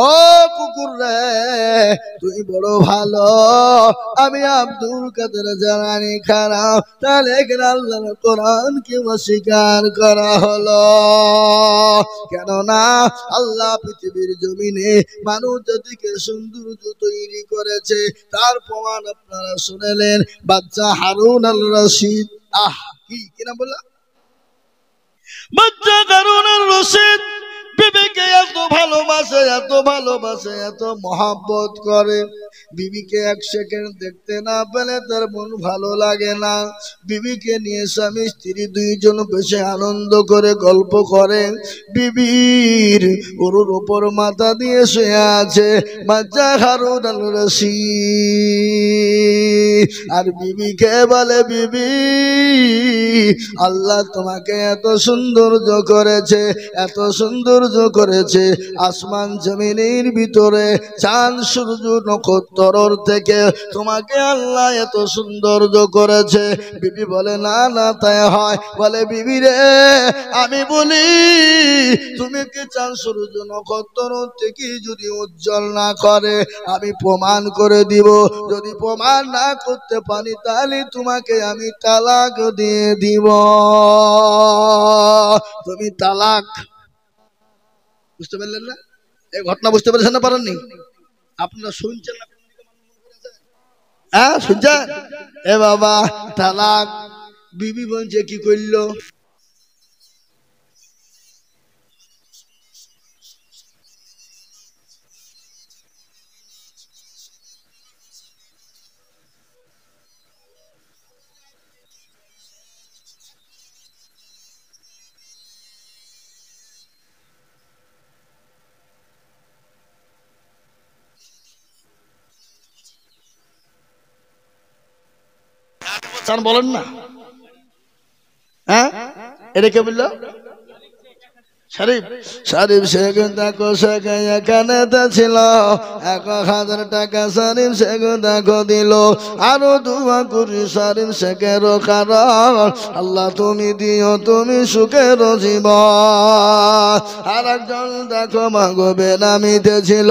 ও কুকুর রে তুই বড় ভালো, আমি আব্দুল কাদের জিলানী খারাপ, তাহলে এখানে আল্লাহর কোরআনকে অস্বীকার করা হলো। কেননা আল্লাহ পৃথিবীর জমিনে মানব জাতিকে সৌন্দর্য তৈরি করেছে, তার প্রমাণ আপনারা শুনলেন বাচ্চা হারুন আল রশিদ। কি নাম বললাম? বাচ্চা হারুন আল রশিদ বিবিকে এত ভালোবাসে এত ভালোবাসে এত মহাব্বত করে, বিবিকে এক সেকেন্ড দেখতে না পেলে তার মন ভালো লাগে না। বিবিকে নিয়ে স্বামী স্ত্রী দুইজন বেশি আনন্দ করে গল্প করে, বিবির ওর উপর মাথা দিয়ে শুয়ে আছে বাচ্চা হারুন আল রশিদ। আর বিবিকে বলে বিবি আল্লাহ তোমাকে এত সৌন্দর্য করেছে এত সৌন্দর্য করেছে, আসমান জমিনের ভিতরে চাঁদ সূর্য নক্ষত্রর থেকে তোমাকে আল্লাহ এত সৌন্দর্য করেছে। বিবি বলে না না তাই হয়? বলে বিবি রে আমি বলি তুমি কি চাঁদ সূর্য নক্ষত্র থেকে যদি উজ্জ্বল না করে আমি প্রমাণ করে দিব, যদি প্রমাণ না করতে পারি তাহলে তোমাকে আমি তালাক দিয়ে দিব। তুমি তালাক। বুঝতে পারলেন না? এই ঘটনা বুঝতে পেরেছেন না পারেননি? আপনারা শুনছেন না? হ্যাঁ শুনছেন? এ বাবা তালাক। বিবি বলছে কি করলো? চান বলেন না? হ্যাঁ, এটা কে বললো? শরীফ শরীফ শেখ দেখো শেখ এখানে ছিল 1000 টাকা শরীফ শেখ দেখো দিল আরো দোয়া করি শরীফ শেখের কারণ আল্লাহ তুমি দিও তুমি সুখের জীবন। আর একজন দেখো মাগো বেনামিতে ছিল।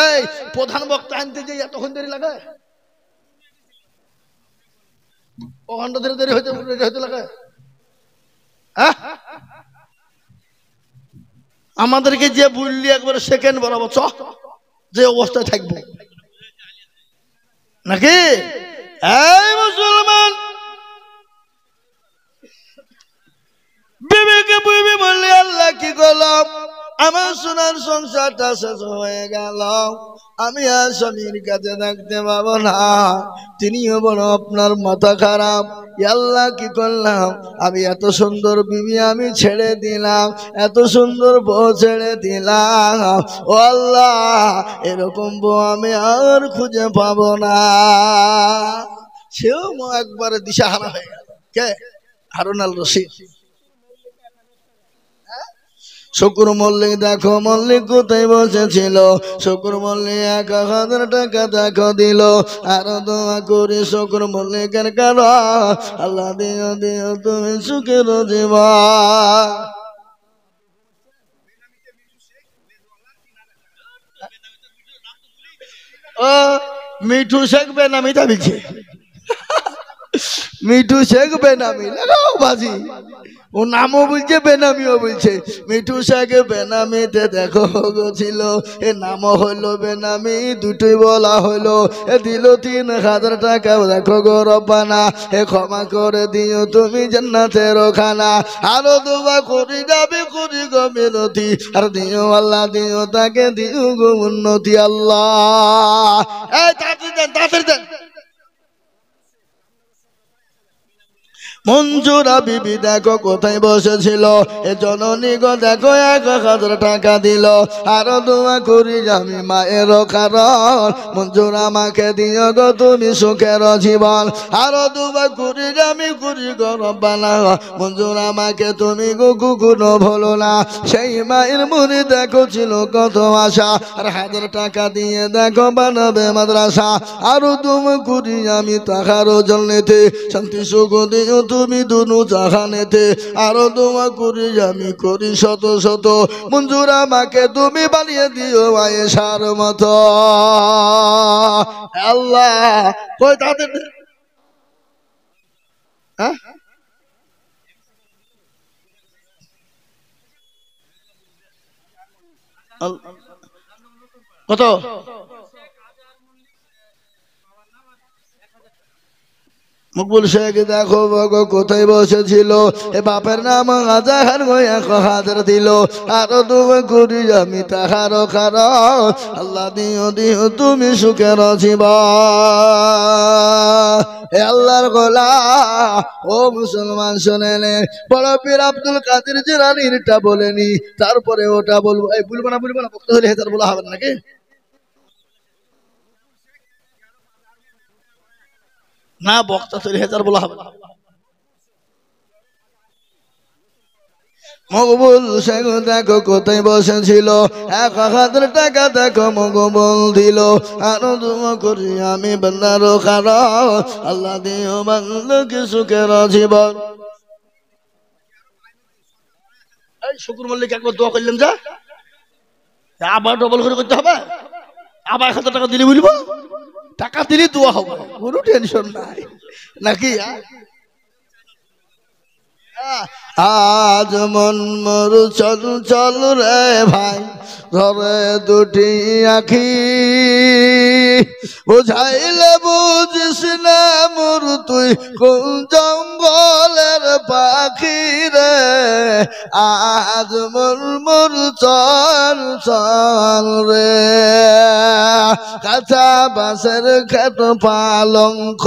এই প্রধান বক্তা আনতে যে এতক্ষণ দেরি লাগে? ও ঘন্টা ধরে দেরি হইতে লাগে? হ্যাঁ, আমাদেরকে যে বললি একবার সেকেন্ড বরাবর যে অবস্থায় থাকবো নাকি? এই মুসলমান বিবেকে বিবি বললে আল্লাহ কি করলাম, আমার সোনার সংসারটা শেষ হয়ে গেল, আমি আর স্বামীর কাছে থাকতে পারবো না, তিনিও বড় আপনার মাথা খারাপ। আল্লাহ কি করলাম, আমি এত সুন্দর বিবি আমি ছেড়ে দিলাম, এত সুন্দর বউ ছেড়ে দিলাম, ও আল্লাহ এরকম বউ আমি আর খুঁজে পাবো না। সেও একবারে দিশাহারা হয়ে গেল। কে? হারুন আল রশিদ। শুকুর মল্লিক দেখো মল্লিক কোথায় বসেছিল, শুকুর মল্লিক 1000 টাকা দেখো দিল আরো দোয়া করি শুকুর মল্লিকের কারণ আল্লাহ দিও দিও তুমি সুখের জীবন। ও মিঠু শেখ বেনামি দাবিছে, মিঠু শেখ বেনামি লাগাও বাজি, ও নামও বলছে বেনামিও বলছে। মিঠু শেখ বেনামিতে দেখো ছিল, এ নামও হলো বেনামি, দুটোই বলা হলো। এ দিল 3000 টাকা দেখো গো রব্বানা, এ ক্ষমা করে দিও তুমি জান্নাতের খানা, আরো দোয়া করি যাবে করি গো মিনতি, আর দিও আল্লাহ দিও তাকে দিও গো উন্নতি আল্লাহ। এই তাড়াতাড়ি দেন তাড়াতাড়ি দেন। মঞ্জুরা বিবি দেখো কোথায় বসেছিল, এ জননী গো দেখো 1000 টাকা দিল আরো দোয়া করি আমি মায়ের কারণ মঞ্জুরা আমাকে দিও গো তুমি সুখের জীবন, আরো দোয়া করি আমি করি গো রব্বানা মঞ্জুরা আমাকে তুমি গো কখনো ভুলো না। সেই মায়ের মনে দেখো ছিল কত আশা, আর 1000 টাকা দিয়ে দেখো বানাবে মাদ্রাসা, আরো দোয়া করি আমি তাহারও জন্যতে শান্তি সুখ দিও তুমি দুনু জাহানেতে, আরো দোয়া করি আমি করি শত শত মঞ্জুর আমাকে তুমি বানিয়ে দিও আয়েশার মতো আল্লাহ। কই তাদের হ্যাঁ কত? মকবুল শেখ দেখো বাগো কোথায় বসেছিল, এ বাপের নাম আজাহার গো 1000 দিল আরো দোয়া করি আমি তাহার কারণ আল্লাহ দিও দিও তুমি সুখের জীবন। হে আল্লাহর গোলাম ও মুসলমান শোনেন, বড় পীর আব্দুল কাদের জিলানীরটা বলেনি, তারপরে ওটা বলবো। এই বলবো না বক্তা হলে হেতার বলা হবে নাকি? না বক্তা তৈরি হেজার বলা হবে। মকবুল শেখ দেখো কোথায় বসেছিল 1000 টাকা দেখো মকবুল দিল আরো দোয়া করি আমি বান্দার কারণ আল্লাহ দিও বান্দাকে সুখের জীবন। এই শুকুর মল্লিক একবার দোয়া করলেন যা, আবার ডবল করে করতে হবে, আবার 1000 টাকা দিলে বলবো, টাকা দিলে দোয়া হবে, কোনো টেনশন নাই নাকি? আজ মন মোর চল চল রে ভাই ধরে দুটি আখি, বুঝাইলে বুঝিস না মোর তুই কোন জঙ্গলের পাখি রে, আজ মন মোর চল চল রে, কাঁচা বাঁশের খেত পালঙ্ক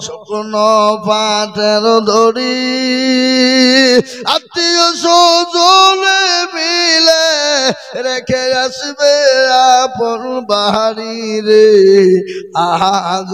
শুকনো পাটের দড়ি, আত্মীয় স্বজনে মিলে রেখে আসবে আপন বাড়ি রে, আজ